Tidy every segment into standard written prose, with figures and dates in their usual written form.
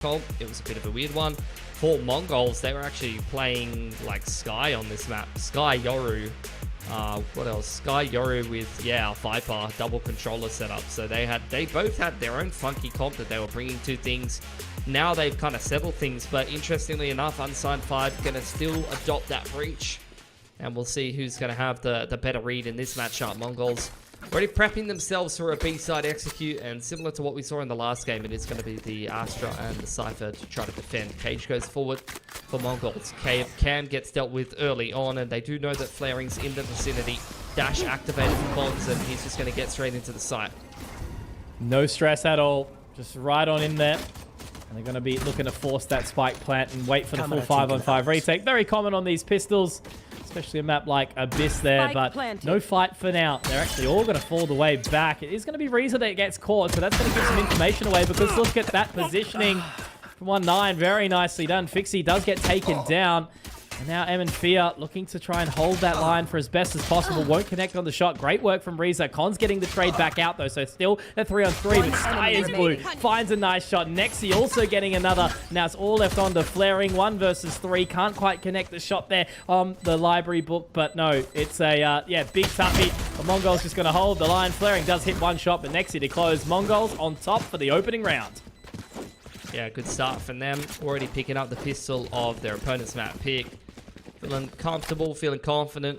comp. It was a bit of a weird one. For MongolZ, they were actually playing like Sky on this map. Sky Yoru. What else? Sky Yoru with, yeah, Viper, double controller setup. So they both had their own funky comp that they were bringing to things. Now they've kind of settled things, but interestingly enough, Unsigned 5 going to still adopt that breach. And we'll see who's going to have the better read in this matchup. MongolZ already prepping themselves for a B-side execute, and similar to what we saw in the last game, it is going to be the Astra and the Cypher to try to defend. Cage goes forward for MongolZ. Cam gets dealt with early on, and they do know that Flaring's in the vicinity. Dash activated for Bonds, and he's just going to get straight into the site. No stress at all. Just right on in there. And they're going to be looking to force that spike plant and wait for the full 5-on-5 retake. Very common on these pistols, especially a map like Abyss there, but no fight for now. They're actually all going to fall the way back. It is going to be Reza that gets caught, so that's going to give some information away, because look at that positioning from 1-9. Very nicely done. Fixie does get taken down. And now M and Fear looking to try and hold that line for as best as possible. Won't connect on the shot. Great work from Reza. Con's getting the trade back out, though. So still a 3-on-3, but Sky is blue. Finds a nice shot. Nexi also getting another. Now it's all left on to Flaring. 1 versus 3. Can't quite connect the shot there on the library book, but no. It's a, big toughie. But MongolZ just going to hold the line. Flaring does hit 1 shot, but Nexi to close. MongolZ on top for the opening round. Yeah, good start from them. Already picking up the pistol of their opponent's map pick. Feeling comfortable, feeling confident.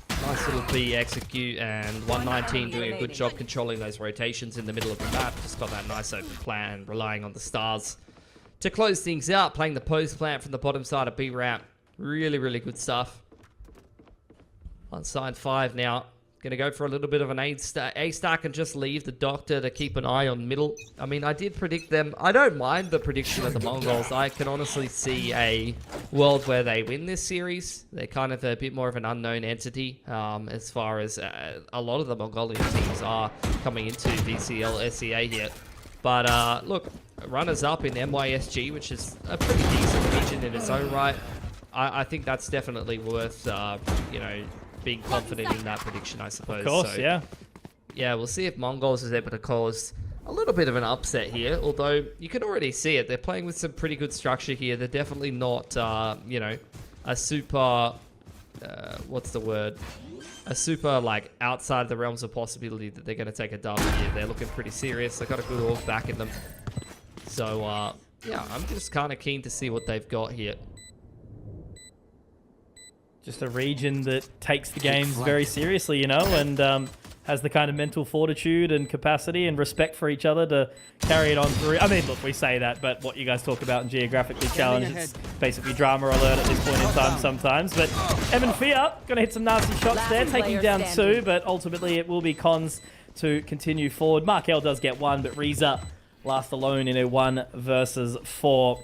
Nice little B execute, and 119 doing a good job controlling those rotations in the middle of the map. Just got that nice open plan, relying on the stars to close things out. Playing the post plant from the bottom side of B ramp. Really, really good stuff. Unsigned 5 now. Going to go for a little bit of an A-stack and just leave the Doctor to keep an eye on middle. I mean, I did predict them. I don't mind the prediction of the MongolZ. I can honestly see a world where they win this series. They're kind of a bit more of an unknown entity as far as a lot of the Mongolian teams are coming into VCL SEA here. But look, runners-up in MYSG, which is a pretty decent region in its own right. I think that's definitely worth, you know, being confident in that prediction, I suppose. Of course, so, yeah. Yeah, we'll see if MongolZ is able to cause a little bit of an upset here, although you can already see it. They're playing with some pretty good structure here. They're definitely not, you know, a super, what's the word? A super, like, outside the realms of possibility that they're going to take a dub here. They're looking pretty serious. They've got a good org back in them. So, yeah, I'm just kind of keen to see what they've got here. Just a region that takes the games very seriously, you know, and has the kind of mental fortitude and capacity and respect for each other to carry it on through. I mean, look, we say that, but what you guys talk about in Geographically Challenged, it's basically drama alert at this point in time sometimes. But Evan Fear going to hit some nasty shots there, taking down 2, but ultimately it will be Cons to continue forward. Markel does get 1, but Reza last alone in a 1 versus 4.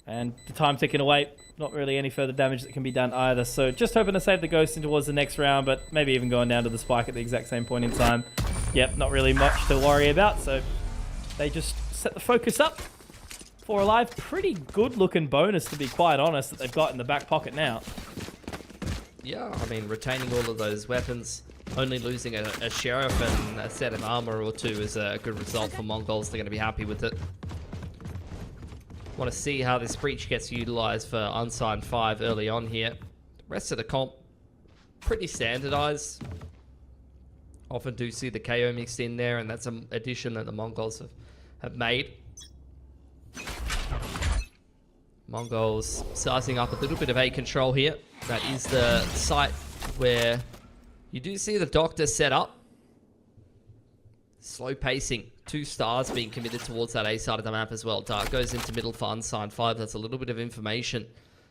And the time ticking away. Not really any further damage that can be done either. So just hoping to save the Ghost in towards the next round, but maybe even going down to the Spike at the exact same point in time. Yep, not really much to worry about. So they just set the focus up for a live. Pretty good looking bonus, to be quite honest, that they've got in the back pocket now. Yeah, I mean, retaining all of those weapons, only losing a Sheriff and a set of armor or 2 is a good result for MongolZ. They're going to be happy with it. Want to see how this breach gets utilized for Unsigned 5 early on here. The rest of the comp, pretty standardized. Often do see the KO mixed in there, and that's an addition that the MongolZ have made. MongolZ sizing up a little bit of A control here. That is the site where you do see the Doctor set up. Slow pacing. 2 stars being committed towards that A side of the map as well. Dark goes into middle for Unsigned 5. That's a little bit of information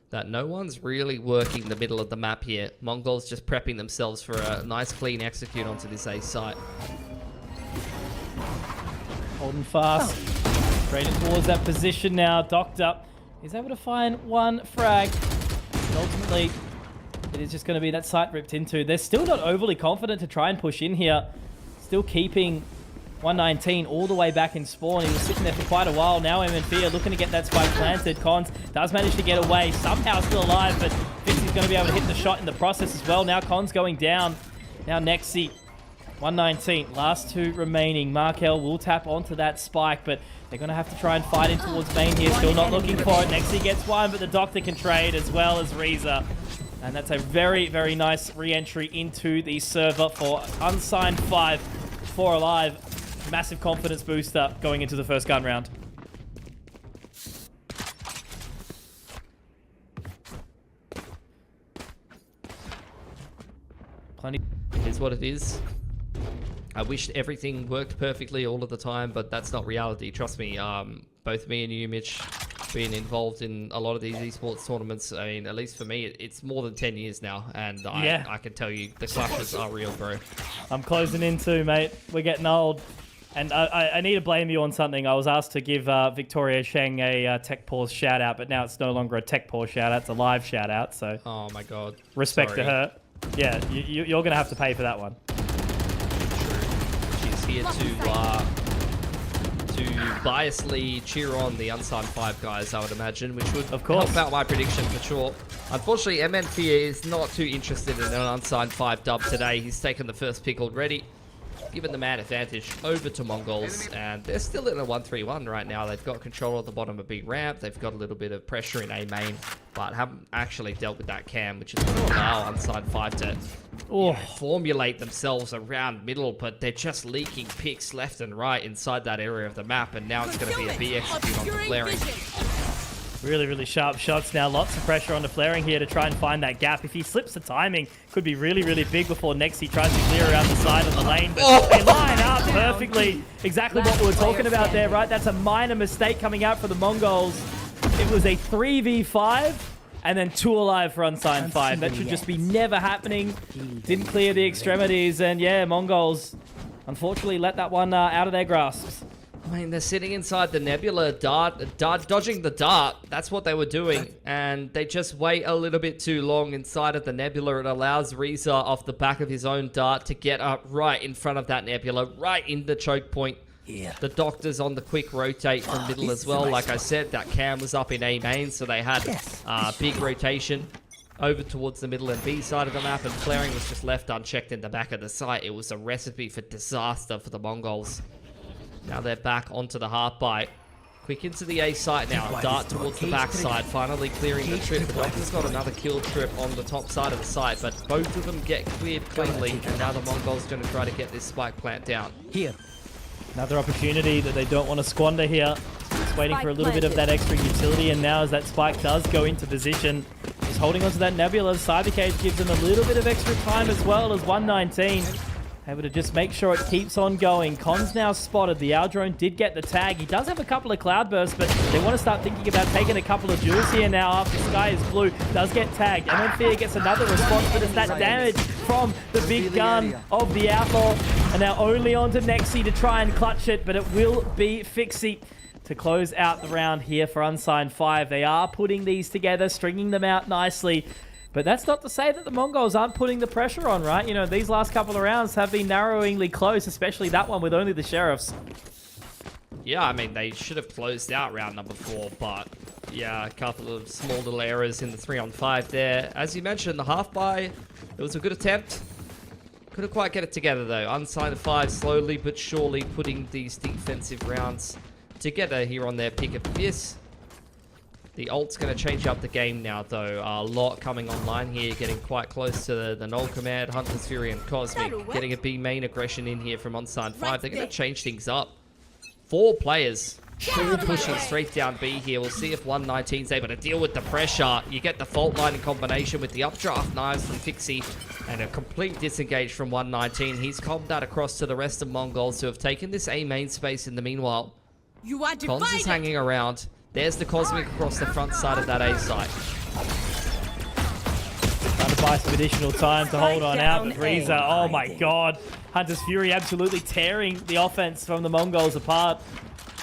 that no one's really working the middle of the map here. MongolZ just prepping themselves for a nice clean execute onto this A site. Holding fast. Straight towards that position now. Doctor is able to find 1 frag. And ultimately, it is just going to be that site ripped into. They're still not overly confident to try and push in here. Still keeping 119 all the way back in spawn. He was sitting there for quite a while. Now MNF looking to get that spike planted. Cons does manage to get away. Somehow still alive, but Fixie's going to be able to hit the shot in the process as well. Now Cons going down. Now Nexi 119, last 2 remaining. Markel will tap onto that spike, but they're going to have to try and fight in towards main here. Still not looking for it. Nexi gets one, but the Doctor can trade as well as Reza. And that's a very, very nice re-entry into the server for Unsigned 5, 4 alive. Massive confidence booster going into the first gun round. Plenty. It is what it is. I wish everything worked perfectly all of the time, but that's not reality. Trust me, both me and you, Mitch, being involved in a lot of these esports tournaments, I mean, at least for me, it's more than 10 years now, and I can tell you the clashes are real, bro. I'm closing in too, mate. We're getting old. And I need to blame you on something. I was asked to give Victoria Sheng a Tech Pause shout out, but now it's no longer a Tech Pause shout out, it's a live shout out, so. Oh my god. Respect to her. Yeah, you're going to have to pay for that one. True. She's here to biasly cheer on the Unsigned 5 guys, I would imagine, which would help out my prediction for sure. Unfortunately, MN Fear is not too interested in an Unsigned 5 dub today. He's taken the first pick already, given the man advantage over to MongolZ, and they're still in a 1-3-1 right now. They've got control of the bottom of B ramp. They've got a little bit of pressure in A main, but haven't actually dealt with that cam, which is going to allow Unsigned 5 to formulate themselves around middle, but they're just leaking picks left and right inside that area of the map, and now it's going to be a B execute on the flaring. Really, really sharp shots now. Lots of pressure on the flaring here to try and find that gap. If he slips the timing, could be really, really big before Nexi tries to clear around the side of the lane. But they line up perfectly. Exactly what we were talking about there, right? That's a minor mistake coming out for the MongolZ. It was a 3v5 and then 2 alive for Unsigned 5. That should just be never happening. Didn't clear the extremities. And yeah, MongolZ unfortunately let that one out of their grasps. I mean, they're sitting inside the nebula, dodging the dart. That's what they were doing. And they just wait a little bit too long inside of the nebula. It allows Reza off the back of his own dart to get up right in front of that nebula, right in the choke point. Yeah. The Doctor's on the quick rotate from middle as well. Like I said, that cam was up in A main, so they had big rotation over towards the middle and B side of the map, and flaring was just left unchecked in the back of the site. It was a recipe for disaster for the MongolZ. Now they're back onto the half bite. Quick into the A site now. Dart towards the back side, finally clearing the trip. The Doctor's got another kill trip on the top side of the site, but both of them get cleared cleanly. And now the MongolZ going to try to get this spike plant down. Here. Another opportunity that they don't want to squander here. Just waiting for a little bit of that extra utility, and now as that spike does go into position, just holding onto that nebula. Cybercage gives them a little bit of extra time as well as 119. Able to just make sure it keeps on going. Con's now spotted. The Owl drone did get the tag. He does have a couple of cloud bursts, but they want to start thinking about taking a couple of duels here now after Sky is blue. Does get tagged. MN Fear gets another response, but it's that damage from the big gun of the Outlaw. And now only on to Nexi to try and clutch it, but it will be Fixie to close out the round here for Unsigned 5. They are putting these together, stringing them out nicely. But that's not to say that the MongolZ aren't putting the pressure on, right? You know, these last couple of rounds have been narrowingly close, especially that one with only the Sheriffs. Yeah, I mean, they should have closed out round number 4, but yeah, a couple of small little errors in the 3-on-5 there. As you mentioned, the half buy, it was a good attempt. Couldn't quite get it together though. Unsigned 5 slowly but surely putting these defensive rounds together here on their pick of this. The ult's going to change up the game now, though. A lot coming online here, getting quite close to the Null Command, Hunter's Fury, and Cosmic. Getting a B main aggression in here from Unsigned 5. They're going to change things up. 4 players, all pushing straight down B here. We'll see if 119's able to deal with the pressure. You get the fault line in combination with the updraft knives from Fixie, and a complete disengage from 119. He's combed that across to the rest of MongolZ, who have taken this A main space in the meanwhile. Cons is hanging around. There's the Cosmic across the front side of that A site. Trying to buy some additional time to hold on out, but Reza, oh my god. Hunter's Fury absolutely tearing the offense from the MongolZ apart.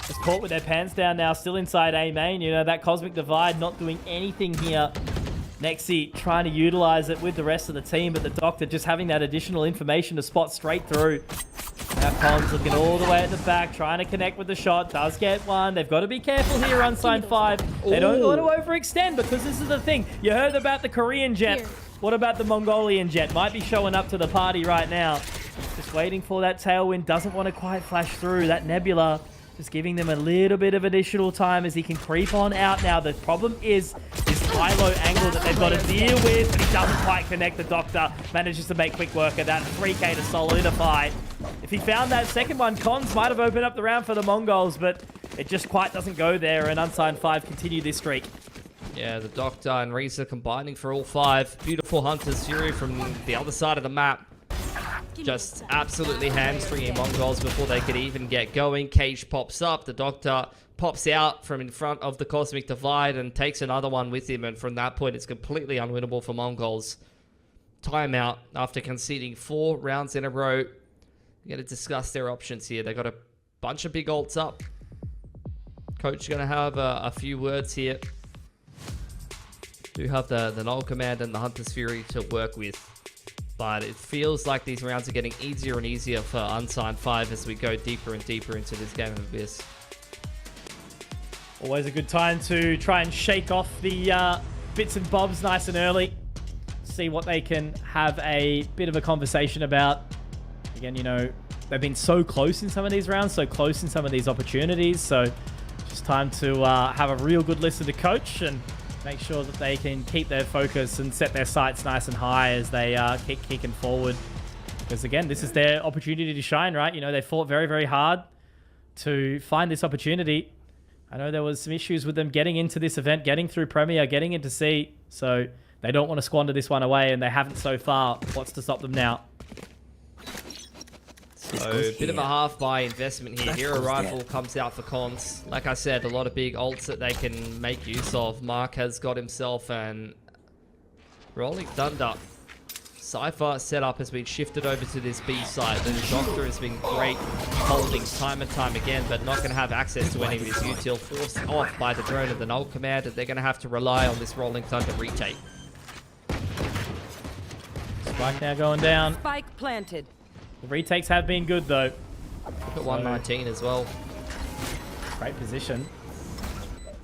Just caught with their pants down now, still inside A main. You know, that Cosmic Divide not doing anything here. Nexi trying to utilize it with the rest of the team, but the Doctor just having that additional information to spot straight through. Now Cons looking all the way at the back, trying to connect with the shot. Does get one. They've got to be careful here, Unsigned 5. They don't want to overextend, because this is the thing. You heard about the Korean jet. What about the Mongolian jet? Might be showing up to the party right now. Just Just waiting for that tailwind. Doesn't want to quite flash through. That Nebula just giving them a little bit of additional time as he can creep on out now. The problem is this high-low angle that they've got to deal with, but he doesn't quite connect. The Doctor manages to make quick work of that. 3K to solidify. If he found that second one, Cons might have opened up the round for the Mongols, but it just quite doesn't go there, and Unsigned 5 continue this streak. Yeah, the Doctor and Reza combining for all 5. Beautiful Hunter's Fury from the other side of the map. Just absolutely hamstringing Mongols before they could even get going. Cage pops up. The Doctor pops out from in front of the Cosmic Divide and takes another one with him. And from that point, it's completely unwinnable for Mongols. Timeout after conceding 4 rounds in a row. We're going to discuss their options here. They've got a bunch of big ults up. Coach is going to have a few words here. Do have the Null Command and the Hunter's Fury to work with. But it feels like these rounds are getting easier and easier for Unsigned 5 as we go deeper and deeper into this game of Abyss. Always a good time to try and shake off the bits and bobs nice and early. See what they can have a bit of a conversation about. Again, you know, they've been so close in some of these rounds, so close in some of these opportunities. So just time to have a real good listen to Coach and make sure that they can keep their focus and set their sights nice and high as they keep kicking forward. Because again, this is their opportunity to shine, right? You know, they fought very, very hard to find this opportunity. I know there was some issues with them getting into this event, getting through Premier, getting into C. So they don't want to squander this one away, and they haven't so far. What's to stop them now? So, a bit of a half-buy investment here. Hero Rifle comes out for Cons. Like I said, a lot of big ults that they can make use of. Mark has got himself an Rolling Thunder. Cypher setup has been shifted over to this B site. The Doctor has been great holding time and time again, but not going to have access to any of his util, forced off by the drone of the Null Command, and they're going to have to rely on this Rolling Thunder retake. Spike now going down. Spike planted. The retakes have been good, though. Look at 119 as well. Great position.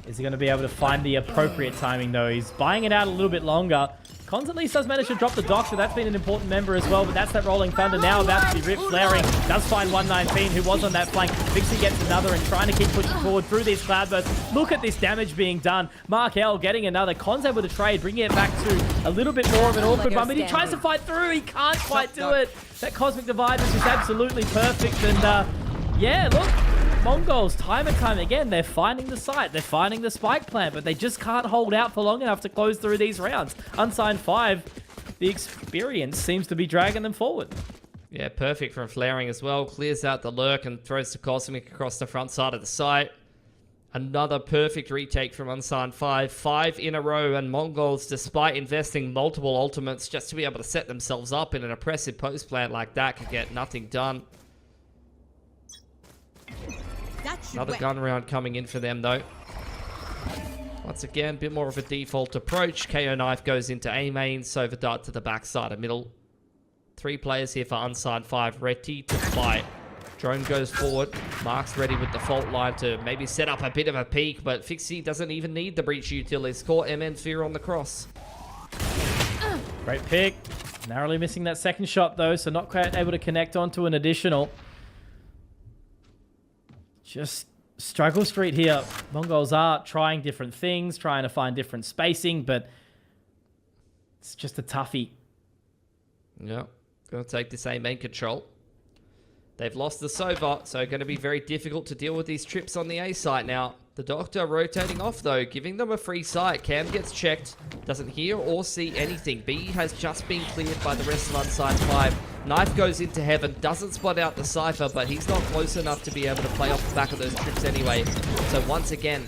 Is he going to be able to find the appropriate timing, though? He's buying it out a little bit longer. Cons at least does manage to drop the Doctor. That's been an important member as well, but that's that Rolling Thunder now about to be ripped. Flaring does find 119, who was on that flank. Vixie gets another and trying to keep pushing forward through these cloudbursts. Look at this damage being done. Mark L getting another. Cons able to trade, bringing it back to a little bit more of an awkward one, but he tries to fight through. He can't quite do it. That Cosmic Divide is just absolutely perfect, and yeah, look. Mongols, time and time again, they're finding the site, they're finding the spike plant, but they just can't hold out for long enough to close through these rounds. Unsigned 5, the experience seems to be dragging them forward. Yeah, perfect from Flaring as well. Clears out the lurk and throws the Cosmic across the front side of the site. Another perfect retake from Unsigned 5. 5 in a row, and Mongols, despite investing multiple ultimates just to be able to set themselves up in an oppressive post plant like that, could get nothing done. Another gun round coming in for them, though. Once again, a bit more of a default approach. KO Knife goes into A main, Sova Dart to the backside of middle. 3 players here for Unsigned 5, ready to fight. Drone goes forward. Mark's ready with the fault line to maybe set up a bit of a peak, but Fixie doesn't even need the breach util. He's caught MN Fear on the cross. Great pick. Narrowly missing that second shot, though, so not quite able to connect onto an additional. Just struggle street here. Mongols are trying different things, trying to find different spacing, but it's just a toughie. Yeah, going to take this A main control. They've lost the Sova, so going to be very difficult to deal with these trips on the A site now. The Doctor rotating off, though, giving them a free site. Cam gets checked, doesn't hear or see anything. B has just been cleared by the rest of Unsigned 5. Knife goes into heaven, doesn't spot out the Cypher, but he's not close enough to be able to play off the back of those trips anyway. So once again,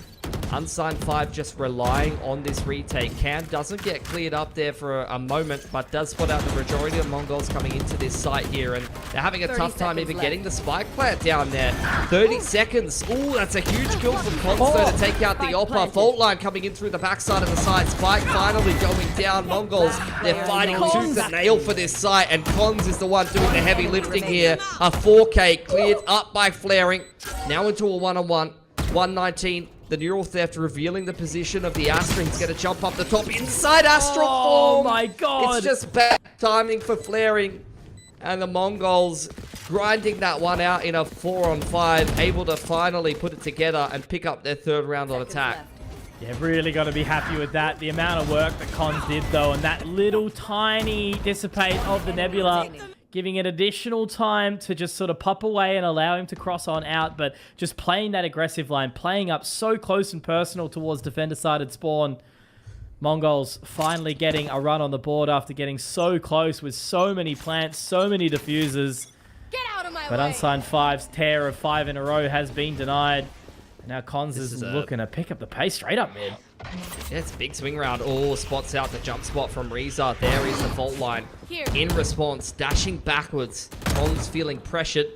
Unsigned 5 just relying on this retake. Cam doesn't get cleared up there for a moment, but does spot out the majority of Mongols coming into this site here, and they're having a tough time even getting the spike plant down there. 30 seconds. Ooh, that's a huge kill from Cons though to take out the Oppa. Fault line coming in through the backside of the site. Spike finally going down. Mongols, they're fighting tooth and nail for this site, and Cons is the one doing the heavy lifting here. A 4K cleared up by Flaring. Now into a one-on-one. 119. The Neural Theft revealing the position of the Astra. He's going to jump up the top inside Astral form. Oh my god. It's just bad timing for Flaring. And the Mongols grinding that one out in a 4-on-5, able to finally put it together and pick up their third round on attack. Yeah, really got to be happy with that. The amount of work that Cons did, though, and that little tiny dissipate of the Nebula, giving it additional time to just sort of pop away and allow him to cross on out, but just playing that aggressive line, playing up so close and personal towards defender-sided spawn. Mongols finally getting a run on the board after getting so close with so many plants, so many diffusers. Get out of my but way. Unsigned 5's tear of 5 in a row has been denied. Now Cons is looking to pick up the pace straight up mid. Yeah, it's a big swing round. Oh, spots out the jump spot from Reza. There is the fault line. In response, dashing backwards. Cons feeling pressured.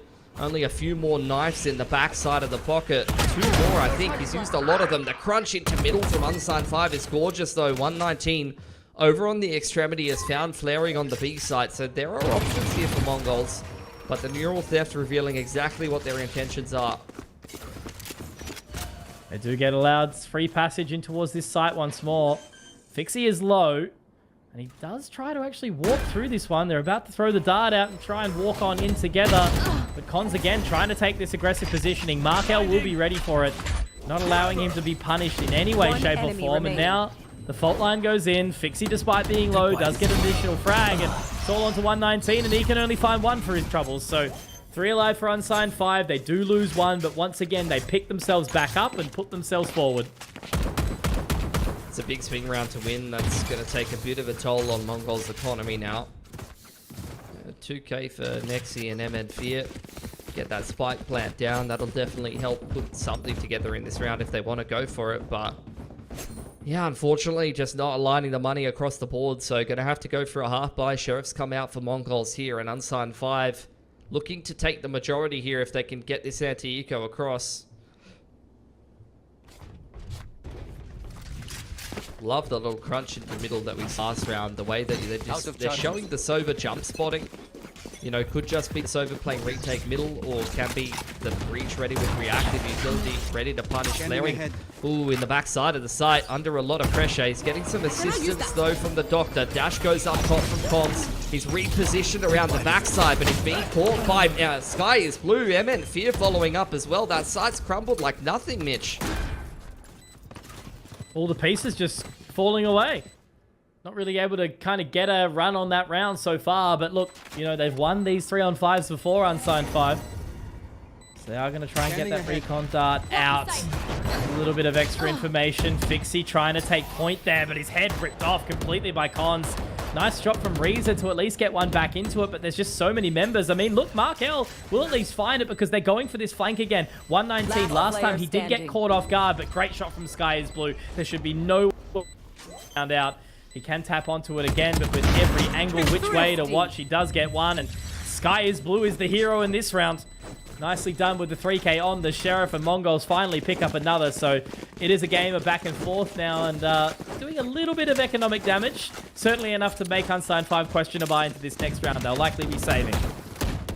Only a few more knives in the backside of the pocket. 2 more, I think. He's used a lot of them. The crunch into middle from Unsigned 5 is gorgeous, though. 119 over on the extremity is found flaring on the B site. So there are options here for Mongols. But the neural theft revealing exactly what their intentions are. They do get allowed free passage in towards this site once more. Fixie is low. And he does try to actually walk through this one. They're about to throw the dart out and try and walk on in together. But Cons again trying to take this aggressive positioning. Markel will be ready for it. Not allowing him to be punished in any way, shape, or form. And now the fault line goes in. Fixie, despite being low, does get an additional frag. And it's all onto 119, and he can only find 1 for his troubles. So 3 alive for Unsigned 5. They do lose 1, but once again, they pick themselves back up and put themselves forward. It's a big swing round to win. That's going to take a bit of a toll on Mongol's economy now. 2k for Nexi and MN Fear. Get that spike plant down. That'll definitely help put something together in this round if they want to go for it. But yeah, unfortunately, just not aligning the money across the board. So going to have to go for a half buy. Sheriffs come out for Mongols here, and Unsigned 5 looking to take the majority here if they can get this anti-eco across. Love the little crunch in the middle that we saw last round. The way that they're showing the Sova jump spotting. You know, could just be Sova playing retake middle, or can be the breach ready with reactive utility, ready to punish flaring. Ooh, in the backside of the site, under a lot of pressure. He's getting some assistance though from the Doctor. Dash goes up top from Cons. He's repositioned around the backside, but he's being caught by Sky is Blue. MN Fear following up as well. That site's crumbled like nothing, Mitch. All the pieces just falling away. Not really able to kind of get a run on that round so far, but look, you know, they've won these 3-on-5s before, Unsigned 5. So they are going to try and get that recon dart out. A little bit of extra information. Fixie trying to take point there, but his head ripped off completely by Cons. Nice shot from Reza to at least get one back into it, but there's just so many members. I mean, look, Markel will at least find it because they're going for this flank again. 119, last time he did get caught off guard, but great shot from Sky is Blue. There should be no round out. He can tap onto it again, but with every angle which way to watch, he does get one, and Sky is Blue is the hero in this round. Nicely done with the 3k on. The Sheriff and Mongols finally pick up another, so it is a game of back and forth now, and doing a little bit of economic damage. Certainly enough to make Unsigned 5 question a buy into this next round. They'll likely be saving.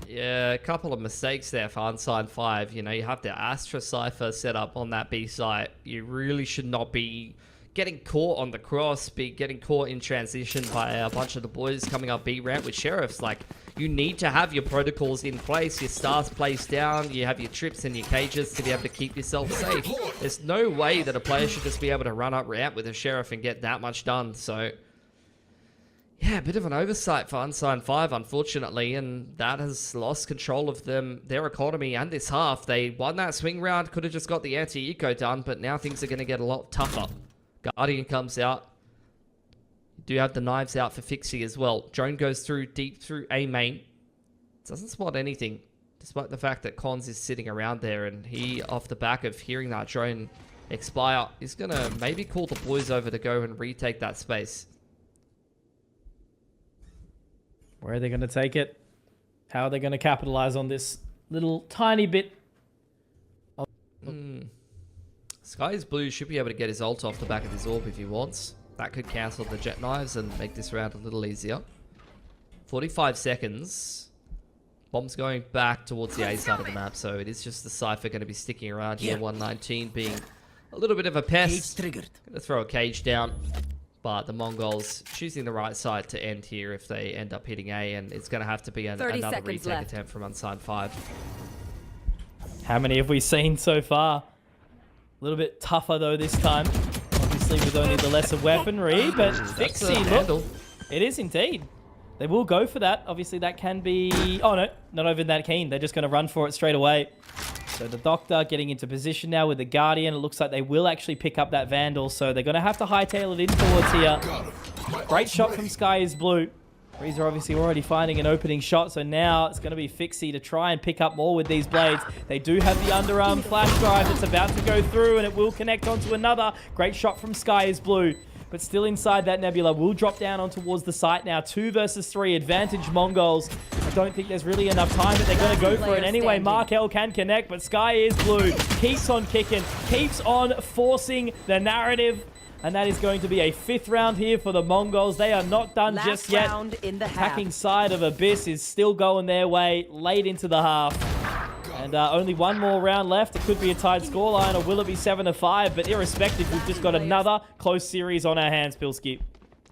Yeah, a couple of mistakes there for Unsigned 5. You know, you have the Astra Cypher set up on that B site. You really should not be getting caught on the cross, be getting caught in transition by a bunch of the boys coming up B ramp with Sheriffs. Like, you need to have your protocols in place, your stars placed down, you have your trips and your cages to be able to keep yourself safe. There's no way that a player should just be able to run up ramp with a Sheriff and get that much done. So yeah, a bit of an oversight for Unsigned 5, unfortunately, and that has lost control of their economy and this half. They won that swing round, could have just got the anti-eco done, but now things are going to get a lot tougher. Guardian comes out. You do have the knives out for Fixie as well. Drone goes through deep through A main. Doesn't spot anything, despite the fact that Cons is sitting around there, and he, off the back of hearing that drone expire, is going to maybe call the boys over to go and retake that space. Where are they going to take it? How are they going to capitalize on this little tiny bit? Sky is Blue should be able to get his ult off the back of his orb if he wants. That could cancel the jet knives and make this round a little easier. 45 seconds. Bomb's going back towards the A side of the map, so it is just the Cypher going to be sticking around here. 119 being a little bit of a pest. Going to throw a cage down. But the Mongols choosing the right side to end here if they end up hitting A, and it's going to have to be another retake attempt from Unsigned 5. How many have we seen so far? A little bit tougher though this time. Obviously with only the lesser weaponry, but Fixie, look, it is indeed. They will go for that. Obviously that can be... Oh no, not even that keen. They're just going to run for it straight away. So the Doctor getting into position now with the Guardian. It looks like they will actually pick up that Vandal, so they're going to have to hightail it in towards here. Great shot from Sky is Blue. Reza obviously already finding an opening shot, so now it's going to be Fixie to try and pick up more with these blades. They do have the underarm flash drive that's about to go through, and it will connect onto another. Great shot from Sky is Blue. But still inside that Nebula, will drop down on towards the site now. 2 versus 3, advantage Mongols. I don't think there's really enough time, but they're going to go for it anyway. Markel can connect, but Sky is Blue. Keeps on kicking, keeps on forcing the narrative. And that is going to be a 5th round here for the Mongols. They are not done just yet. Attacking side of Abyss is still going their way late into the half. And only one more round left. It could be a tied scoreline, or will it be 7-5? But irrespective, we've just got another close series on our hands, Pilski.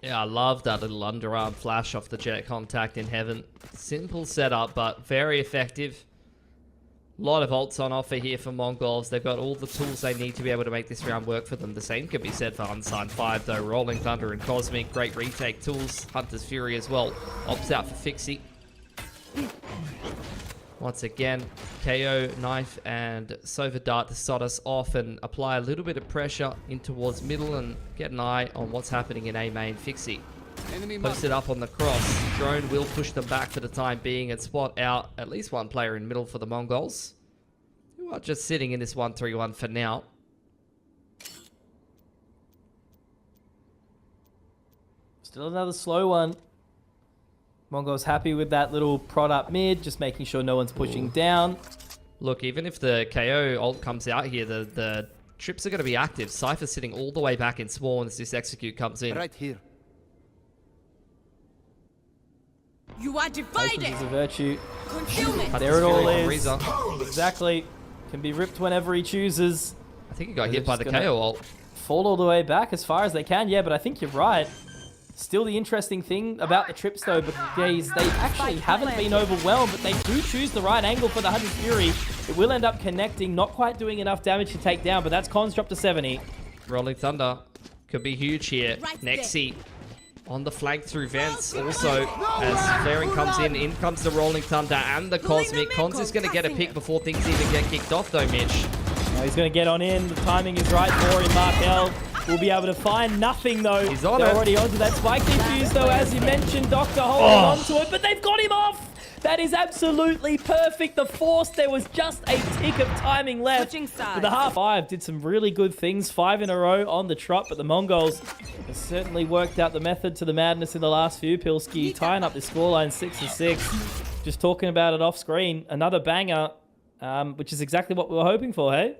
Yeah, I love that little underarm flash off the jet contact in heaven. Simple setup, but very effective. A lot of ults on offer here for Mongols. They've got all the tools they need to be able to make this round work for them. The same could be said for Unsigned 5, though. Rolling Thunder and Cosmic, great retake tools. Hunter's Fury as well. Opts out for Fixie. Once again, KO, Knife, and Sova Dart to start us off and apply a little bit of pressure in towards middle and get an eye on what's happening in A main. Fixie posted up on the cross. Drone will push them back for the time being and spot out at least one player in middle for the Mongols, who are just sitting in this 1-3-1 for now. Still another slow one. Mongols happy with that little prod up mid, just making sure no one's pushing down. Look, even if the KO ult comes out here, the trips are going to be active. Cypher's sitting all the way back in spawn as this execute comes in. Right here. You are divided. Patience is a virtue. Concealment. There it all is. Exactly. Can be ripped whenever he chooses. I think he got hit by the KO ult. Fall all the way back as far as they can. Yeah, but I think you're right. Still the interesting thing about the trips though, because they actually haven't been overwhelmed, but they do choose the right angle for the Hunter's Fury. It will end up connecting, not quite doing enough damage to take down, but that's Cons dropped to 70. Rolling Thunder could be huge here. Nexi on the flank through vents also as flaring comes in comes the Rolling Thunder and the Cosmic. Cons is going to get a pick before things even get kicked off though, Mitch. He's going to get on in. The timing is right for him. Markel will be able to find nothing though. He's on They're it. already onto that spike defuse though, as you mentioned. Doctor holding on to it, but they've got him off. That is absolutely perfect. The Force, there was just a tick of timing left. But the half 5 did some really good things. 5 in a row on the trot, but the Mongols have certainly worked out the method to the madness in the last few. Pilski tying up the scoreline 6-6. Just talking about it off screen. Another banger, which is exactly what we were hoping for, hey?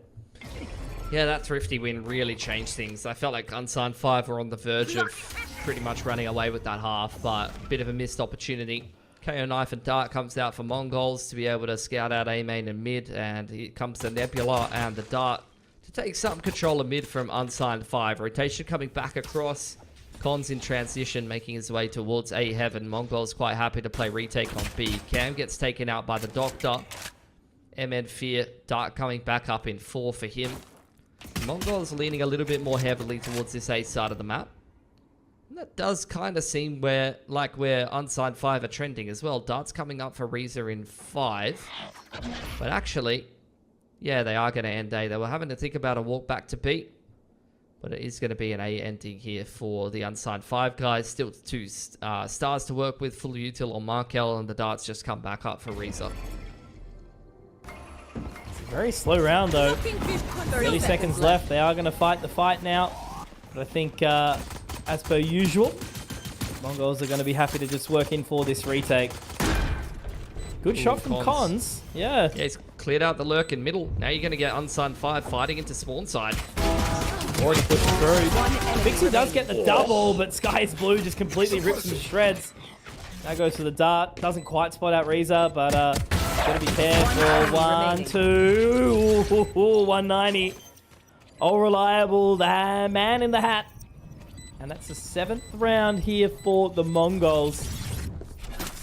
Yeah, that thrifty win really changed things. I felt like Unsigned 5 were on the verge of pretty much running away with that half, but a bit of a missed opportunity. KO Knife and Dart comes out for Mongols to be able to scout out A main and mid, and here comes the Nebula and the Dart to take some control of mid from Unsigned 5. Rotation coming back across. Cons in transition, making his way towards A heaven. Mongols quite happy to play retake on B. Cam gets taken out by the Doctor. MN Fear, Dart coming back up in 4 for him. Mongols leaning a little bit more heavily towards this A side of the map. And that does kind of seem like where Unsigned 5 are trending as well. Dart's coming up for Reza in 5. But actually, yeah, they are going to end A. They were having to think about a walk back to B. But it is going to be an A ending here for the Unsigned 5 guys. Still 2 stars to work with. Full util on Markel, and the Darts just come back up for Reza. Very slow round though. 30 seconds left. They are going to fight the fight now. But I think, as per usual, Mongols are going to be happy to just work in for this retake. Good shot from Cons. Yeah. Yeah, he's cleared out the lurk in middle. Now you're going to get Unsigned 5 fighting into spawn side. Already pushing through. Fixie does get the double, but Sky's Blue just completely rips him to shreds. Now goes to the Dart. Doesn't quite spot out Reza, but gotta be careful. 1, 2. 190. All reliable. The man in the hat. And that's the 7th round here for the Mongols.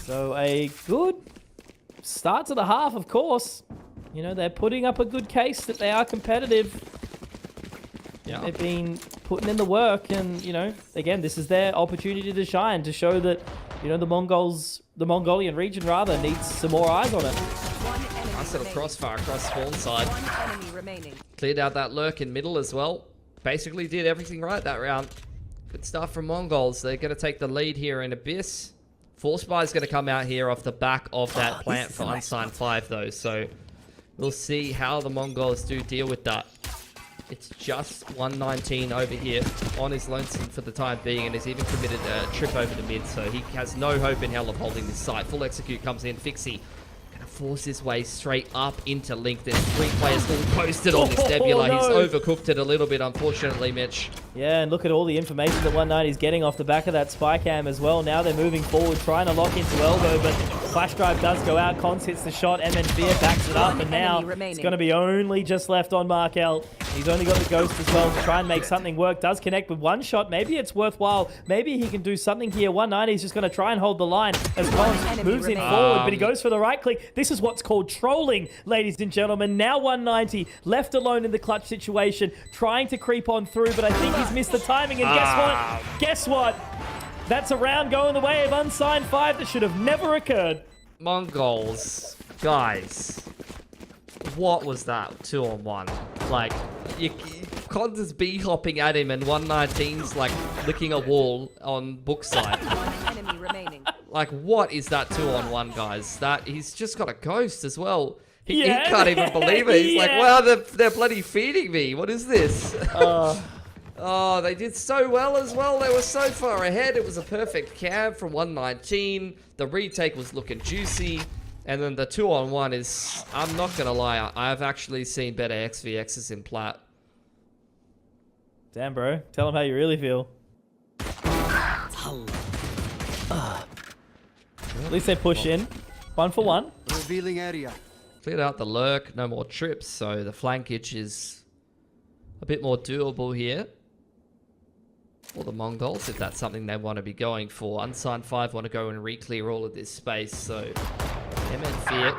So a good start to the half, of course. You know, they're putting up a good case that they are competitive. Yeah. They've been putting in the work, and, you know, again, this is their opportunity to shine, to show that, you know, the Mongolian region, rather, needs some more eyes on it. Nice little crossfire across spawn side. One enemy remaining. Cleared out that lurk in middle as well. Basically did everything right that round. Good stuff from Mongols. They're going to take the lead here in Abyss. Force Spy is going to come out here off the back of that plant for Unsigned 5, though. So we'll see how the Mongols do deal with that. It's just 119 over here on his lonesome for the time being, and he's even committed a trip over the mid, so he has no hope in hell of holding this site. Full execute comes in. Fixie gonna force his way straight up into Link. There's 3 players all posted on this Nebula. No. He's overcooked it a little bit, unfortunately, Mitch. Yeah, and look at all the information that 190 is getting off the back of that spy cam as well. Now they're moving forward, trying to lock into Elbow, but Flash Drive does go out. Cons hits the shot, MN Fear backs it up, and now it's going to be only just left on Markel. He's only got the Ghost as well to try and make something work. Does connect with 1 shot. Maybe it's worthwhile. Maybe he can do something here. 190 is just going to try and hold the line as Cons moves in forward, but he goes for the right click. This is what's called trolling, ladies and gentlemen. Now 190 left alone in the clutch situation, trying to creep on through, but I think he's missed the timing, and guess what? Guess what? That's a round going the way of Unsigned 5 that should have never occurred. Mongols, guys, what was that 2-on-1? Like, Cons is B-hopping at him, and 119's like licking a wall on Bookside. One enemy remaining. Like, what is that 2-on-1, guys? That he's just got a ghost as well. He can't even believe it. He's like, wow, they're bloody feeding me. What is this? Oh, they did so well as well. They were so far ahead. It was a perfect cab from 119. The retake was looking juicy. And then the 2-on-1 is, I'm not going to lie, I've actually seen better XVXs in Plat. Damn, bro. Tell him how you really feel. At least they push in. 1 for 1. Revealing area. Cleared out the lurk, no more trips, so the flankage is a bit more doable here. For the Mongols, if that's something they want to be going for. Unsigned 5 want to go and re-clear all of this space, so MN Fear,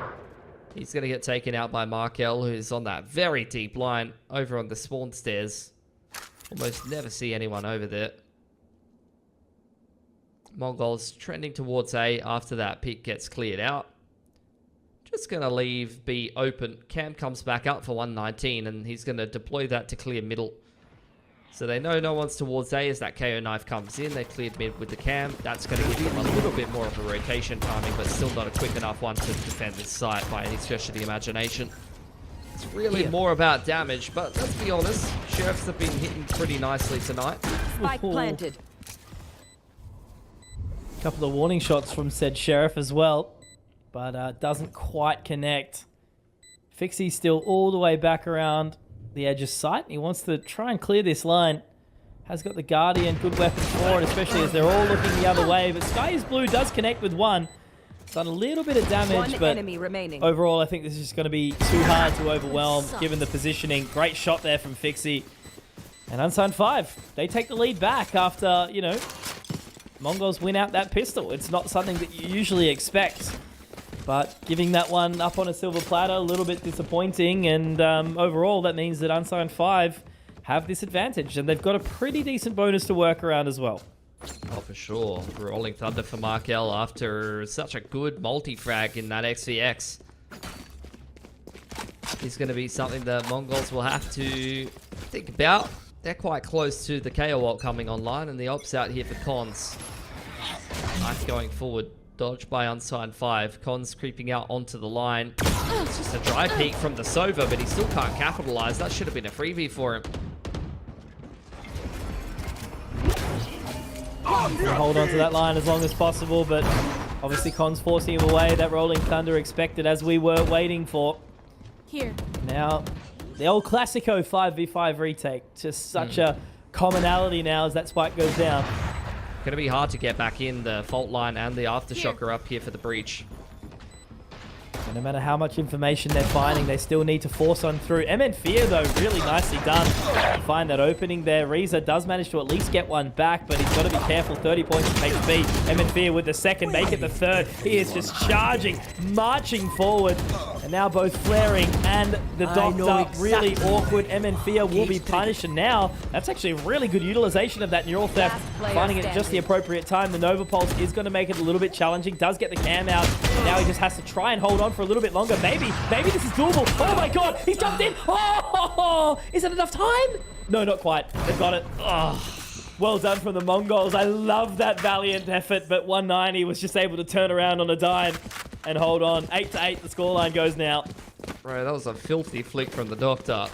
he's going to get taken out by Markel, who's on that very deep line over on the spawn stairs. Almost never see anyone over there. Mongols trending towards A after that peak gets cleared out. Just going to leave B open. Cam comes back up for 119, and he's going to deploy that to clear middle. So they know no one's towards A as that KO knife comes in. They cleared mid with the cam. That's going to give them a little bit more of a rotation timing, but still not a quick enough one to defend this site by any stretch of the imagination. It's really more about damage, but let's be honest, Sheriffs have been hitting pretty nicely tonight. Spike planted. A couple of warning shots from said Sheriff as well, but doesn't quite connect. Fixie's still all the way back around the edge of sight. He wants to try and clear this line. Has got the Guardian, good weapon for it, especially as they're all looking the other way. But Sky is Blue does connect with 1. Done a little bit of damage, but overall I think this is just going to be too hard to overwhelm given the positioning. Great shot there from Fixie. And Unsigned 5, they take the lead back after, you know, Mongols win out that pistol. It's not something that you usually expect. But giving that one up on a silver platter, a little bit disappointing. And overall, that means that Unsigned 5 have this advantage. And they've got a pretty decent bonus to work around as well. Oh, for sure. Rolling Thunder for Markel after such a good multi-frag in that XVX. Is going to be something that Mongols will have to think about. They're quite close to the KO ult coming online, and the ops out here for Cons. Knife going forward. Dodged by Unsigned 5. Cons creeping out onto the line. It's just a dry peek from the Sova, but he still can't capitalize. That should have been a freebie for him. Hold on to that line as long as possible, but obviously Cons forcing him away. That Rolling Thunder expected, as we were waiting for. Here. Now, the old Classico 5v5 retake. Just such a commonality now as that spike goes down. Going to be hard to get back in. The fault line and the aftershock are up here for the breach. No matter how much information they're finding, they still need to force on through. MN Fear, though, really nicely done. Find that opening there. Reza does manage to at least get one back, but he's got to be careful. 30 points of HP. MN Fear with the second, make it the third. He is just charging, marching forward. And now both Flaring and the Doctor, really awkward. MN Fear will be punished, and now that's actually a really good utilization of that Neural Theft. Finding it at just the appropriate time. The Nova Pulse is going to make it a little bit challenging. Does get the cam out. Now he just has to try and hold on for a little bit longer. Maybe this is doable. Oh my god, he's jumped in. Oh, is it enough time? No, not quite. They've got it. Oh, well done from the Mongols. I love that valiant effort, but 190 was just able to turn around on a dime and hold on. 8-8, the scoreline goes now. Bro, that was a filthy flick from the Doctor.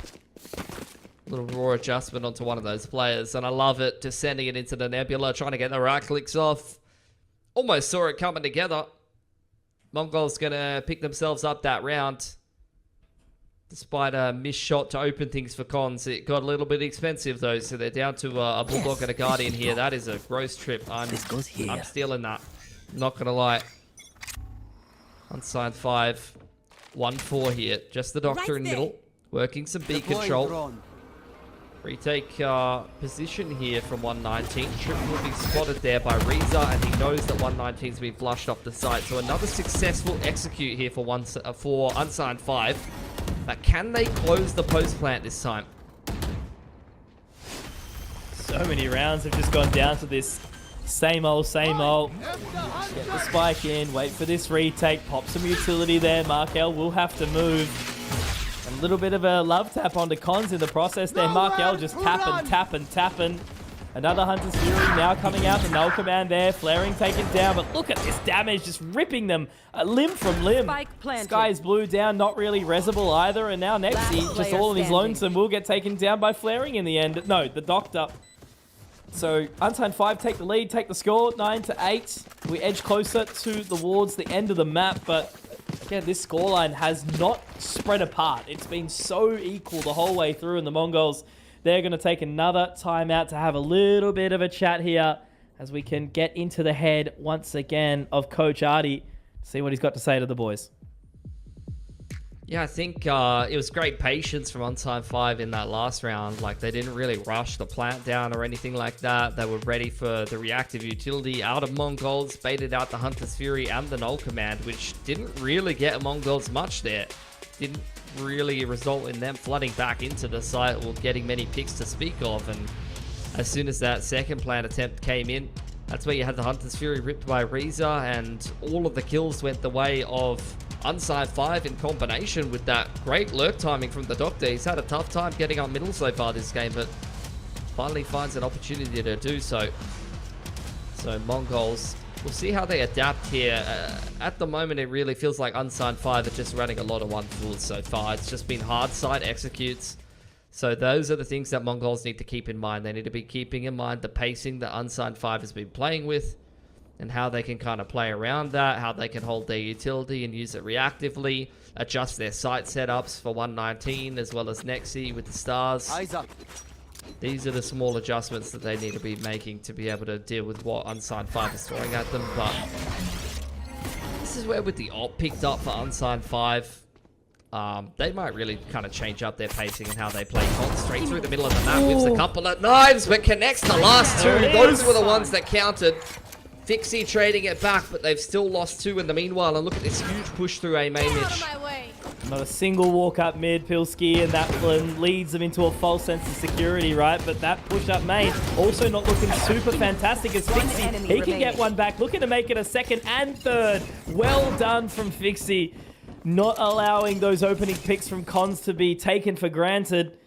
Little raw adjustment onto one of those players, and I love it. Just sending it into the Nebula, trying to get the right clicks off. Almost saw it coming together. Mongol's going to pick themselves up that round. Despite a missed shot to open things for Cons. It got a little bit expensive, though, so they're down to a Bulldog and a Guardian here. That is a gross trip. I'm stealing that. Not going to lie. Unsigned 5. 1-4 here. Just the Doctor in middle. Working some B control. Retake position here from 119. Trip will be spotted there by Reza, and he knows that 119's been flushed off the site. So another successful execute here for Unsigned 5. But can they close the post plant this time? So many rounds have just gone down to this same old, same old. Get the spike in, wait for this retake, pop some utility there. Markel will have to move. A little bit of a love tap onto Cons in the process there. Markel just tapping. Another Hunter's Fury now coming out. The null command there. Flaring taken down. But look at this damage. Just ripping them limb from limb. Sky is blue down. Not really resible either. And now Nexi, just all on his lonesome, will get taken down by Flaring in the end. No, the Doctor. So Unsigned 5 take the lead, take the score. 9-8. We edge closer towards the end of the map. But again, this scoreline has not spread apart. It's been so equal the whole way through. And the Mongols, they're going to take another timeout to have a little bit of a chat here as we can get into the head once again of Coach Artie. See what he's got to say to the boys. Yeah, I think it was great patience from Unsigned 5 in that last round. Like, they didn't really rush the plant down or anything like that. They were ready for the reactive utility out of Mongols, baited out the Hunter's Fury and the Null Command, which didn't really get Mongols much there. Didn't really result in them flooding back into the site or getting many picks to speak of. And as soon as that second plant attempt came in, that's where you had the Hunter's Fury ripped by Reza, and all of the kills went the way of Unsigned 5 in combination with that great lurk timing from the Doctor. He's had a tough time getting up middle so far this game, but finally finds an opportunity to do so. So Mongols, we'll see how they adapt here. At the moment, it really feels like Unsigned 5 are just running a lot of 1-4s so far. It's just been hard side executes. So those are the things that Mongols need to keep in mind. They need to be keeping in mind the pacing that Unsigned 5 has been playing with, and how they can kind of play around that, how they can hold their utility and use it reactively, adjust their site setups for 119 as well as Nexi with the stars. Eyes up. These are the small adjustments that they need to be making to be able to deal with what Unsigned 5 is throwing at them. But this is where with the ult picked up for Unsigned 5, they might really kind of change up their pacing and how they play. Con straight through the middle of the map, whips a couple of knives, but connects the last two. Those were the ones that counted. Fixie trading it back, but they've still lost 2 in the meanwhile. And look at this huge push through A main niche. Not a single walk up mid, Pilski, and that one leads them into a false sense of security, right? But that push up main also not looking super fantastic as Fixie. He can get one back, looking to make it a second and third. Well done from Fixie. Not allowing those opening picks from Cons to be taken for granted.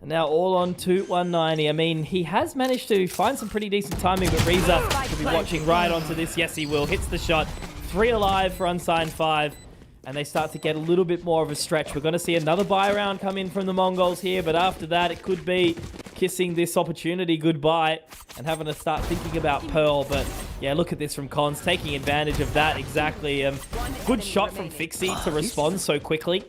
And now all on to 190. I mean, he has managed to find some pretty decent timing, but Reza will be watching right onto this. Yes, he will. Hits the shot. 3 alive for Unsigned 5. And they start to get a little bit more of a stretch. We're going to see another buy round come in from the Mongols here, but after that, it could be kissing this opportunity goodbye and having to start thinking about Pearl. But yeah, look at this from Cons, taking advantage of that exactly. Good shot from Fixie to respond so quickly.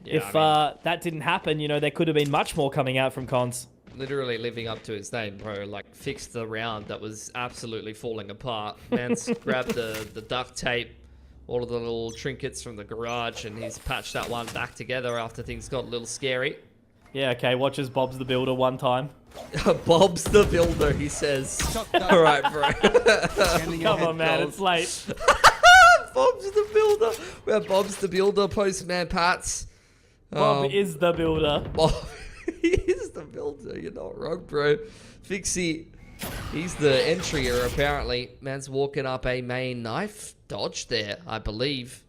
Yeah, if that didn't happen, you know, there could have been much more coming out from Cons. Literally living up to its name, bro. Like, fixed the round that was absolutely falling apart. Man's grabbed the duct tape, all of the little trinkets from the garage, and he's patched that one back together after things got a little scary. Yeah, okay, watches Bob's the Builder one time. Bob's the Builder, he says. All right, bro. Come on, man, it's late. Bob's the Builder. We have Bob's the Builder, Postman Pats. Bob is the Builder. Bob he is the Builder. You're not wrong, bro. Fixie, he's the entryer, apparently. Man's walking up a main knife dodge there, I believe.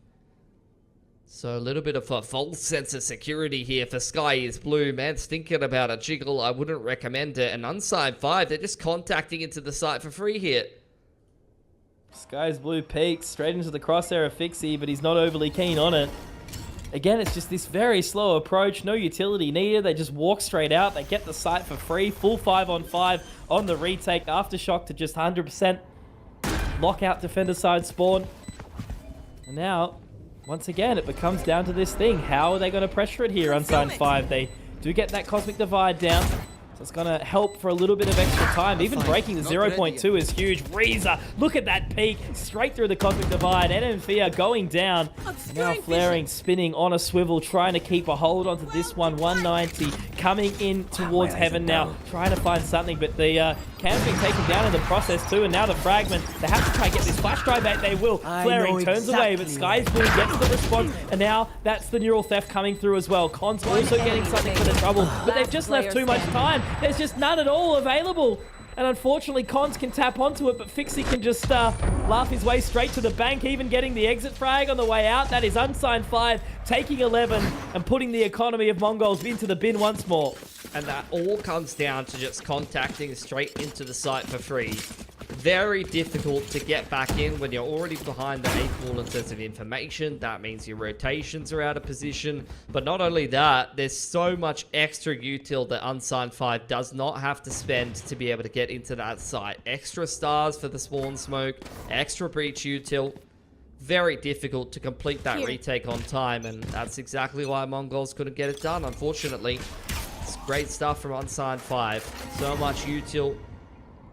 So a little bit of a false sense of security here for Sky is Blue. Man's thinking about a jiggle. I wouldn't recommend it. An unsigned 5. They're just contacting into the site for free here. Sky's Blue peeks straight into the crosshair of Fixie, but he's not overly keen on it. Again, it's just this very slow approach. No utility needed. They just walk straight out. They get the site for free. Full 5-on-5 on the retake. Aftershock to just 100%. Lockout defender side spawn. And now, once again, it becomes down to this thing. How are they going to pressure it here, Unsigned 5? They do get that Cosmic Divide down. So it's going to help for a little bit of extra time. Even breaking the 0.2 is huge. Reza, look at that peak. Straight through the Cosmic Divide. NMFia going down. Now Flaring, spinning on a swivel, trying to keep a hold onto this one. 190 coming in towards Heaven now. Trying to find something, but the cam's being taken down in the process too. And now the Fragment. They have to try and get this flash drive back. They will. Flaring turns away, but Sky's Blue gets the response. And now that's the Neural Theft coming through as well. Con's also getting something for the trouble, but they've just left too much time. There's just none at all available. And unfortunately, Cons can tap onto it, but Fixie can just laugh his way straight to the bank, even getting the exit frag on the way out. That is Unsigned 5, taking 11, and putting the economy of MongolZ into the bin once more. And that all comes down to just contacting straight into the site for free. Very difficult to get back in when you're already behind the 8th wall in terms of information. That means your rotations are out of position. But not only that, there's so much extra util that Unsigned 5 does not have to spend to be able to get into that site. Extra stars for the spawn smoke, extra breach util. Very difficult to complete that retake on time, and that's exactly why MongolZ couldn't get it done, unfortunately. It's great stuff from Unsigned 5. So much util,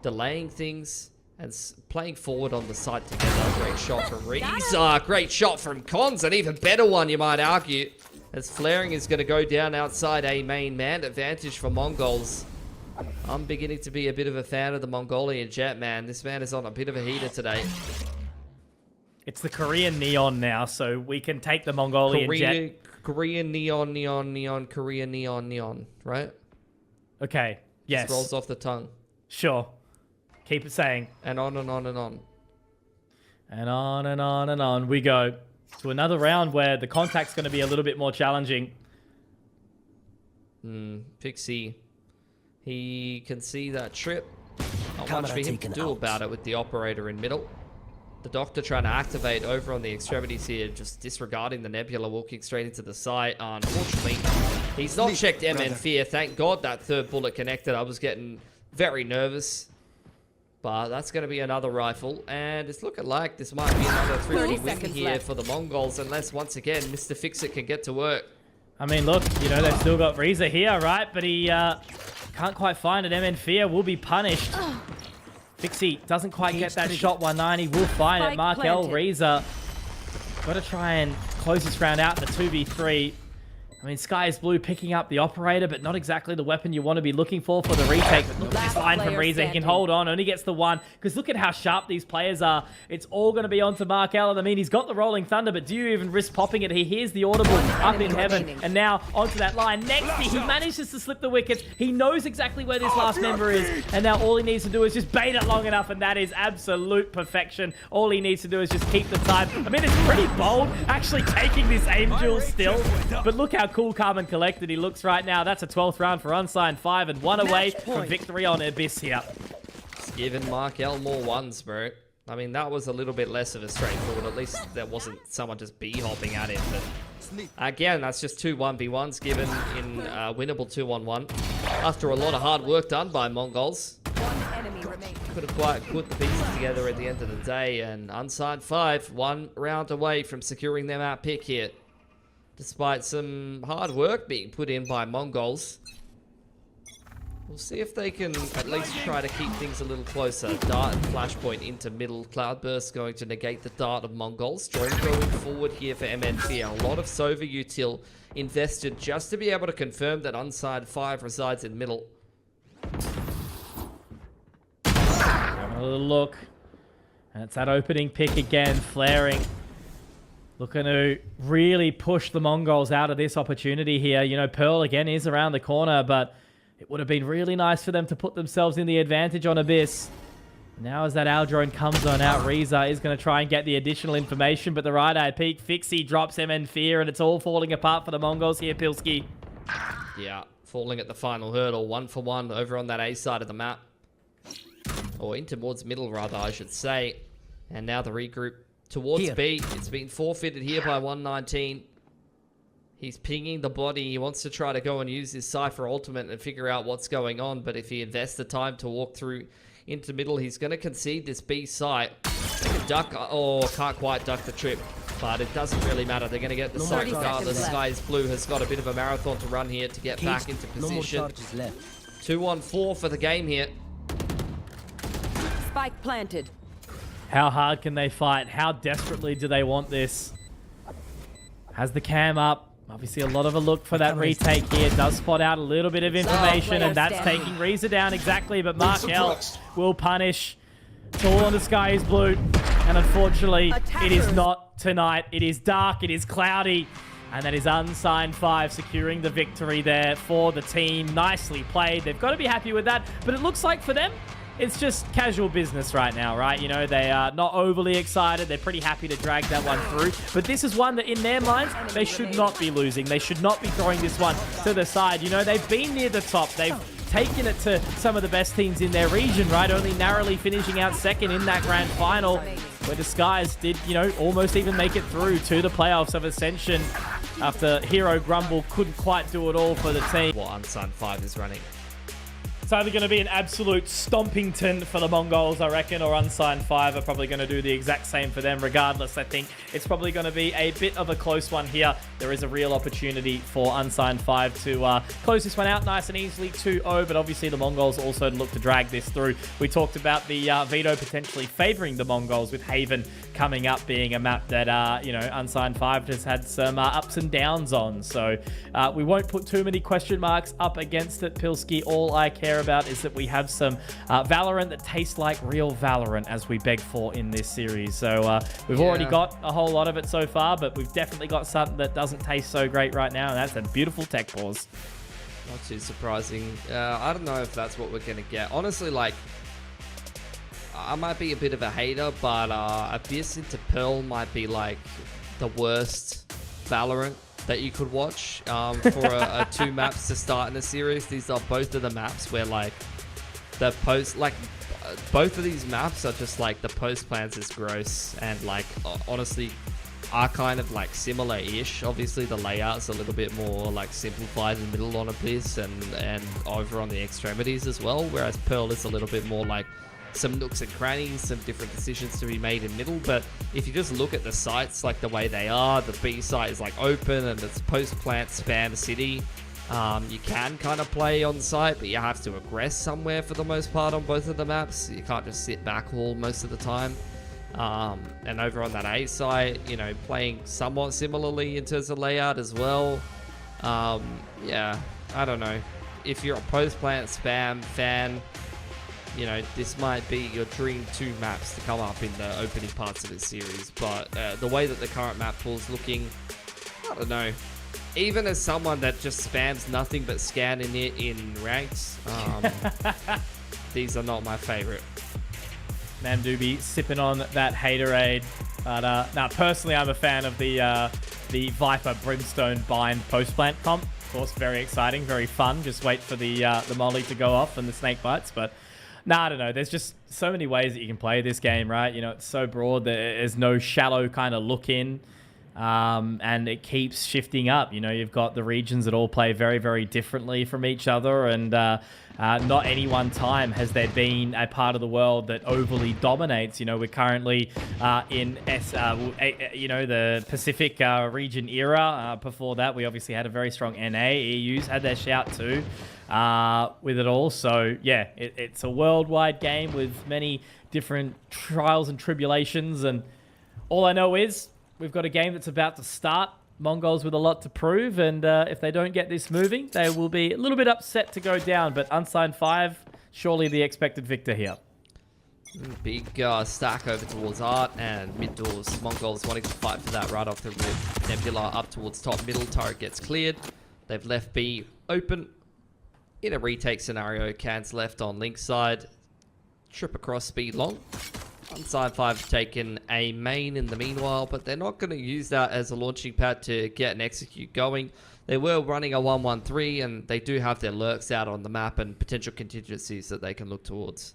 delaying things, and playing forward on the site together. Great shot from Reza. Great shot from Cons. An even better one, you might argue. As Flaring is going to go down outside a main man advantage for MongolZ. I'm beginning to be a bit of a fan of the Mongolian Jet, man. This man is on a bit of a heater today. It's the Korean Neon now, so we can take the Mongolian Jet. Korean Neon, Korean Neon, right? Okay, yes. Just rolls off the tongue. Sure. Keep it saying. And on and on and on. And on and on and on we go. To another round where the contact's going to be a little bit more challenging. Pixie. He can see that trip. Not much for him to do about it with the operator in middle. The Doctor trying to activate over on the extremities here, just disregarding the Nebula, walking straight into the site. Unfortunately, he's not checked MN Fear. Thank God that third bullet connected. I was getting very nervous. But that's going to be another rifle, and it's looking like this might be another 3 win here for the MongolZ, unless once again Mr. Fixit can get to work. I mean, look, you know, they've still got Reza here, right? But he can't quite find it. MN Fear will be punished. Fixie doesn't quite get that shot. 190 will find it. Markel, Reza. Got to try and close this round out in the 2v3. I mean, Sky is Blue picking up the operator, but not exactly the weapon you want to be looking for the retake. But look at this line from Reza. He can hold on, only gets the one. Because look at how sharp these players are. It's all going to be onto Mark Allen. I mean, he's got the Rolling Thunder, but do you even risk popping it? He hears the audible up in heaven. And now onto that line. Next, he manages to slip the wickets. He knows exactly where this last member is. And now all he needs to do is just bait it long enough, and that is absolute perfection. All he needs to do is just keep the time. I mean, it's pretty bold, actually taking this aim duel still. But look how cool, calm, and collected he looks right now. That's a 12th round for Unsigned 5 and one away from victory on Abyss here. It's giving Markel more ones, bro. I mean, that was a little bit less of a straightforward. At least there wasn't someone just b-hopping at him. But again, that's just 2 1v1s given in winnable 2-on-1. After a lot of hard work done by MongolZ. Couldn't quite put the pieces together at the end of the day. And Unsigned 5, 1 round away from securing their map pick here. Despite some hard work being put in by MongolZ. We'll see if they can at least try to keep things a little closer. Dart and Flashpoint into middle. Cloudburst going to negate the dart of MongolZ. Drone going forward here for MNP. A lot of Sova util invested just to be able to confirm that Unsigned 5 resides in middle. Having a little look. And it's that opening pick again, flaring. Looking to really push the MongolZ out of this opportunity here. You know, Pearl again is around the corner, but it would have been really nice for them to put themselves in the advantage on Abyss. Now as that Owl drone comes on out, Reza is going to try and get the additional information, but the right-eye peek, Fixie drops MN Fear, and it's all falling apart for the MongolZ here, Pilski. Yeah, falling at the final hurdle, 1 for 1 over on that A side of the map. Or in towards middle, rather, I should say. And now the regroup towards Here. B. It's been forfeited here by 119. He's pinging the body. He wants to try to go and use his Cypher ultimate and figure out what's going on. But if he invests the time to walk through into middle, he's going to concede this B site. They can duck, or can't quite duck the trip. But it doesn't really matter. They're going to get the site regardless. Sky is Blue has got a bit of a marathon to run here to get back into position. 2-on-4 for the game here. Spike planted. How hard can they fight? How desperately do they want this? Has the cam up. Obviously, a lot of a look for that retake here. Does spot out a little bit of information, and that's taking Reza down exactly. But Markel will punish. It's all on the Sky is Blue. And unfortunately, it is not tonight. It is dark. It is cloudy. And that is Unsigned 5 securing the victory there for the team. Nicely played. They've got to be happy with that. But it looks like for them, it's just casual business right now, right? You know, they are not overly excited. They're pretty happy to drag that one through. But this is one that, in their minds, they should not be losing. They should not be throwing this one to the side. You know, they've been near the top. They've taken it to some of the best teams in their region, right? Only narrowly finishing out second in that grand final, where the Skies did, you know, almost even make it through to the playoffs of Ascension after Hero Grumble couldn't quite do it all for the team. What Unsigned 5 is running. It's either going to be an absolute stompington for the MongolZ, I reckon, or Unsigned 5 are probably going to do the exact same for them. Regardless, I think it's probably going to be a bit of a close one here. There is a real opportunity for Unsigned 5 to close this one out nice and easily, 2-0, but obviously the MongolZ also look to drag this through. We talked about the veto potentially favoring the MongolZ, with Haven coming up being a map that, you know, Unsigned 5 has had some ups and downs on. So we won't put too many question marks up against it, Pilski. All I care about is that we have some Valorant that tastes like real Valorant, as we beg for in this series. So we've already got a whole lot of it so far, but we've definitely got something that doesn't taste so great right now, and that's a beautiful tech pause. Not too surprising. I don't know if that's what we're going to get. Honestly, like, I might be a bit of a hater, but Abyss into Pearl might be like the worst Valorant that you could watch for a 2 maps to start in a series. These are both of the maps where, like, the post, like, both of these maps are just like the post plans is gross, and like honestly are kind of like similar-ish. Obviously the layout's a little bit more like simplified in the middle on Abyss and over on the extremities as well, whereas Pearl is a little bit more like some nooks and crannies, some different decisions to be made in middle. But if you just look at the sites like the way they are, the B site is like open and it's post-plant spam city. You can kind of play on site, but you have to aggress somewhere for the most part on both of the maps. You can't just sit back wall most of the time. And over on that A site, you know, playing somewhat similarly in terms of layout as well. Yeah, I don't know. If you're a post-plant spam fan, you know, this might be your dream 2 maps to come up in the opening parts of this series. But the way that the current map pool's looking, I don't know. Even as someone that just spams nothing but scanning it in ranks, these are not my favorite. Man do be sipping on that haterade. But now, personally, I'm a fan of the Viper Brimstone Bind post-plant comp. Of course, very exciting, very fun. Just wait for the molly to go off and the snake bites. But nah, I don't know. There's just so many ways that you can play this game, right? You know, it's so broad. There's no shallow kind of look in. And it keeps shifting up. You know, you've got the regions that all play very, very differently from each other, and not any one time has there been a part of the world that overly dominates. You know, we're currently in the Pacific region era. Before that, we obviously had a very strong NA. EU's had their shout too. with it all. So, yeah, it's a worldwide game with many different trials and tribulations. And all I know is we've got a game that's about to start. MongolZ with a lot to prove. And if they don't get this moving, they will be a little bit upset to go down. But Unsigned 5, surely the expected victor here. Big stack over towards Art and mid doors. MongolZ wanting to fight for that right off the rip. Nebula up towards top middle. Turret gets cleared. They've left B open. In a retake scenario, Can's left on link side. Trip across speed long. Unsigned 5 have taken a main in the meanwhile, but they're not going to use that as a launching pad to get and execute going. They were running a 1-1-3, and they do have their lurks out on the map and potential contingencies that they can look towards.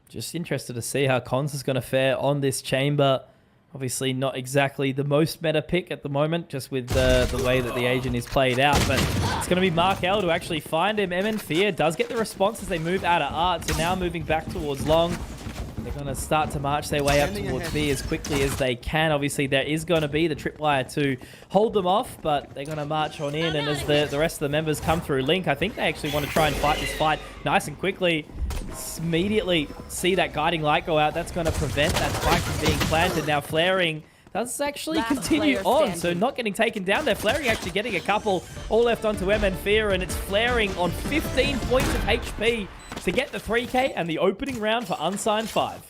Just interested to see how Cons is going to fare on this chamber. Obviously not exactly the most meta pick at the moment, just with the way that the agent is played out. But it's going to be Markel to actually find him. MN Fear does get the response as they move out of Art. So now moving back towards Long. They're going to start to march their way up towards B as quickly as they can. Obviously, there is going to be the tripwire to hold them off, but they're going to march on in. And as the rest of the members come through Link, I think they actually want to try and fight this fight nice and quickly. Immediately see that guiding light go out. That's going to prevent that spike from being planted. Now flaring does actually continue on, so not getting taken down there. Flaring actually getting a couple all left onto MN Fear, and it's flaring on 15 points of HP to get the 3K and the opening round for Unsigned 5.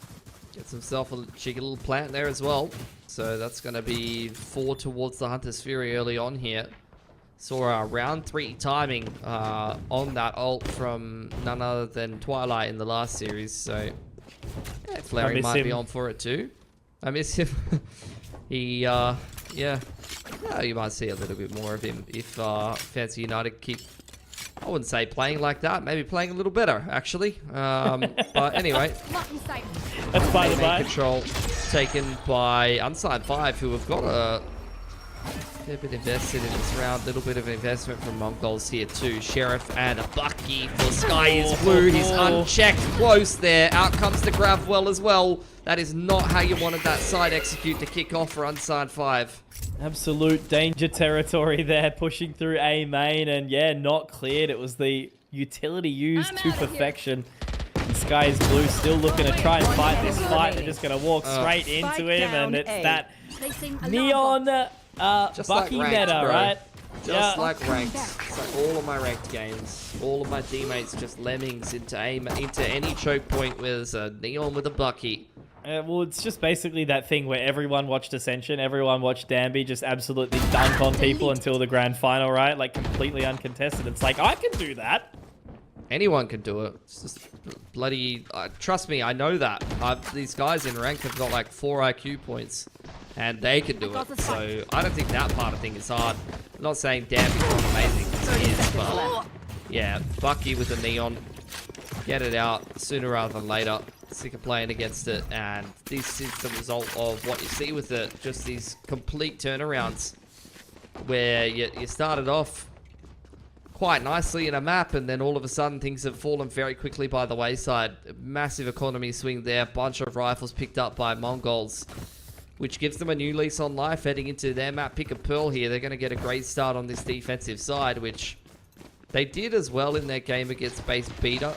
Gets himself a cheeky little plant there as well. So that's going to be 4 towards the Hunter's Fury early on here. Saw round 3 timing on that ult from none other than Twilight in the last series. So yeah, Flaring might be on for it too. I miss him. He, yeah, you might see a little bit more of him if Fancy United keep, I wouldn't say playing like that, maybe playing a little better, actually. But anyway, that's by the by. Control taken by Unsigned 5, who have got a fair bit invested in this round. Little bit of investment from MongolZ here too. Sheriff and a Bucky for Sky is Blue. He's unchecked close there. Out comes the grab well as well. That is not how you wanted that side execute to kick off for Unsigned 5. Absolute danger territory there, pushing through A main, and yeah, not cleared. It was the utility used to perfection. And Sky is Blue still looking to try and fight this fight. They're just going to walk straight into him, and it's that neon Bucky like meta, right? Just like ranked. It's like all of my ranked games. All of my teammates just lemmings into any choke point with a neon with a Bucky. Well, it's just basically that thing where everyone watched Ascension, everyone watched Danby just absolutely dunk on people until the grand final, right? Like, completely uncontested. It's like, I can do that. Anyone can do it. It's just bloody... trust me, I know that. These guys in rank have got like 4 IQ points, and they can do it. So I don't think that part of thing is hard. I'm not saying Danby's not amazing, because he is, but... yeah, Bucky with the neon. Get it out sooner rather than later. Sick of playing against it, and this is the result of what you see with it. Just these complete turnarounds where you started off quite nicely in a map, and then all of a sudden things have fallen very quickly by the wayside. Massive economy swing there. Bunch of rifles picked up by MongolZ, which gives them a new lease on life heading into their map pick of Pearl here. They're going to get a great start on this defensive side, which they did as well in their game against Base Beta.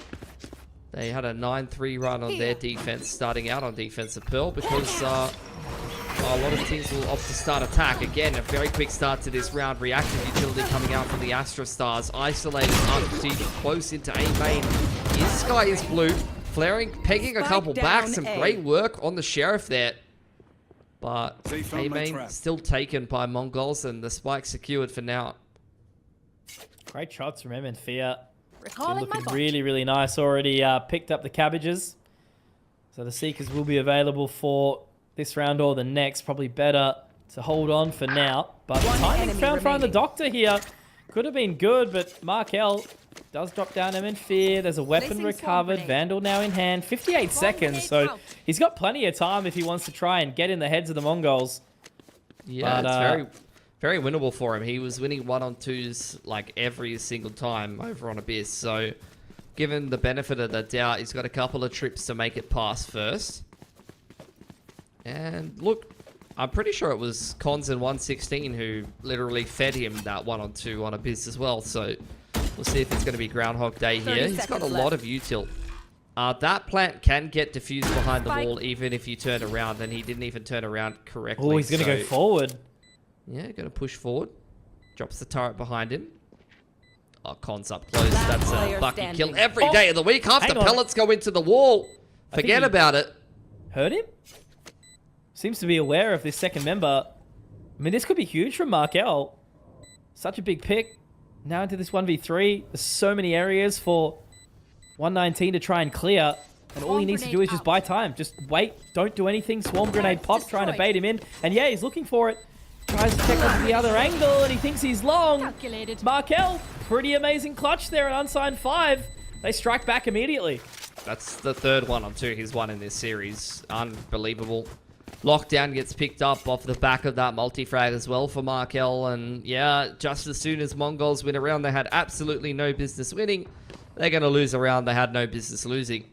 They had a 9-3 run on their defense, starting out on defensive Pearl, because a lot of teams will opt to start attack. Again, a very quick start to this round. Reactive utility coming out from the Astra Stars. Isolating Arctic close into A main. His Sky is Blue. Flaring, pegging a couple back. Some great work on the Sheriff there. But A main still taken by MongolZ, and the spike secured for now. Great shots from MN Fear. Looking really, really nice. Already picked up the cabbages. So the Seekers will be available for this round or the next. Probably better to hold on for now. But timing found from the Doctor here could have been good, but Markel does drop down MN Fear. There's a weapon recovered. Vandal now in hand. 58 seconds, so he's got plenty of time if he wants to try and get in the heads of the MongolZ. Yeah, but, it's very winnable for him. He was winning 1-on-2s like every single time over on Abyss. So, given the benefit of the doubt, he's got a couple of trips to make it past first. And look, I'm pretty sure it was Cons in 116 who literally fed him that 1-on-2 on Abyss as well. So, We'll see if it's going to be Groundhog Day 30 here. He's got a seconds lot left. of util. That plant can get diffused behind the Spike. wall even if you turn around, and he didn't even turn around correctly. Oh, he's going to go forward. Yeah, going to push forward. Drops the turret behind him. Oh, Con's up close. Last That's a player Bucky standing. kill every Oh, day of the week. Half hang the on. pellets go into the wall. I think Forget he- about it. Heard him? Seems to be aware of this second member. I mean, this could be huge from Markel. Such a big pick. Now into this 1v3. There's so many areas for 119 to try and clear. And all he needs to do is just buy time. Just wait. Don't do anything. Swarm grenade pop, trying to bait him in. And yeah, he's looking for it. Tries to check onto the other angle, and he thinks he's long. Calculated. Markel, pretty amazing clutch there at unsigned 5. They strike back immediately. That's the third one on 2 he's won in this series. Unbelievable. Lockdown gets picked up off the back of that multi-frag as well for Markel. And yeah, just as soon as MongolZ win a round they had absolutely no business winning, they're going to lose a round they had no business losing.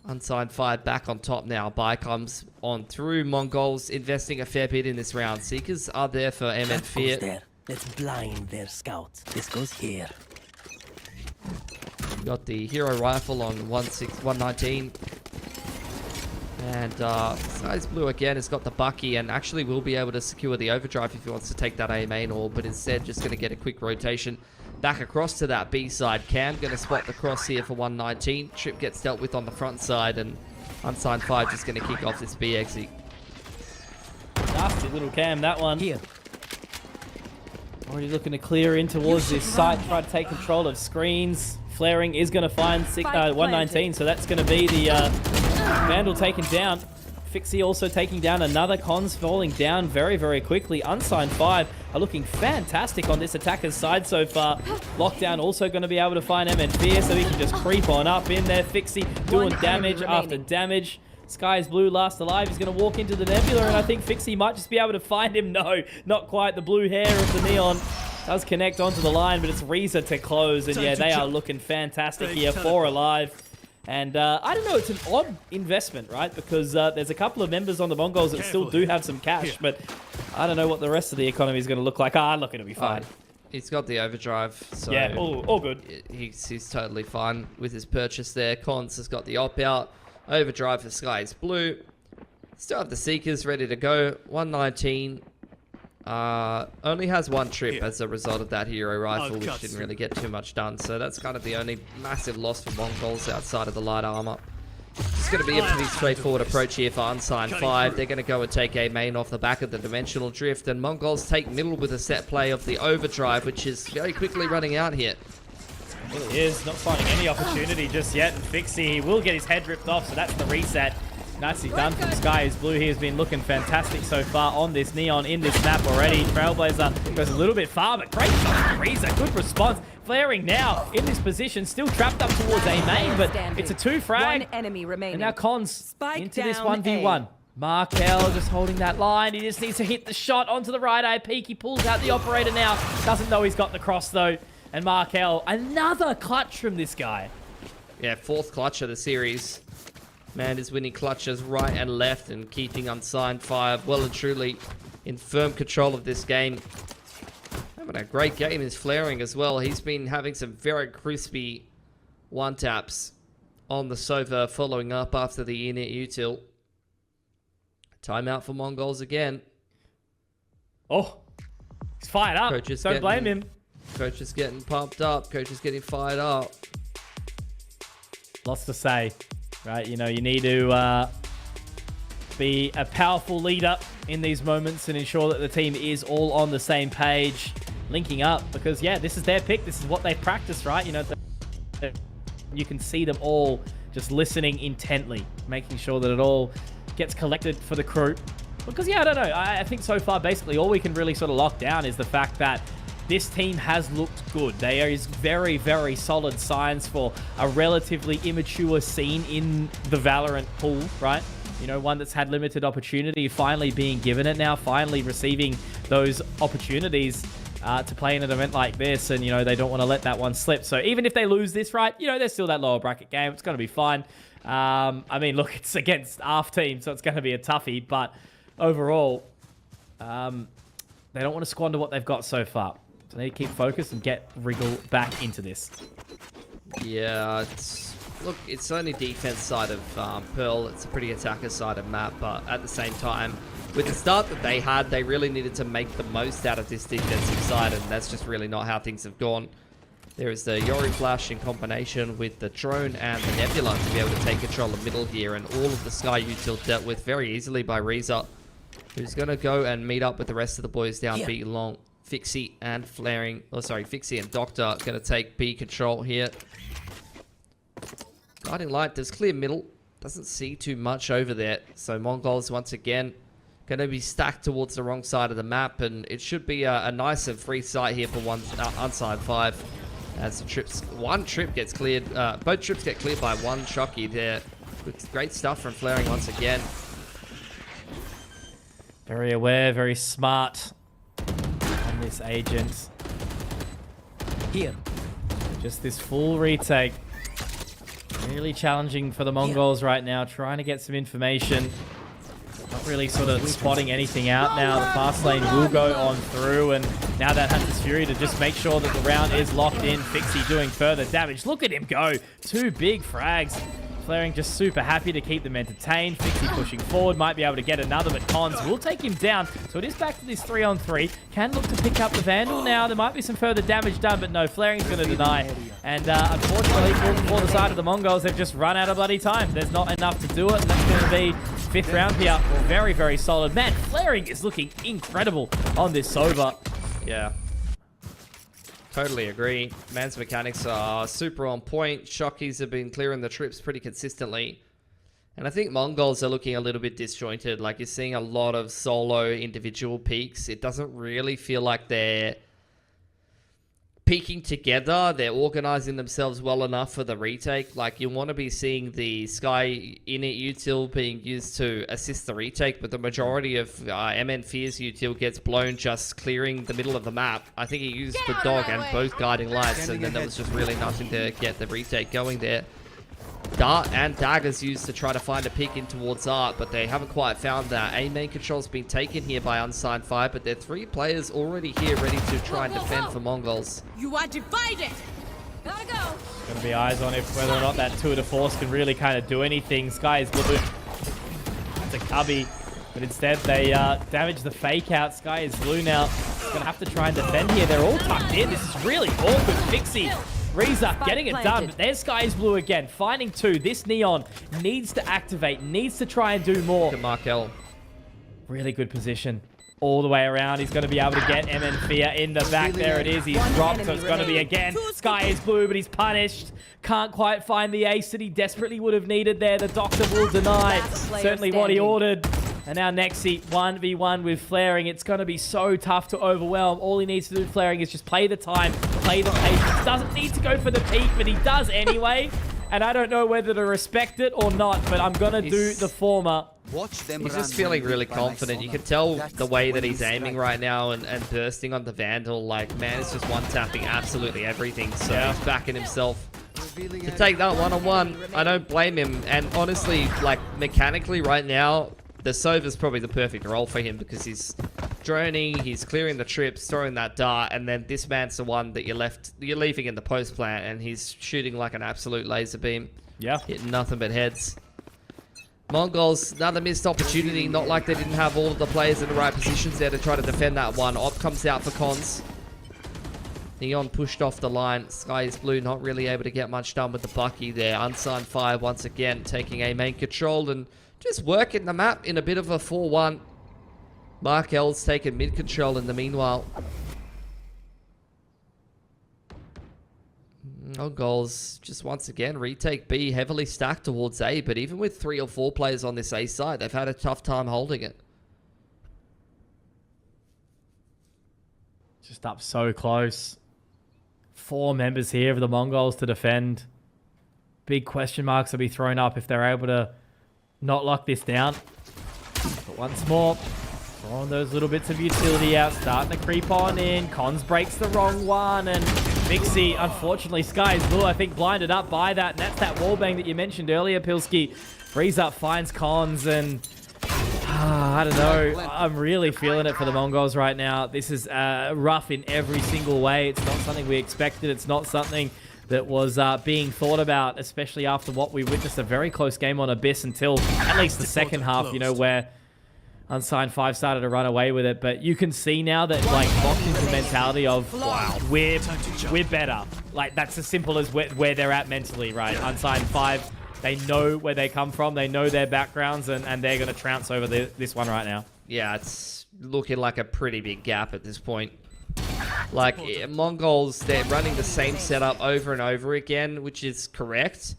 Unsigned 5 back on top now. Buy comes on through. MongolZ investing a fair bit in this round. Seekers are there for MN That goes Fear. there. Let's blind their scouts. This goes here. Got the hero rifle on 119. And Skies Blue again has got the Bucky and actually will be able to secure the overdrive if he wants to take that A main orb, but instead just going to get a quick rotation back across to that B side. Cam going to spot the cross here for 119. Trip gets dealt with on the front side, and Unsigned 5 just going to kick off this B exit. Nasty little Cam, that one. Here. Already looking to clear in towards this site, try to take control of screens. Flaring is going to find 119, so that's going to be the Vandal taken down. Fixie also taking down another. Cons falling down very, very quickly. Unsigned 5 are looking fantastic on this attacker's side so far. Lockdown also going to be able to find MN Fear, so he can just creep on up in there. Fixie doing One damage enemy after remaining. damage. Sky is Blue, last alive. He's going to walk into the nebula, and I think Fixie might just be able to find him. No, not quite. The blue hair of the neon does connect onto the line, but it's Reza to close. And yeah, they are looking fantastic here. 4 alive. And I don't know, it's an odd investment, right? Because there's a couple of members on the MongolZ that still do have some cash, but I don't know what the rest of the economy is going to look like. Look, it'll be fine. He's got the overdrive, so Yeah, all good. he's totally fine with his purchase there. Cons has got the op-out. Overdrive for Skies Blue. Still have the Seekers ready to go. 119. Only has 1 trip as a result of that hero rifle, which didn't really get too much done. So that's kind of the only massive loss for MongolZ outside of the light armor. It's going to be a pretty straightforward approach here for Unsigned 5. They're going to go and take a main off the back of the Dimensional Drift, and MongolZ take middle with a set play of the Overdrive, which is very quickly running out here. He is not finding any opportunity just yet. And Fixie, he will get his head ripped off, so that's the reset. Nicely done from Sky is Blue. He has been looking fantastic so far on this Neon in this map already. Trailblazer goes a little bit far, but great shot from Reza. Good response. Flaring now in this position, still trapped up towards A main, but it's a 2 frag. One enemy remaining. And now Cons Spike into this down 1v1. A. Markel just holding that line. He just needs to hit the shot onto the right eye peak. He pulls out the operator now. Doesn't know he's got the cross though. And Markel, another clutch from this guy. Yeah, 4th clutch of the series. Man is winning clutches right and left and keeping Unsigned 5 well and truly in firm control of this game. Having a great game is Flaring as well. He's been having some very crispy one-taps on the Sova following up after the init util. Timeout for MongolZ again. Oh, he's fired up. Coach is Don't blame getting- him. Coach is getting pumped up. Coach is getting fired up. Lots to say, right? You know, you need to be a powerful leader in these moments and ensure that the team is all on the same page, linking up, because yeah, this is their pick. This is what they practice, right? You know, you can see them all just listening intently, making sure that it all gets collected for the crew. Because yeah, I don't know. I think so far, basically, all we can really sort of lock down is the fact that this team has looked good. There is very, very solid signs for a relatively immature scene in the Valorant pool, right? You know, one that's had limited opportunity, finally being given it now, finally receiving those opportunities to play in an event like this, and, you know, they don't want to let that one slip. So even if they lose this, right, you know, there's still that lower bracket game. It's going to be fine. I mean, look, it's against ARF team, so it's going to be a toughie, but overall, they don't want to squander what they've got so far. So they need to keep focused and get Wriggle back into this. Yeah, look, it's only defense side of Pearl. It's a pretty attacker side of map, but at the same time, with the start that they had, they really needed to make the most out of this defensive side, and that's just really not how things have gone. There is the Yori Flash in combination with the drone and the Nebula to be able to take control of middle here, and all of the Sky util dealt with very easily by Reza, who's going to go and meet up with the rest of the boys down B long. Fixie and Flaring, Fixie and Doctor going to take B control here. Guiding Light does clear middle, doesn't see too much over there, so MongolZ once again going to be stacked towards the wrong side of the map, and it should be a nice and free site here for Unsigned 5. As the one trip gets cleared, both trips get cleared by one Shocky there. Great stuff from Flaring once again. Very aware, very smart on this agent. Here. Just this full retake. Really challenging for the MongolZ right now, trying to get some information. Not really sort of spotting anything out now. The fast lane will go on through, and now that Hunter's Fury to just make sure that the round is locked in. Fixie doing further damage. Look at him go. 2 big frags. Flaring just super happy to keep them entertained. Fixie pushing forward. Might be able to get another, but Cons will take him down. So it is back to this 3-on-3. Can look to pick up the Vandal now. There might be some further damage done, but no, Flaring's going to deny. And unfortunately, for the side of the MongolZ, they've just run out of bloody time. There's not enough to do it, and that's going to be 5th round here. Very, very solid. Man, Flaring is looking incredible on this Sova. Yeah. Totally agree. Man's mechanics are super on point. Shockies have been clearing the trips pretty consistently. And I think MongolZ are looking a little bit disjointed. Like, you're seeing a lot of solo individual peaks. It doesn't really feel like they're peaking together. They're organizing themselves well enough for the retake. Like, you want to be seeing the Sky init util being used to assist the retake, but the majority of MN Fear's util gets blown just clearing the middle of the map. I think he used the dog and both guiding lights, and then there was just really nothing to get the retake going there. Dart and Daggers used to try to find a peek in towards Art, but they haven't quite found that. A main control's been taken here by Unsigned 5, but there are 3 players already here ready to try and defend for MongolZ. You are divided. Gotta go. Going to be eyes on if whether or not that tour de force can really kind of do anything. Sky is blue. It's a cubby, but instead they damage the fake out. Sky is blue now. Going to have to try and defend here. They're all tucked in. This is really awkward. Fixie. Reza getting it done, but there's Sky is blue again. Finding 2. This Neon needs to activate, needs to try and do more. Look at Markel. Really good position. All the way around. He's going to be able to get MN Fear in the back. There it is. He's dropped, so it's going to be again. Sky is blue, but he's punished. Can't quite find the ace that he desperately would have needed there. The Doctor will deny. Certainly what he ordered. And now Nexi 1v1 with Flaring. It's going to be so tough to overwhelm. All he needs to do, Flaring, is just play the time, play the patience. Doesn't need to go for the peak, but he does anyway. And I don't know whether to respect it or not, but I'm going to do the former. He's just feeling really confident. You can tell the way that he's aiming right now and bursting on the Vandal. Like, man, it's just one-tapping absolutely everything. So he's backing himself to take that one-on-one. I don't blame him. And honestly, like, mechanically right now, the Sova's probably the perfect role for him because he's droning, he's clearing the trips, throwing that dart, and then this man's the one that you're leaving in the post plant, and he's shooting like an absolute laser beam. Yeah. Hitting nothing but heads. MongolZ, another missed opportunity, not like they didn't have all of the players in the right positions there to try to defend that one. Op comes out for Cons. Neon pushed off the line. Sky is blue, not really able to get much done with the Bucky there. Unsigned 5 once again taking a main control and just working the map in a bit of a 4-1. Markel's taken mid control in the meanwhile. MongolZ just once again retake B, heavily stacked towards A, but even with 3 or 4 players on this A side, they've had a tough time holding it. Just up so close. 4 members here of the MongolZ to defend. Big question marks will be thrown up if they're able to not lock this down. But once more, throwing those little bits of utility out, starting to creep on in. Cons breaks the wrong one, and Mixie, unfortunately, Sky is blue, I think, blinded up by that, and that's that wallbang that you mentioned earlier, Pilski. Breeze up, finds Cons, and I don't know. I'm really feeling it for the Mongols right now. This is rough in every single way. It's not something we expected. It's not something that was being thought about, especially after what we witnessed, a very close game on Abyss until at least the second half, you know, where Unsigned 5 started to run away with it. But you can see now that, like, locked into the mentality of, wow, we're better. Like, that's as simple as where they're at mentally, right? Unsigned 5, they know where they come from. They know their backgrounds, and they're going to trounce over this one right now. Yeah, it's looking like a pretty big gap at this point. Like, Mongols, they're running the same setup over and over again, which is correct.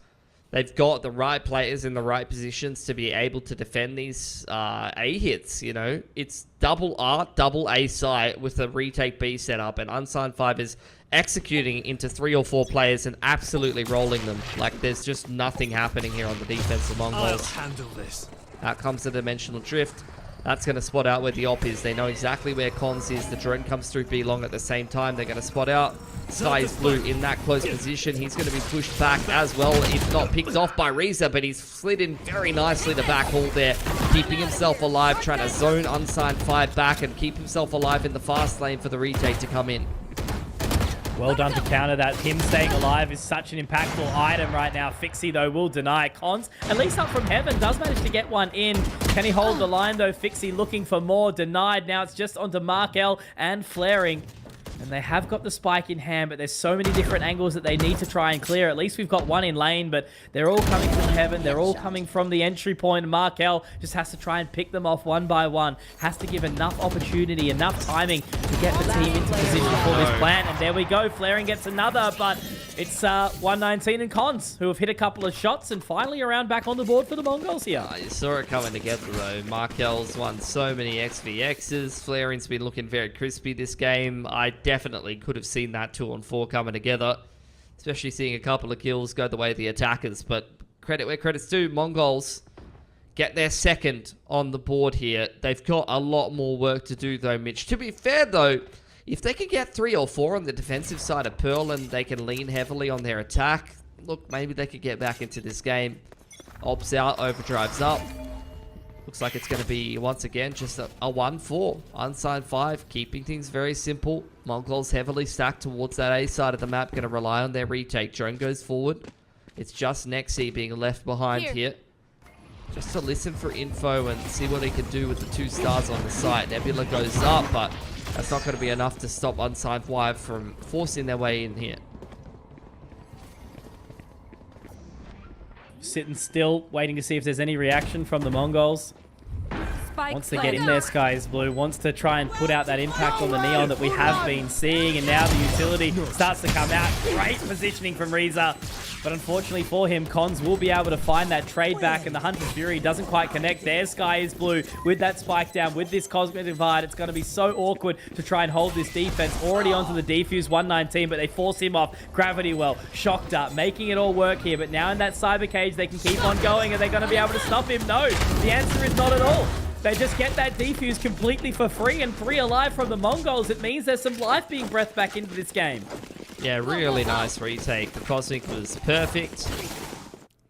They've got the right players in the right positions to be able to defend these A hits, you know. It's double R, double A site with a retake B setup, and Unsigned 5 is executing into 3 or 4 players and absolutely rolling them. Like, there's just nothing happening here on the defense of Mongols. I'll handle this. Out comes the Dimensional Drift. That's going to spot out where the op is. They know exactly where Cons is. The drone comes through B long at the same time. They're going to spot out. Sky is blue in that close position. He's going to be pushed back as well, if not picked off by Reza, but he's slid in very nicely the back hall there, keeping himself alive, trying to zone Unsigned 5 back and keep himself alive in the fast lane for the retake to come in. Well done to counter that. Him staying alive is such an impactful item right now. Fixie, though, will deny. Cons, at least up from heaven, does manage to get one in. Can he hold the line, though? Fixie looking for more. Denied. Now it's just onto Markel and Flaring. And they have got the spike in hand, but there's so many different angles that they need to try and clear. At least we've got one in lane, but they're all coming from heaven. They're all coming from the entry point. Markel just has to try and pick them off one by one. Has to give enough opportunity, enough timing to get the team into position for this plan. And there we go. Flaring gets another, but it's 119 and Cons, who have hit a couple of shots and finally around back on the board for the Mongols here. You saw it coming together, though. Markel's won so many XVXs. Flaring's been looking very crispy this game. I definitely could have seen that 2-on-4 coming together, especially seeing a couple of kills go the way of the attackers. But credit where credit's due. Mongols get their second on the board here. They've got a lot more work to do, though, Mitch. To be fair, though, if they can get 3 or 4 on the defensive side of Pearl and they can lean heavily on their attack, look, maybe they could get back into this game. Ops out, overdrives up. Looks like it's going to be, once again, just a 1-4. Unsigned 5, keeping things very simple. Mongols heavily stacked towards that A side of the map, going to rely on their retake. Drone goes forward. It's just Nexi being left behind here. Just to listen for info and see what he can do with the 2 stars on the site. Nebula goes up, but that's not going to be enough to stop Unsigned 5 from forcing their way in here. Sitting still, waiting to see if there's any reaction from the Mongols. Wants to get in there, Sky is blue. Wants to try and put out that impact on the Neon that we have been seeing. And now the utility starts to come out. Great positioning from Reza. But unfortunately for him, Cons will be able to find that trade back. And the Hunter's Fury doesn't quite connect. There, Sky is blue with that spike down, with this Cosmic Divide. It's going to be so awkward to try and hold this defense. Already onto the defuse, 119, but they force him off. Gravity Well, shocked up, making it all work here. But now in that cyber cage, they can keep on going. Are they going to be able to stop him? No, the answer is not at all. They just get that defuse completely for free, and 3 alive from the Mongols. It means there's some life being breathed back into this game. Yeah, really nice retake. The Cosmic was perfect.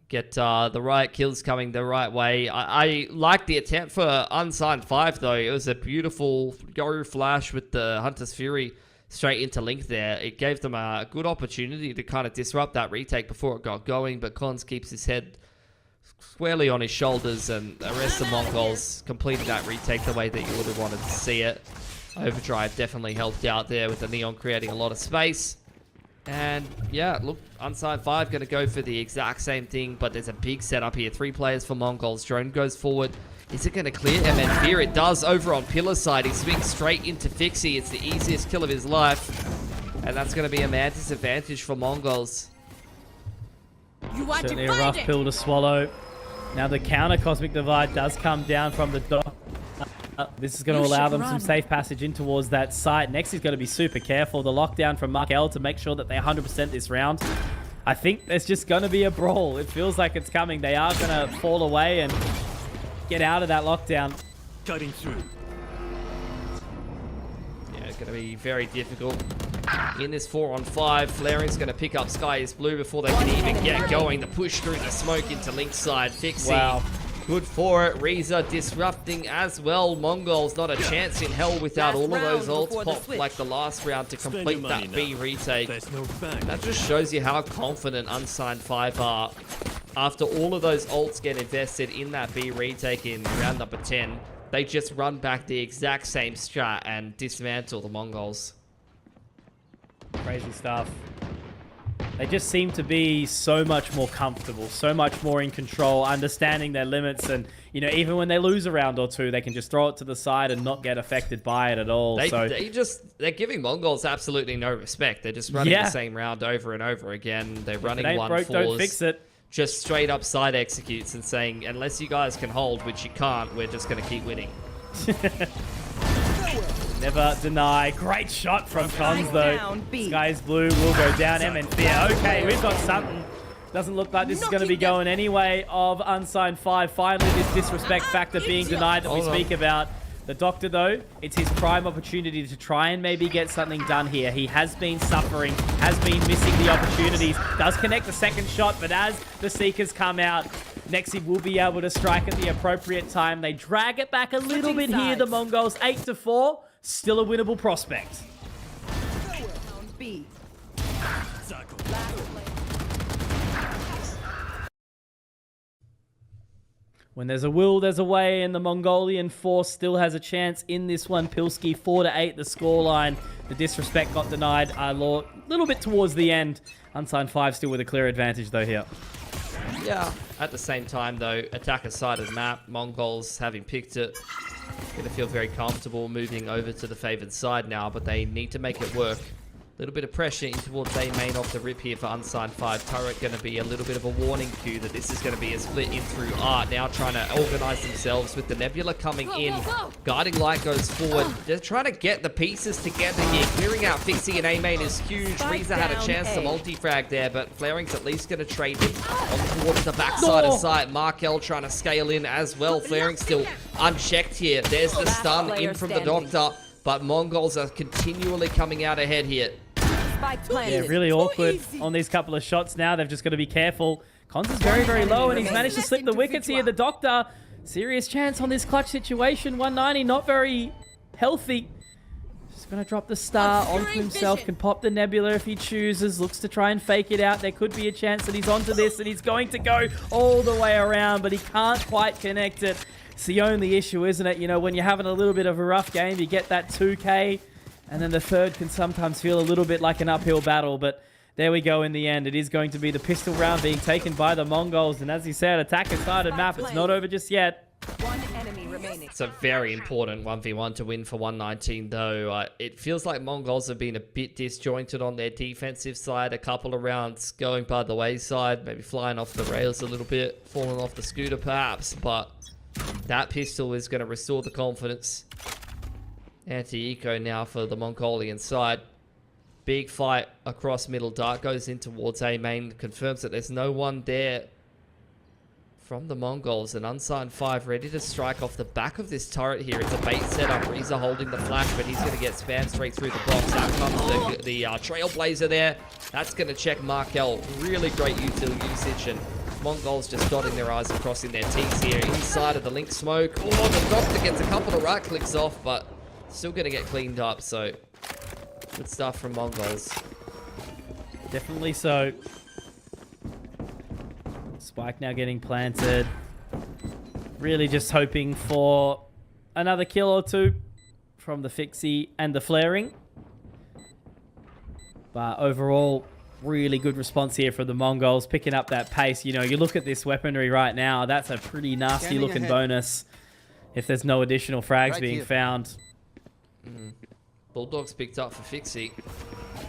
Get the right kills coming the right way. I like the attempt for Unsigned 5, though. It was a beautiful Yoru flash with the Hunter's Fury straight into Link there. It gave them a good opportunity to kind of disrupt that retake before it got going, but Cons keeps his head squarely on his shoulders, and the rest of Mongols completed that retake the way that you would have wanted to see it. Overdrive definitely helped out there with the Neon creating a lot of space. And yeah, look, Unsigned 5 going to go for the exact same thing, but there's a big setup here. 3 players for Mongols. Drone goes forward. Is it going to clear MN here? It does over on Pillar side. He swings straight into Fixie. It's the easiest kill of his life. And that's going to be a man disadvantage for Mongols. You want Certainly to a rough find pill to swallow. Now the counter Cosmic Divide does come down from the dock. This is going to allow them some safe passage in towards that site. Next is going to be super careful. The lockdown from Markel to make sure that they 100% this round. I think there's just going to be a brawl. It feels like it's coming. They are going to fall away and get out of that lockdown. Cutting through. Yeah, it's going to be very difficult. In this 4-on-5, Flaring's going to pick up Sky is Blue before they can even get going. The push through the smoke into Link's side. Fixie Good for it. Reza disrupting as well. MongolZ not a chance in hell without all of those ults popped like the last round to complete that B retake. That just shows you how confident Unsigned 5 are. After all of those ults get invested in that B retake in round number 10, they just run back the exact same strat and dismantle the MongolZ. Crazy stuff. They just seem to be so much more comfortable, so much more in control, understanding their limits, and you know, even when they lose a round or two, they can just throw it to the side and not get affected by it at all. They're giving MongolZ absolutely no respect. They're just running the same round over and over again. They're running 1-4s. Don't fix it. Just straight up side executes and saying, unless you guys can hold, which you can't, we're just going to keep winning. Never deny. Great shot from Cons, though. Sky's blue will go down. M and Fear. Okay, we've got something. Doesn't look like this is going to be going anyway of Unsigned 5. Finally, this disrespect factor being denied that we speak about. The Doctor, though, it's his prime opportunity to try and maybe get something done here. He has been suffering, has been missing the opportunities. Does connect the second shot, but as the Seekers come out, Nexi will be able to strike at the appropriate time. They drag it back a little bit here, the MongolZ. 8-4. Still a winnable prospect. When there's a will, there's a way, and the Mongolian force still has a chance in this one. Pilski, 4-8, the scoreline. The disrespect got denied a little bit towards the end. Unsigned 5 still with a clear advantage, though, here. Yeah, at the same time, though, attacker side of the map, MongolZ having picked it, going to feel very comfortable moving over to the favored side now, but they need to make it work. A little bit of pressure in towards A main off the rip here for Unsigned 5. Turret going to be a little bit of a warning cue that this is going to be a split in through Art. Now trying to organize themselves with the Nebula coming in. Guiding Light goes forward. They're trying to get the pieces together here. Clearing out Fixie and A main is huge. Reza had a chance to multi-frag there, but Flaring's at least going to trade it on towards the backside of site. Markel trying to scale in as well. Flaring still unchecked here. There's the stun in from the Doctor, but MongolZ are continually coming out ahead here. Yeah, really awkward on these couple of shots now. They've just got to be careful. Cons is very, very low, and he's managed to slip the wickets here. The Doctor, serious chance on this clutch situation. 190, not very healthy. Just going to drop the star onto himself. Can pop the Nebula if he chooses. Looks to try and fake it out. There could be a chance that he's onto this, and he's going to go all the way around, but he can't quite connect it. It's the only issue, isn't it? You know, when you're having a little bit of a rough game, you get that 2K. And then the third can sometimes feel a little bit like an uphill battle, but there we go in the end. It is going to be the pistol round being taken by the MongolZ, and as you said, attacker-sided map. It's not over just yet. One enemy remaining. It's a very important 1v1 to win for 119, though. It feels like MongolZ have been a bit disjointed on their defensive side. A couple of rounds going by the wayside, maybe flying off the rails a little bit, falling off the scooter perhaps, but that pistol is going to restore the confidence. Anti-eco now for the Mongolian side. Big fight across middle. Dark goes in towards A main. Confirms that there's no one there from the MongolZ. An Unsigned 5 ready to strike off the back of this turret here. It's a bait setup. Reza holding the flash, but he's going to get spammed straight through the box. Out comes the Trailblazer there. That's going to check Markel. Really great util usage, and MongolZ just dotting their I's and crossing their T's here inside of the Link smoke. Oh, the Doctor gets a couple of right clicks off, but still going to get cleaned up, so good stuff from MongolZ. Definitely so. Spike now getting planted. Really just hoping for another kill or two from the Fixie and the Flaring. But overall, really good response here from the MongolZ, picking up that pace. You know, you look at this weaponry right now, that's a pretty nasty looking bonus if there's no additional frags being found. Bulldog's picked up for Fixie,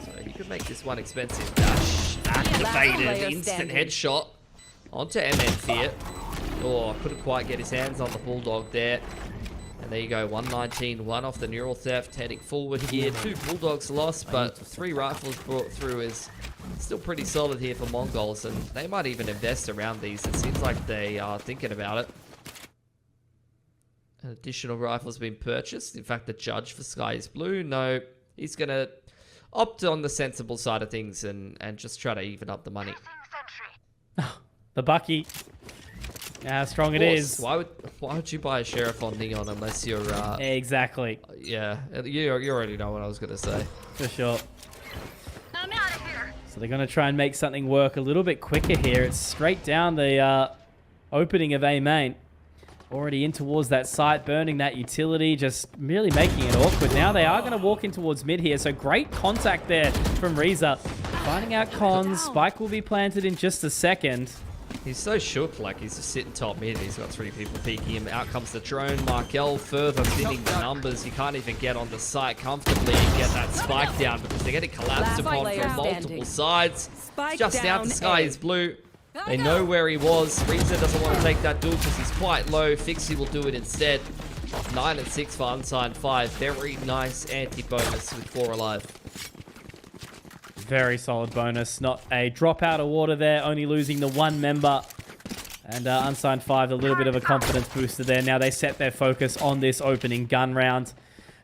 so he could make this one expensive. Dash activated, instant headshot onto MN Fear. Oh, couldn't quite get his hands on the Bulldog there. And there you go, 119, one off the neural theft, heading forward here. 2 Bulldogs lost, but 3 rifles brought through is still pretty solid here for MongolZ, and they might even invest around these. It seems like they are thinking about it. An additional rifle's been purchased. In fact, the judge for Sky is blue. No, he's going to opt on the sensible side of things and just try to even up the money. The Bucky How strong it is. Why would you buy a Sheriff on Neon unless you're... Exactly. Yeah, you already know what I was going to say. For sure. I'm out of here. So they're going to try and make something work a little bit quicker here. It's straight down the opening of A main. Already in towards that site, burning that utility, just really making it awkward. Now they are going to walk in towards mid here, so great contact there from Reza. Finding out cons. Spike will be planted in just a second. He's so shook, like he's just sitting top mid. He's got 3 people peeking him. Out comes the drone. Markel further thinning the numbers. You can't even get on the site comfortably and get that spike down because they're getting collapsed upon from multiple sides. Just down to Sky is blue. They know where he was. Reza doesn't want to take that duel because he's quite low. Fixie will do it instead. 9 and 6 for unsigned 5. Very nice anti-bonus with 4 alive. Very solid bonus. Not a drop out of water there, only losing the 1 member. And unsigned 5, a little bit of a confidence booster there. Now they set their focus on this opening gun round.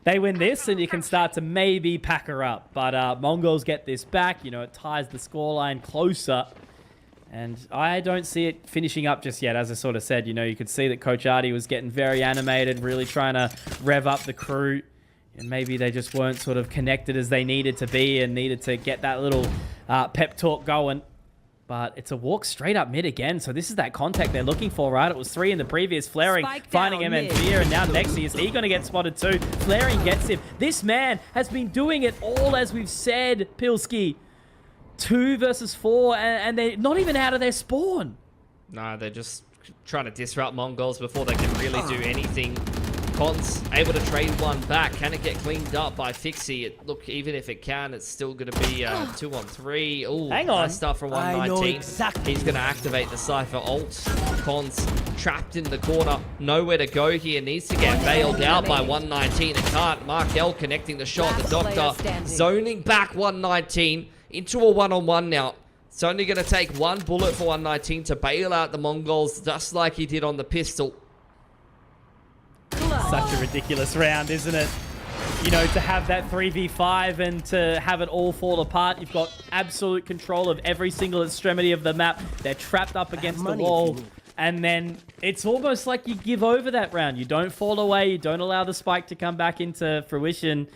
They win this and you can start to maybe pack her up. But Mongols get this back. You know, it ties the scoreline closer. And I don't see it finishing up just yet. As I sort of said, you know, you could see that Coach Artie was getting very animated, really trying to rev up the crew. And maybe they just weren't sort of connected as they needed to be and needed to get that little pep talk going. But it's a walk straight up mid again. So this is that contact they're looking for, right? It was 3 in the previous. Flaring finding him in fear. And now Nexi, is he going to get spotted too? Flaring gets him. This man has been doing it all as we've said, Pilski. 2 versus 4, and they're not even out of their spawn. No, they're just trying to disrupt Mongols before they can really do anything. Cons able to trade one back. Can it get cleaned up by Fixie? Look, even if it can, it's still going to be 2 on 3. Ooh, hang on. Nice stuff from 119. Exactly. He's going to activate the Cypher ult. Cons trapped in the corner. Nowhere to go here. Needs to get bailed out by 119. It can't. Markel connecting the shot. The Doctor zoning back 119. Into a one-on-one now. It's only going to take 1 bullet for 119 to bail out the Mongols, just like he did on the pistol. Such a ridiculous round, isn't it? You know, to have that 3v5 and to have it all fall apart. You've got absolute control of every single extremity of the map. They're trapped up against the wall. And then it's almost like you give over that round. You don't fall away. You don't allow the spike to come back into fruition.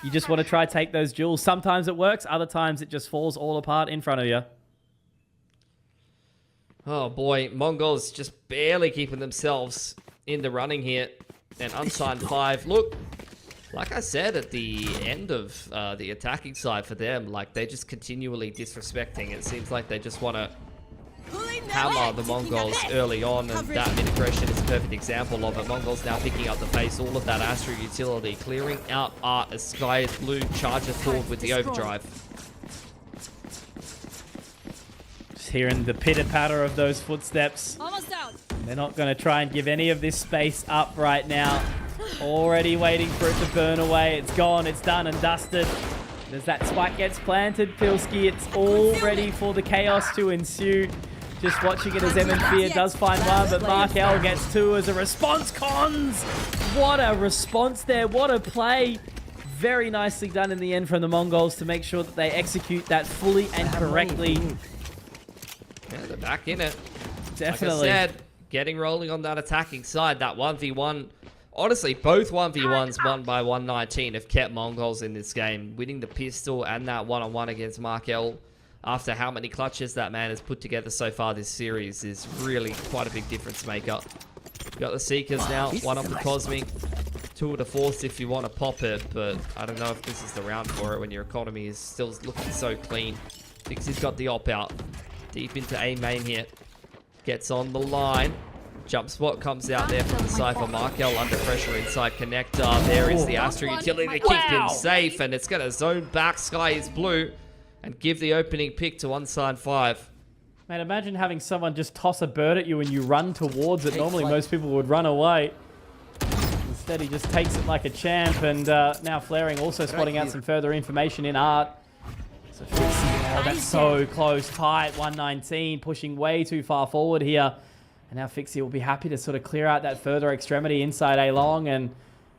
You just want to try to take those duels. Sometimes it works. Other times it just falls all apart in front of you. Oh boy, Mongols just barely keeping themselves in the running here. And unsigned 5. Look, like I said at the end of the attacking side for them, like they're just continually disrespecting. It seems like they just want to hammer the Mongols early on, and that mid-aggression is a perfect example of it. Mongols now picking up the pace, all of that Astro utility, clearing out Art as Sky is blue, charges forward with the overdrive. Just hearing the pitter-patter of those footsteps. Almost out. They're not going to try and give any of this space up right now. Already waiting for it to burn away. It's gone, it's done and dusted. As that spike gets planted, Pilski, it's all ready for the chaos to ensue. Just watching it as Evan Fear does find one, but Markel gets 2 as a response. Cons! What a response there. What a play. Very nicely done in the end from the Mongols to make sure that they execute that fully and correctly. Yeah, they're back in it. Definitely. Like I said, getting rolling on that attacking side, that 1v1. Honestly, both 1v1s won by 119 have kept Mongols in this game. Winning the pistol and that one-on-one against Markel after how many clutches that man has put together so far this series is really quite a big difference maker. Got the Seekers now, 1 off the Cosmic, 2 of the Force if you want to pop it, but I don't know if this is the round for it when your economy is still looking so clean. Dixie's got the op out. Deep into A main here. Gets on the line. Jump spot comes out there from the Cypher. Markel under pressure inside connector. There is the Astro utility to keep him safe, and it's going to zone back. Sky is blue and give the opening pick to unsigned 5. Man, imagine having someone just toss a bird at you and you run towards it. Normally most people would run away. Instead, he just takes it like a champ, and now Flaring also spotting out some further information in Art. So oh, that's so close, tight, 119, pushing way too far forward here. And now Fixie will be happy to sort of clear out that further extremity inside A long, and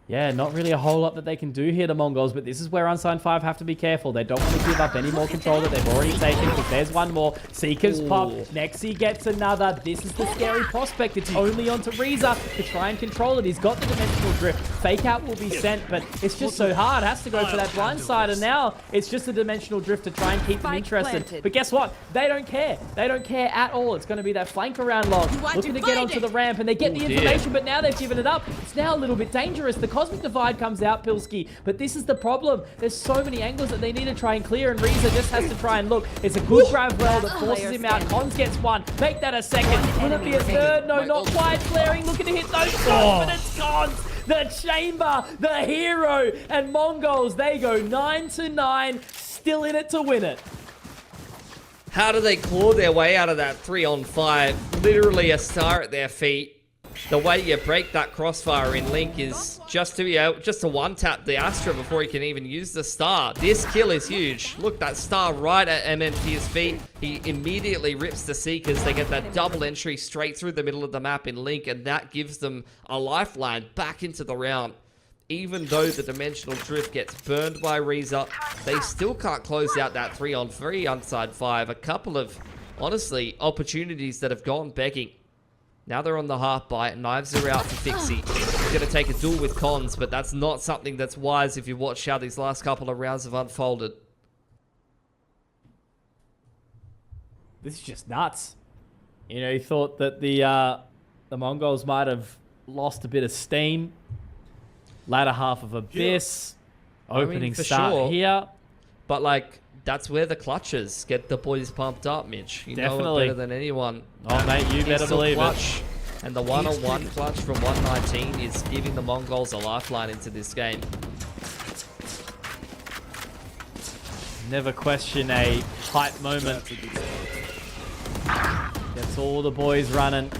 Yeah, not really a whole lot that they can do here, the Mongols, but this is where Unsigned 5 have to be careful. They don't want to give up any more control that they've already taken, because there's one more. Seekers pop. Nexi gets another. This is the scary prospect. It's only onto Reza to try and control it. He's got the dimensional drift. Fake out will be sent, but it's just so hard. Has to go for that blind side, and now it's just a dimensional drift to try and keep them interested. But guess what? They don't care. They don't care at all. It's going to be that flank around long, looking to get onto the ramp, and they get the information, but now they've given it up. It's now a little bit dangerous. The Cosmic Divide comes out, Pilski, but this is the problem. There's so many angles that they need to try and clear, and Reza just has to try and look. It's a good grab well that forces him out. Cons gets one. Make that a second. Will it be a third? No, not quite. Flaring, looking to hit those shots, but it's Cons. The Chamber, the hero, and Mongols, they go 9-9, still in it to win it. How do they claw their way out of that 3-on-5? Literally a star at their feet. The way you break that crossfire in Link is just to be able, just to one-tap the Astra before he can even use the star. This kill is huge. Look, that star right at MMT's feet. He immediately rips the Seekers. They get that double entry straight through the middle of the map in Link, and that gives them a lifeline back into the round. Even though the dimensional drift gets burned by Reza, they still can't close out that 3-on-3 Unsigned 5. A couple of, honestly, opportunities that have gone begging. Now they're on the half bite. Knives are out for Fixie. He's going to take a duel with Cons, but that's not something that's wise if you watch how these last couple of rounds have unfolded. This is just nuts. You know, you thought that the Mongols might have lost a bit of steam. Latter half of Abyss. Opening start here. But, like, that's where the clutches get the boys pumped up, Mitch. You know it better than anyone. Oh, mate, you better believe it. And the one-on-one clutch from 119 is giving the Mongols a lifeline into this game. Never question a hype moment. Gets all the boys running.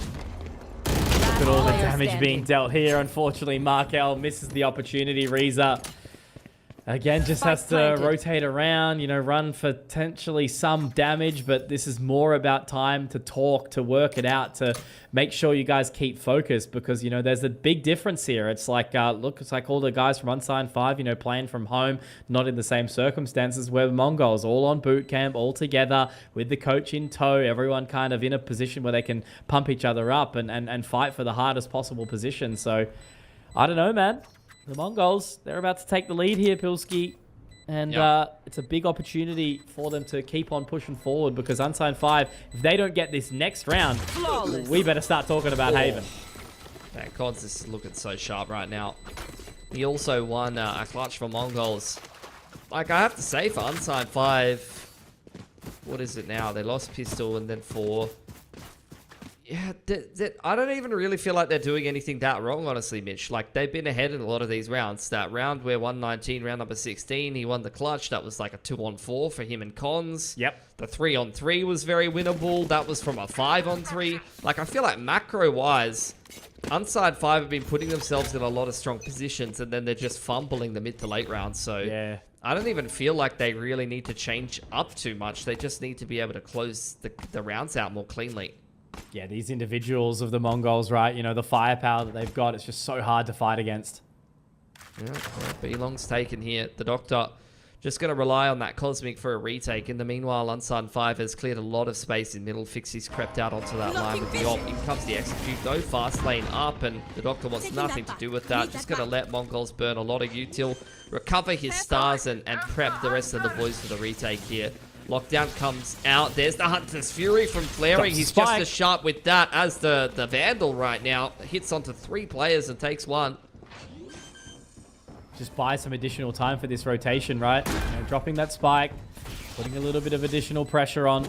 Look at all the damage being dealt here. Unfortunately, Markel misses the opportunity. Reza, again, just has to rotate around, you know, run for potentially some damage, but this is more about time to talk, to work it out, to make sure you guys keep focused, because, you know, there's a big difference here. It's like, look, it's like all the guys from Unsigned 5, you know, playing from home, not in the same circumstances, where Mongols all on boot camp, all together, with the coach in tow, everyone kind of in a position where they can pump each other up and fight for the hardest possible position. So, I don't know, man. The Mongols, they're about to take the lead here, Pilski. And it's a big opportunity for them to keep on pushing forward, because Unsigned 5, if they don't get this next round, we better start talking about Haven. Man, Cons is looking so sharp right now. He also won a clutch for Mongols. Like, I have to say, for Unsigned 5, what is it now? They lost Pistol and then 4. Yeah, I don't even really feel like they're doing anything that wrong, honestly, Mitch. Like, they've been ahead in a lot of these rounds. That round where 119, round number 16, he won the clutch. That was like a 2-on-4 for him and Cons. Yep. The 3-on-3 was very winnable. That was from a 5-on-3. Like, I feel like macro-wise, Unsigned 5 have been putting themselves in a lot of strong positions, and then they're just fumbling the mid to late rounds. So, yeah, I don't even feel like they really need to change up too much. They just need to be able to close the rounds out more cleanly. Yeah, these individuals of the Mongols, right? You know, the firepower that they've got, it's just so hard to fight against. Yeah, B-Long's taken here. The Doctor just going to rely on that Cosmic for a retake. In the meanwhile, Unsigned 5 has cleared a lot of space in middle. Fixie's crept out onto that line with the op. In comes the execute, though. Fast lane up, and the Doctor wants nothing to do with that. Just going to let Mongols burn a lot of util, recover his stars, and prep the rest of the boys for the retake here. Lockdown comes out. There's the Hunter's Fury from Flaring. He's just as sharp with that as the Vandal right now. Hits onto 3 players and takes 1. Just buy some additional time for this rotation, right? You know, dropping that spike, putting a little bit of additional pressure on.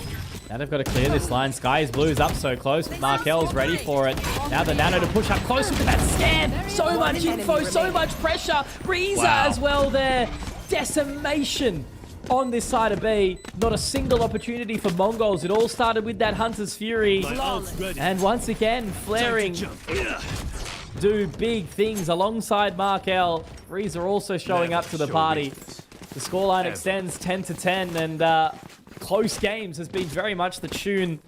Now they've got to clear this line. Sky is Blue's up so close, but Markel's ready for it. Now the Nano to push up close with that scan. So much info, so much pressure. Reza as well there. Decimation on this side of B. Not a single opportunity for Mongols. It all started with that Hunter's Fury. And once again, Flaring do big things alongside Markel. Reza also showing up to the party. The scoreline extends 10-10, and close games has been very much the tune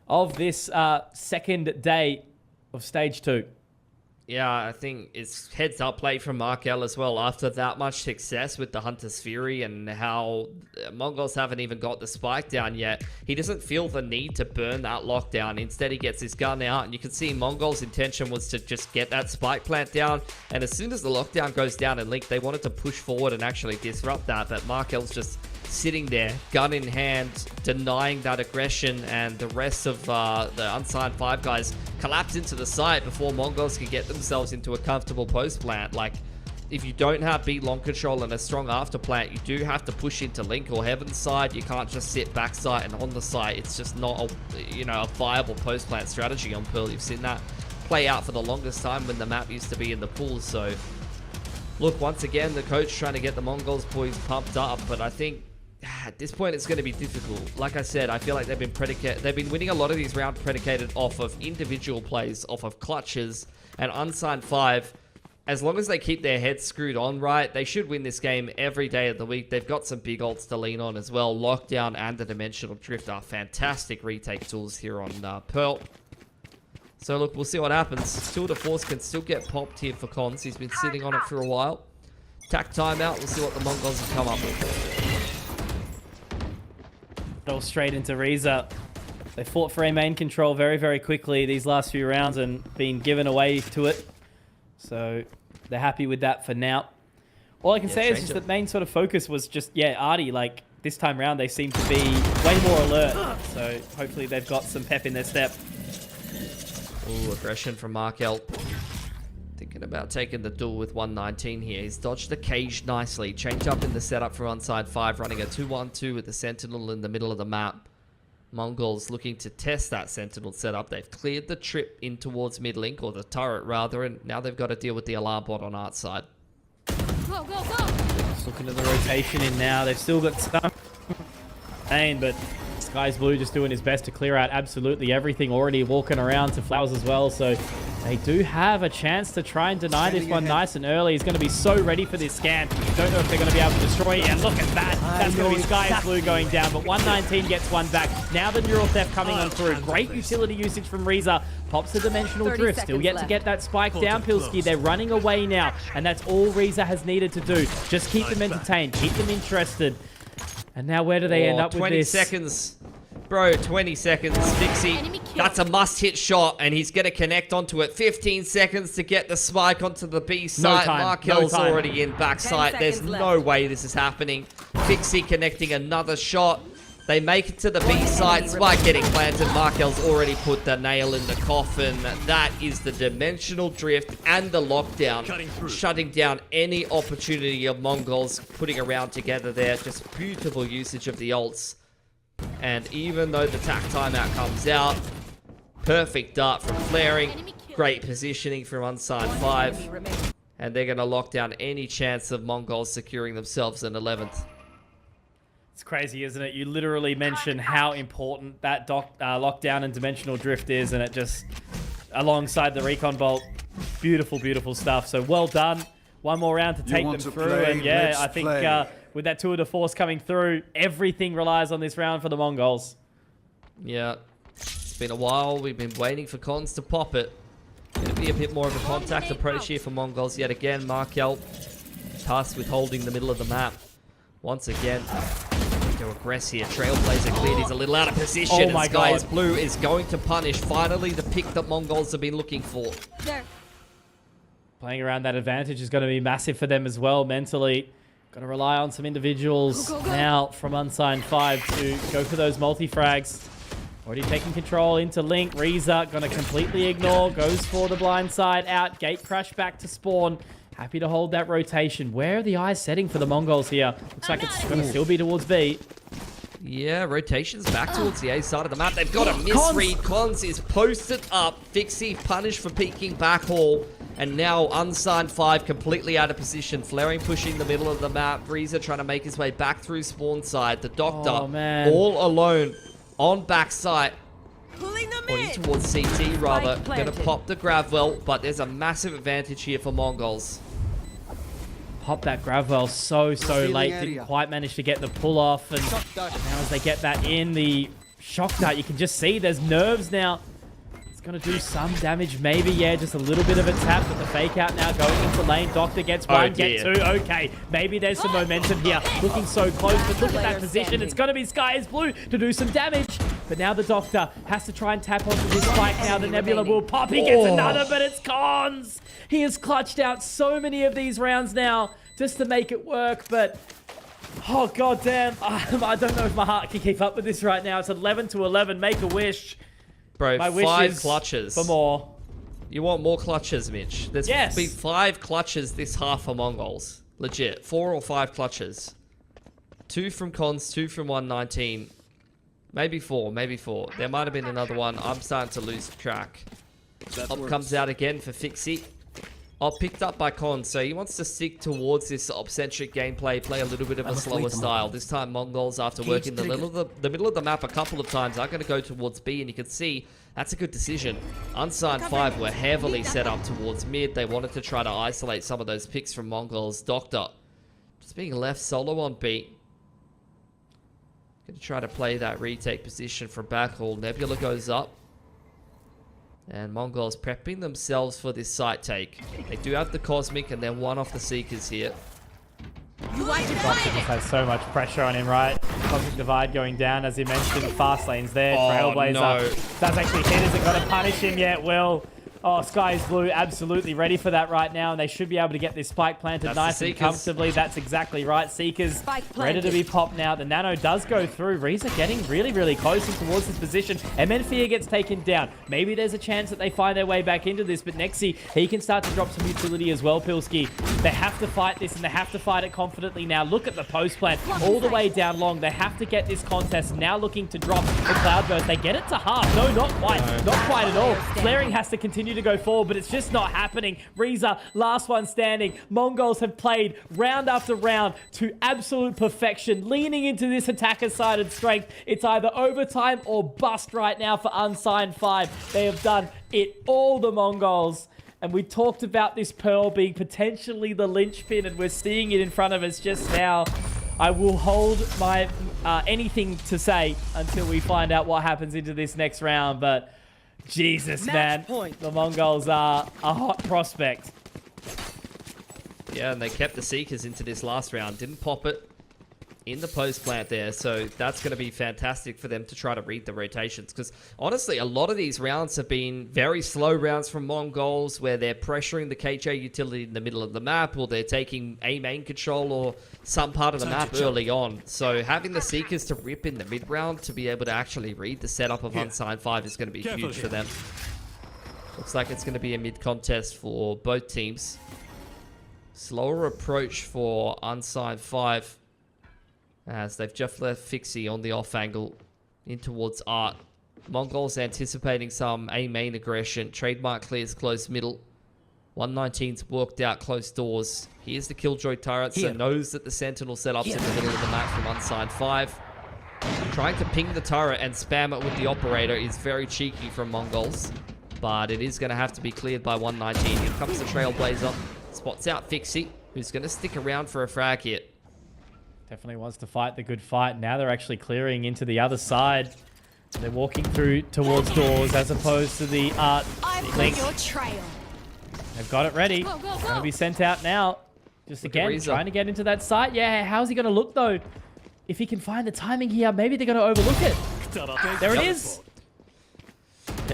of this second day of Stage 2. Yeah, I think it's heads up play from Markel as well after that much success with the Hunter's Fury and how Mongols haven't even got the spike down yet. He doesn't feel the need to burn that lockdown. Instead, he gets his gun out, and you can see Mongol's intention was to just get that spike plant down. And as soon as the lockdown goes down in Link, they wanted to push forward and actually disrupt that. But Markel's just sitting there, gun in hand, denying that aggression, and the rest of the unsigned 5 guys collapse into the site before Mongols can get themselves into a comfortable post plant. Like, if you don't have B long control and a strong after plant, you do have to push into Link or Heaven's side. You can't just sit back site and on the site. It's just not a viable post plant strategy on Pearl. You've seen that play out for the longest time when the map used to be in the pool. So look, once again, the coach trying to get the Mongols boys pumped up, but I think at this point it's going to be difficult. Like I said, I feel like they've been winning a lot of these rounds predicated off of individual plays, off of clutches, and unsigned 5. As long as they keep their heads screwed on right, they should win this game every day of the week. They've got some big ults to lean on as well. Lockdown and the Dimensional Drift are fantastic retake tools here on Pearl. So look, we'll see what happens. Tour de Force can still get popped here for Cons. He's been sitting on it for a while. Tack timeout. We'll see what the Mongols have come up with. All straight into Reza. They fought for a main control very, very quickly these last few rounds and been given away to it. So they're happy with that for now. All I can say is just that main sort of focus was just, Artie, like this time round they seem to be way more alert. So hopefully they've got some pep in their step. Ooh, aggression from Markel. Thinking about taking the duel with 119 here. He's dodged the cage nicely. Changed up in the setup for onside 5, running a 2-1-2 with the Sentinel in the middle of the map. Mongols looking to test that Sentinel setup. They've cleared the trip in towards mid-link, or the turret rather, and now they've got to deal with the alarm bot on Art's side. Go, go, go! Just looking at the rotation in now. They've still got some pain, but Sky's Blue just doing his best to clear out absolutely everything. Already walking around to Flowers as well, so they do have a chance to try and deny this one nice and early. He's going to be so ready for this scan. Don't know if they're going to be able to destroy it. And look at that. That's going to be Sky's Blue going down, but 119 gets one back. Now the Neural Theft coming on through. Great utility usage from Reza. Pops the Dimensional Drift. Still yet to get that spike down, Pilski. They're running away now, and that's all Reza has needed to do. Just keep them entertained, keep them interested. And now where do they end up with 20 this? 20 seconds. Bro, 20 seconds. Dixie, that's a must-hit shot, and he's going to connect onto it. 15 seconds to get the spike onto the B site. Markel's already in backside. There's no way this is happening. Dixie connecting another shot. They make it to the B site. Spike getting planted. Markel's already put the nail in the coffin. That is the Dimensional Drift and the lockdown, shutting down any opportunity of Mongols putting a round together there. Just beautiful usage of the ults. And even though the tack timeout comes out, perfect dart from Flaring, great positioning from unsigned 5, and they're going to lock down any chance of Mongols securing themselves an 11th. It's crazy, isn't it? You literally mention how important that lockdown and Dimensional Drift is, and it just, alongside the Recon Bolt, beautiful, beautiful stuff. So well done. One more round to take them through, and yeah, I think with that tour de force coming through, everything relies on this round for the Mongols. Yeah, it's been a while. We've been waiting for Cons to pop it. Going to be a bit more of a contact approach here for Mongols yet again. Markel tasked with holding the middle of the map. Once again, to aggress here. Trailblazer cleared. He's a little out of position. Oh my God. Sky's Blue is going to punish. Finally, the pick that Mongols have been looking for. There. Playing around that advantage is going to be massive for them as well mentally. Got to rely on some individuals now from unsigned 5 to go for those multi-frags. Already taking control into Link. Reza going to completely ignore. Goes for the blind side out. Gate crash back to spawn. Happy to hold that rotation. Where are the eyes setting for the Mongols here? Looks like it's going to still be towards B. Yeah, rotation's back towards the A side of the map. They've got a misread. Cons is posted up. Fixie punished for peeking back hall. And now unsigned 5 completely out of position. Flaring pushing the middle of the map. Reza trying to make his way back through spawn side. The Doctor all alone on back site. Pointing towards CT rather. Going to pop the Gravwell, but there's a massive advantage here for Mongols. Pop that Gravwell so late. Didn't quite manage to get the pull off. And now as they get that in, the shock dart, you can just see there's nerves now. Going to do some damage, maybe, yeah, just a little bit of a tap, but the fake out now going into lane. Doctor gets one, get two, okay. Maybe there's some momentum here. Looking so close, but look at that position. It's going to be Sky is Blue to do some damage. But now the Doctor has to try and tap onto this spike now. The Nebula will pop. He gets another, but it's Cons. He has clutched out so many of these rounds now just to make it work, but oh, goddamn. I don't know if my heart can keep up with this right now. It's 11 to 11. Make a wish. Bro, My wish 5 is clutches. for more. You want more clutches, Mitch? There's been 5 clutches this half for Mongols. Legit. 4 or 5 clutches. 2 from Cons, 2 from 119. Maybe 4, maybe 4. There might have been another one. I'm starting to lose track. Op comes out again for Fixie. Op picked up by Cons, so he wants to stick towards this op-centric gameplay, play a little bit of a slower style. This time Mongols, after working the middle of the map a couple of times, are going to go towards B, and you can see that's a good decision. Unsigned 5 were heavily set up towards mid. They wanted to try to isolate some of those picks from Mongols. Doctor just being left solo on B. Going to try to play that retake position from backhaul. Nebula goes up. And Mongols prepping themselves for this site take. They do have the Cosmic and they're one off the Seekers here. Doctor just has so much pressure on him, right? Cosmic Divide going down, as he mentioned. Fast lane's there. Trailblazer does actually hit. Isn't going to punish him yet. Will. Oh, Sky is Blue absolutely ready for that right now, and they should be able to get this spike planted nice and comfortably. That's exactly right. Seekers ready to be popped now. The Nano does go through. Reza getting really, really close and towards this position. MN Fear gets taken down. Maybe there's a chance that they find their way back into this, but Nexi, he can start to drop some utility as well, Pilski. They have to fight this, and they have to fight it confidently now. Look at the post plant all the way down long. They have to get this contest. Now looking to drop the Cloudburst. They get it to half. No, not quite. Not quite at all. Flaring has to continue to go forward, but it's just not happening. Reza, last one standing. Mongols have played round after round to absolute perfection, leaning into this attacker-sided strength. It's either overtime or bust right now for Unsigned 5. They have done it all, the Mongols. And we talked about this Pearl being potentially the linchpin, and we're seeing it in front of us just now. I will hold my anything to say until we find out what happens into this next round, but Jesus, man. The Mongols are a hot prospect. Yeah, and they kept the Seekers into this last round. Didn't pop it in the post plant there. So that's going to be fantastic for them to try to read the rotations. Because honestly, a lot of these rounds have been very slow rounds from Mongols where they're pressuring the KJ utility in the middle of the map, or they're taking A main control or some part of the map early on. So having the Seekers to rip in the mid round to be able to actually read the setup of Unsigned 5 is going to be huge for them. Looks like it's going to be a mid contest for both teams. Slower approach for Unsigned 5. As they've just left Fixie on the off angle in towards Art. Mongols anticipating some A main aggression. Trademark clears close middle. 119's worked out close doors. Here's the Killjoy turret, so knows that the Sentinel setup's in the middle of the map from Unsigned 5. Trying to ping the turret and spam it with the operator is very cheeky from Mongols. But it is going to have to be cleared by 119. Here comes the Trailblazer. Spots out Fixie, who's going to stick around for a frag hit. Definitely wants to fight the good fight. Now they're actually clearing into the other side. They're walking through towards doors as opposed to the Art link. They've got it ready. Going to be sent out now. Just again, trying to get into that site. Yeah, how's he going to look though? If he can find the timing here, maybe they're going to overlook it. There it is.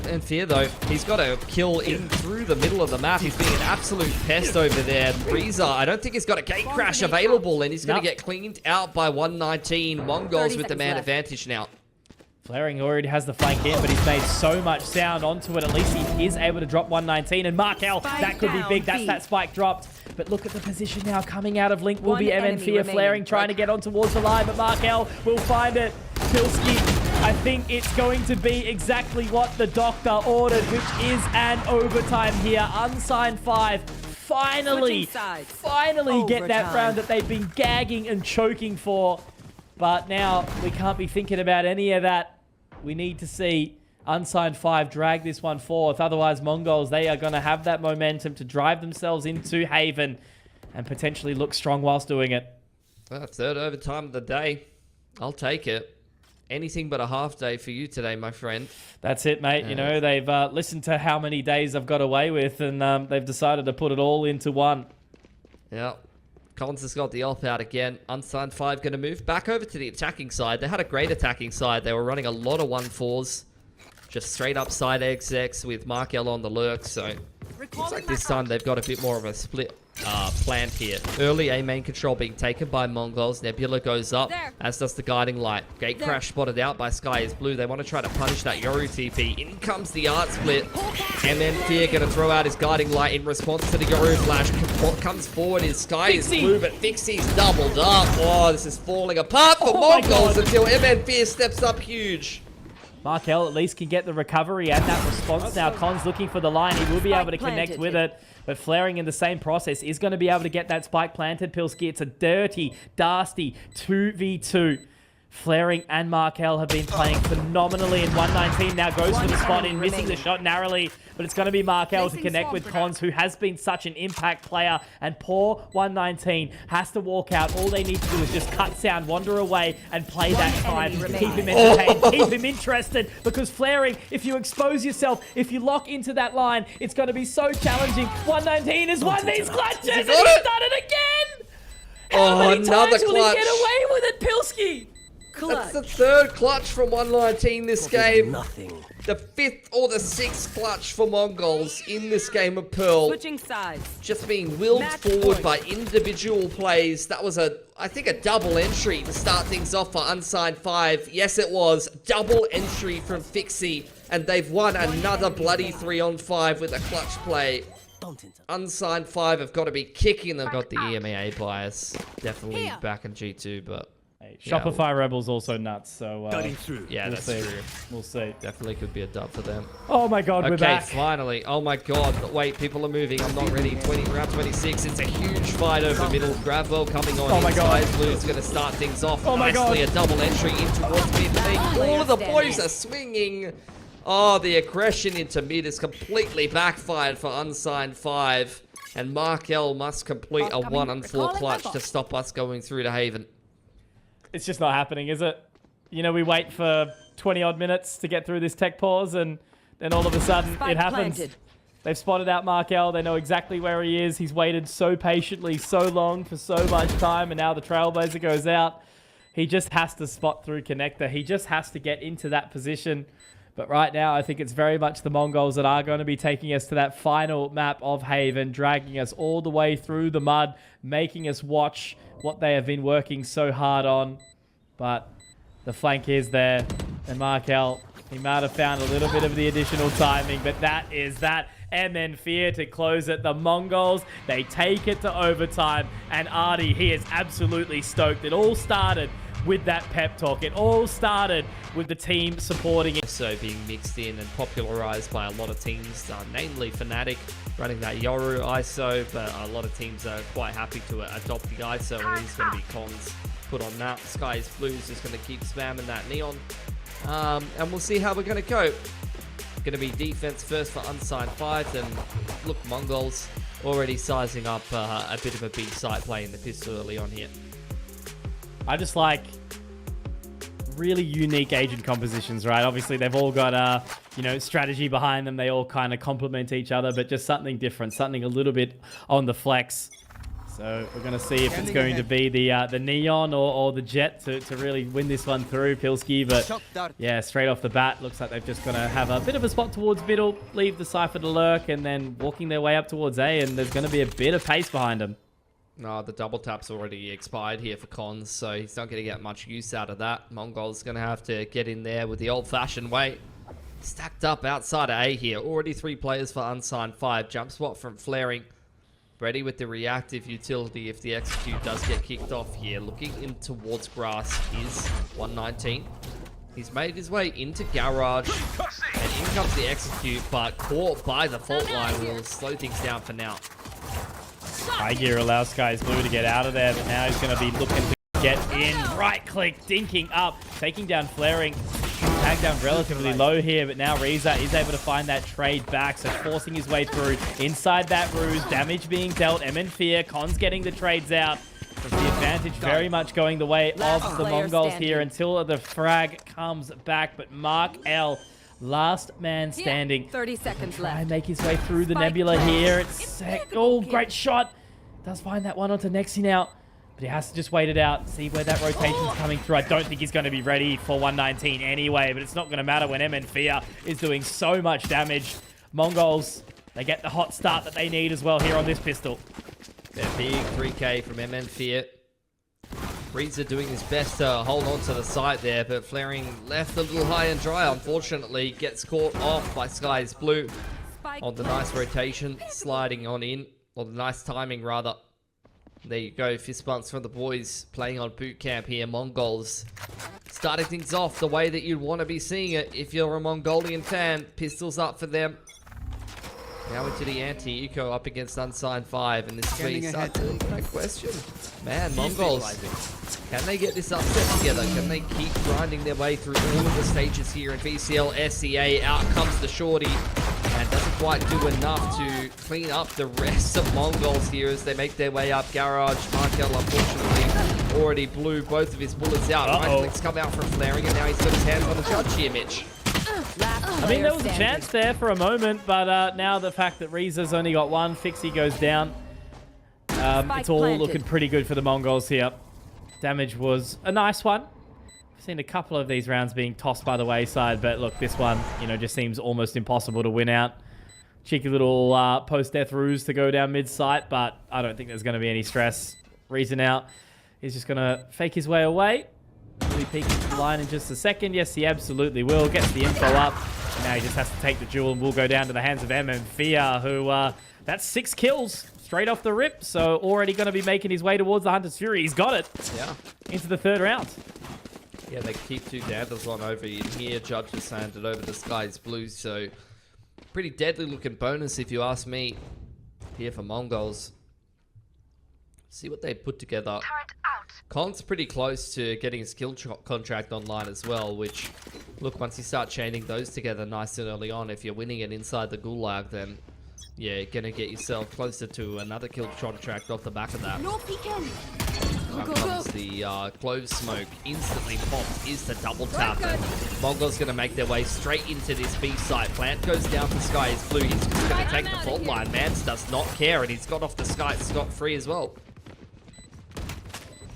And Fear though, he's got a kill in through the middle of the map. He's being an absolute pest over there. Reza, I don't think he's got a gate crash available, and he's going to get cleaned out by 119. Mongols with the man advantage now. Flaring already has the flank in, but he's made so much sound onto it. At least he is able to drop 119. And Markel, that could be big. That's that spike dropped. But look at the position now. Coming out of Link will be MN Fear. Flaring trying to get on towards the line, but Markel will find it. Pilski, I think it's going to be exactly what the Doctor ordered, which is an overtime here. Unsigned 5 finally get that round that they've been gagging and choking for. But now we can't be thinking about any of that. We need to see Unsigned 5 drag this one forth. Otherwise, Mongols, they are going to have that momentum to drive themselves into Haven and potentially look strong whilst doing it. Well, third overtime of the day. I'll take it. anything but a half day for you today, my friend. That's it, mate. You know, they've listened to how many days I've got away with, and they've decided to put it all into one. Yeah. Collins has got the AWP out again. Unsigned 5 going to move back over to the attacking side. They had a great attacking side. They were running a lot of 1-4s. Just straight up side XX with Markel on the lurk. So looks like this time they've got a bit more of a split planned here. Early A main control being taken by MongolZ. Nebula goes up, as does the guiding light. Gate crash spotted out by Sky is Blue. They want to try to punish that Yoru TP. In comes the art split. And then Fear going to throw out his guiding light in response to the Yoru flash. What comes forward is Sky is Blue, but Fixie's doubled up. Oh, this is falling apart for MongolZ until MN Fear steps up huge. Markel at least can get the recovery and that response now. Con's looking for the line. He will be able to connect with it. But Flaring in the same process is going to be able to get that spike planted, Pilski. It's a dirty, nasty 2v2. Flaring and Markel have been playing phenomenally in 119. Now goes for the spot in, missing the shot narrowly. But it's going to be Markel to connect with Cons, who has been such an impact player. And poor 119 has to walk out. All they need to do is just cut sound, wander away, and play that time. Keep him entertained, keep him interested. Because Flaring, if you expose yourself, if you lock into that line, it's going to be so challenging. 119 has won these clutches, and he's done it again! How many times will he get away with it, Pilski? That's the third clutch from 119 this game. Nothing. The 5th or the 6th clutch for MongolZ in this game of Pearl. Switching sides. Just being willed forward by individual plays. That was I think a double entry to start things off for Unsigned 5. Yes, it was. Double entry from Fixie. And they've won another bloody 3-on-5 with a clutch play. Unsigned 5 have got to be kicking them. Got the EMEA bias. Definitely back in G2, but... Shopify Rebels also nuts, so yeah, that's true. We'll see. Definitely could be a dub for them. Oh my god, we're back. Okay, finally. Oh my god. Wait, people are moving. I'm not ready. Round 26. It's a huge fight over middle. Gravwell coming on. Oh my god. Sky Blue's going to start things off. Oh my god. A double entry in towards mid. All of the boys are swinging. Oh, the aggression into mid is completely backfired for Unsigned 5. And Markel must complete a 1-on-4 clutch to stop us going through to Haven. It's just not happening, is it? You know, we wait for 20-odd minutes to get through this tech pause, and then all of a sudden it happens. They've spotted out Markel. They know exactly where he is. He's waited so patiently, so long, for so much time, and now the Trailblazer goes out. He just has to spot through connector. He just has to get into that position. But right now, I think it's very much the MongolZ that are going to be taking us to that final map of Haven, dragging us all the way through the mud, making us watch what they have been working so hard on. But the flank is there. And Markel, he might have found a little bit of the additional timing, but that is that. And then Fear to close it. The MongolZ, they take it to overtime. And Artie, he is absolutely stoked. It all started with that pep talk. It all started with the team supporting it. So being mixed in and popularized by a lot of teams, namely Fnatic running that Yoru ISO, but a lot of teams are quite happy to adopt the ISO, and he's going to be Cons put on that. Sky is Blue is just going to keep spamming that Neon. And we'll see how we're going to go. Going to be defense first for Unsigned 5, and look, MongolZ already sizing up a bit of a big side play in the pistol early on here. I just like really unique agent compositions, right? Obviously, they've all got, you know, strategy behind them. They all kind of complement each other, but just something different, something a little bit on the flex. So we're going to see if it's going to be the Neon or the Jet to really win this one through, Pilski. But yeah, straight off the bat, looks like they're just going to have a bit of a spot towards middle, leave the Cypher to lurk, and then walking their way up towards A, and there's going to be a bit of pace behind them. No, the double tap's already expired here for Cons, so he's not going to get much use out of that. MongolZ's going to have to get in there with the old-fashioned way. Stacked up outside of A here. Already 3 players for Unsigned 5. Jump spot from Flaring. Ready with the reactive utility if the execute does get kicked off here. Looking in towards grass is 119. He's made his way into garage. And in comes the execute, but caught by the fault line. Will slow things down for now. High gear allows Sky's Blue to get out of there, but now he's going to be looking to get in. Right click, dinking up, taking down Flaring. Tagged down relatively low here, but now Reza is able to find that trade back, so forcing his way through inside that ruse. Damage being dealt. MN Fear, Con's getting the trades out. There's the advantage very much going the way Last of the player Mongols standing. here until the frag comes back. But Mark L, last man standing. 30 seconds Try and left. make his way through the Spike nebula planted. here. It's sick. Oh, great shot. Does find that one onto Nexi now. But he has to just wait it out, see where that rotation's coming through. I don't think he's going to be ready for 119 anyway, but it's not going to matter when MN Fear is doing so much damage. Mongols, they get the hot start that they need as well here on this pistol. That big 3K from MN Fear. Reza doing his best to hold on to the site there, but Flaring left a little high and dry, unfortunately. Gets caught off by Sky's Blue Spike on the nice rotation, sliding on in, or the nice timing rather. There you go, fist bumps from the boys playing on boot camp here. Mongols starting things off the way that you'd want to be seeing it if you're a Mongolian fan. Pistols up for them. Now into the anti-eco up against Unsigned 5, and this is where you start to kind of question. Man, Mongols, can they get this upset together? Can they keep grinding their way through all of the stages here in VCL SEA? Out comes the shorty, and doesn't quite do enough to clean up the rest of Mongols here as they make their way up garage. Markel, unfortunately, already blew both of his bullets out. Right clicks come out from Flaring, and now he's got his hands on the judge here, Mitch. I mean, there was a chance there for a moment, but now the fact that Reza's only got one, Fixie goes down. It's all looking pretty good for the Mongols here. Damage was a nice one. I've seen a couple of these rounds being tossed by the wayside, but look, this one, you know, just seems almost impossible to win out. Cheeky little post-death ruse to go down mid-site, but I don't think there's going to be any stress. Reza now is just going to fake his way away. Will he peek into the line in just a second? Yes, he absolutely will. Gets the info up. And now he just has to take the duel and will go down to the hands of MN Fear, who, that's 6 kills straight off the rip. So already going to be making his way towards the Hunter's Fury. He's got it. Yeah. Into the 3rd round. Yeah, they keep 2 Danders on over in here. Judge has handed over the Sky's Blue, so pretty deadly looking bonus if you ask me here for Mongols. See what they put together. Con's pretty close to getting a skill contract online as well, which, look, once you start chaining those together nice and early on, if you're winning it inside the Gulag, then yeah, you're going to get yourself closer to another kill contract off the back of that. No peeking. Now comes the clove smoke, instantly popped, is the double tap, and Mongol's going to make their way straight into this B site. Plant goes down for Sky's Blue, he's just going to take the fault line. Mans does not care, and he's got off the Sky scot-free as well.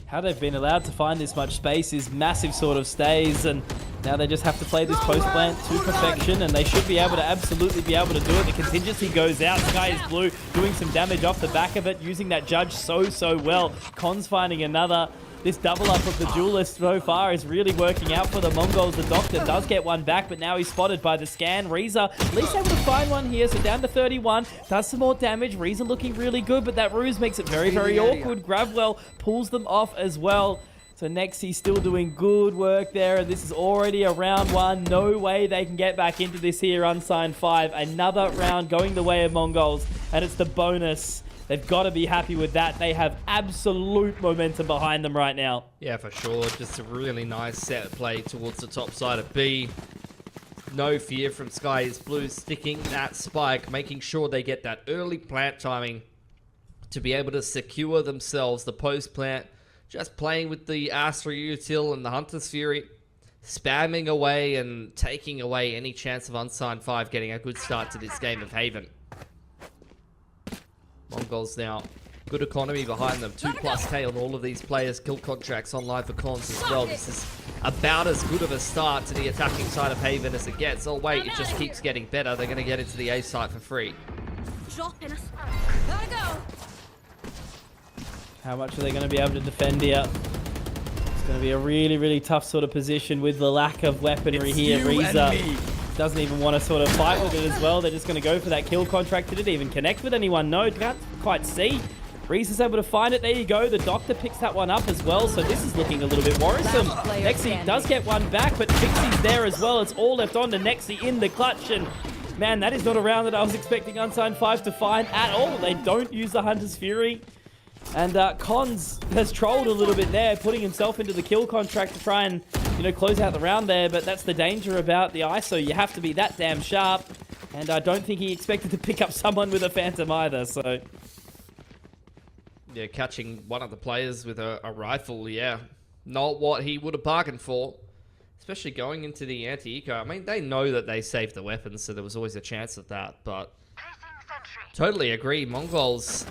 How they've been allowed to find this much space is massive sort of stays, and now they just have to play this post plant to perfection, and they should be able to absolutely be able to do it. The contingency goes out. Sky is Blue doing some damage off the back of it, using that judge so well. Con's finding another. This double up of the duelist so far is really working out for the Mongols. The Doctor does get one back, but now he's spotted by the scan. Reza at least able to find one here, so down to 31. Does some more damage. Reza looking really good, but that ruse makes it very awkward. Gravwell pulls them off as well. So Nexi still doing good work there, and this is already a round 1. No way they can get back into this here, Unsigned 5. Another round going the way of Mongols, and it's the bonus. They've got to be happy with that. They have absolute momentum behind them right now. Yeah, for sure. Just a really nice set play towards the top side of B. No fear from Sky's Blue, sticking that spike, making sure they get that early plant timing to be able to secure themselves the post plant. Just playing with the Astra Util and the Hunter's Fury, spamming away and taking away any chance of Unsigned 5 getting a good start to this game of Haven. Mongols now, good economy behind them. 2+K on all of these players. Kill contracts online for Cons as well. This is about as good of a start to the attacking side of Haven as it gets. Oh wait, it just keeps getting better. They're going to get into the A site for free. Drop in a spot. Gotta go. How much are they going to be able to defend here? It's going to be a really tough sort of position with the lack of weaponry here. Reza doesn't even want to sort of fight with it as well. They're just going to go for that kill contract. Did it even connect with anyone? No, can't quite see. Reza's able to find it. There you go. The Doctor picks that one up as well. So this is looking a little bit worrisome. Nexi does get one back, but Fixie's there as well. It's all left on to Nexi in the clutch. And man, that is not a round that I was expecting Unsigned 5 to find at all. They don't use the Hunter's Fury. And Cons has trolled a little bit there, putting himself into the kill contract to try and, you know, close out the round there. But that's the danger about the ISO. You have to be that damn sharp. And I don't think he expected to pick up someone with a Phantom either, so... Yeah, catching one of the players with a rifle, yeah. Not what he would have bargained for. Especially going into the anti-eco. I mean, they know that they saved the weapons, so there was always a chance of that, but... Totally agree. MongolZ,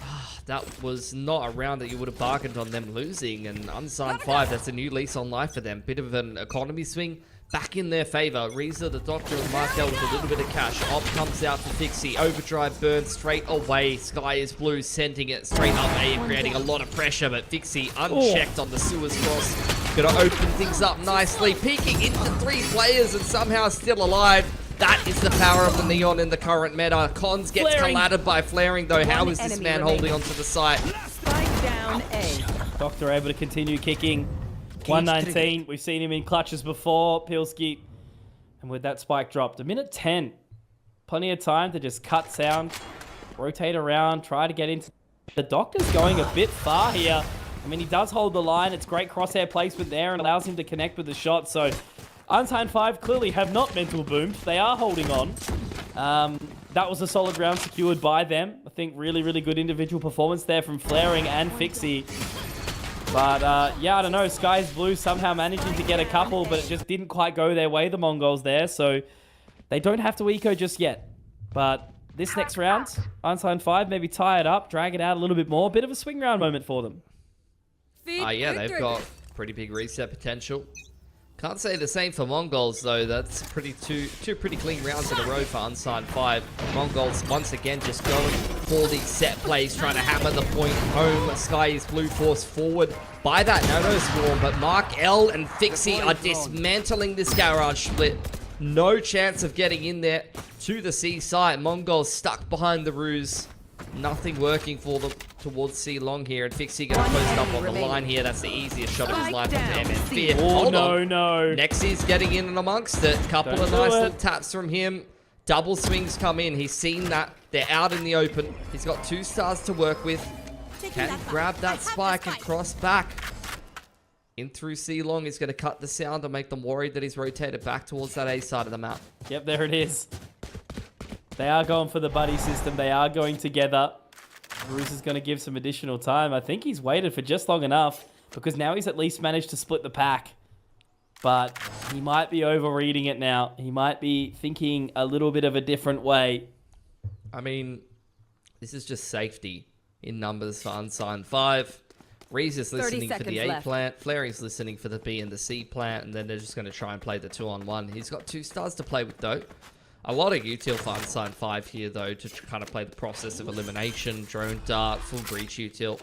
that was not a round that you would have bargained on them losing. And Unsigned 5, that's a new lease on life for them. Bit of an economy swing back in their favor. Reza, the Doctor, and Markel with a little bit of cash. Op comes out to Fixie. Overdrive burns straight away. Sky is blue, sending it straight up A, creating a lot of pressure. But Fixie unchecked on the sewers cross. Gonna open things up nicely. Peeking into 3 players and somehow still alive. That is the power of the Neon in the current meta. Cons gets collided by flaring, though. How is this man holding onto the site? Spike down A. Doctor able to continue kicking. 119. We've seen him in clutches before. Pilski. And with that spike dropped. A minute 10. Plenty of time to just cut sound. Rotate around. Try to get into... The Doctor's going a bit far here. I mean, he does hold the line. It's great crosshair placement there and allows him to connect with the shot. So... Unsigned 5 clearly have not mental boomed. They are holding on. That was a solid round secured by them. I think really, really good individual performance there from Flaring and Fixie. But, yeah, I don't know. Sky's Blue somehow managing to get a couple, but it just didn't quite go their way, the MongolZ there. So they don't have to eco just yet. But this next round, Unsigned 5 maybe tie it up, drag it out a little bit more. Bit of a swing round moment for them. Yeah, they've got pretty big reset potential. Can't say the same for MongolZ, though. That's two pretty clean rounds in a row for Unsigned 5. MongolZ once again just going for these set plays, trying to hammer the point home. Sky is Blue force forward by that Nano Swarm, but Mark L and Fixie are dismantling this garage split. No chance of getting in there to the C site. MongolZ stuck behind the ruse. Nothing working for them towards C long here, and Fixie gonna post up on the line here. That's the easiest shot of his life into MN Fear. Oh, no. Nexy's getting in and amongst it. Couple of nice little taps from him. Double swings come in. He's seen that. They're out in the open. He's got 2 stars to work with. Can grab that spike and cross back. In through C long is going to cut the sound and make them worried that he's rotated back towards that A side of the map. Yep, there it is. They are going for the buddy system. They are going together. Bruce is going to give some additional time. I think he's waited for just long enough because now he's at least managed to split the pack. But he might be overreading it now. He might be thinking a little bit of a different way. I mean, this is just safety in numbers for Unsigned 5. Reese is listening for the A plant. Flary's listening for the B and the C plant. And then they're just going to try and play the 2-on-1. He's got 2 stars to play with, though. A lot of util for Unsigned 5 here, though, to kind of play the process of elimination, drone dart, full breach util.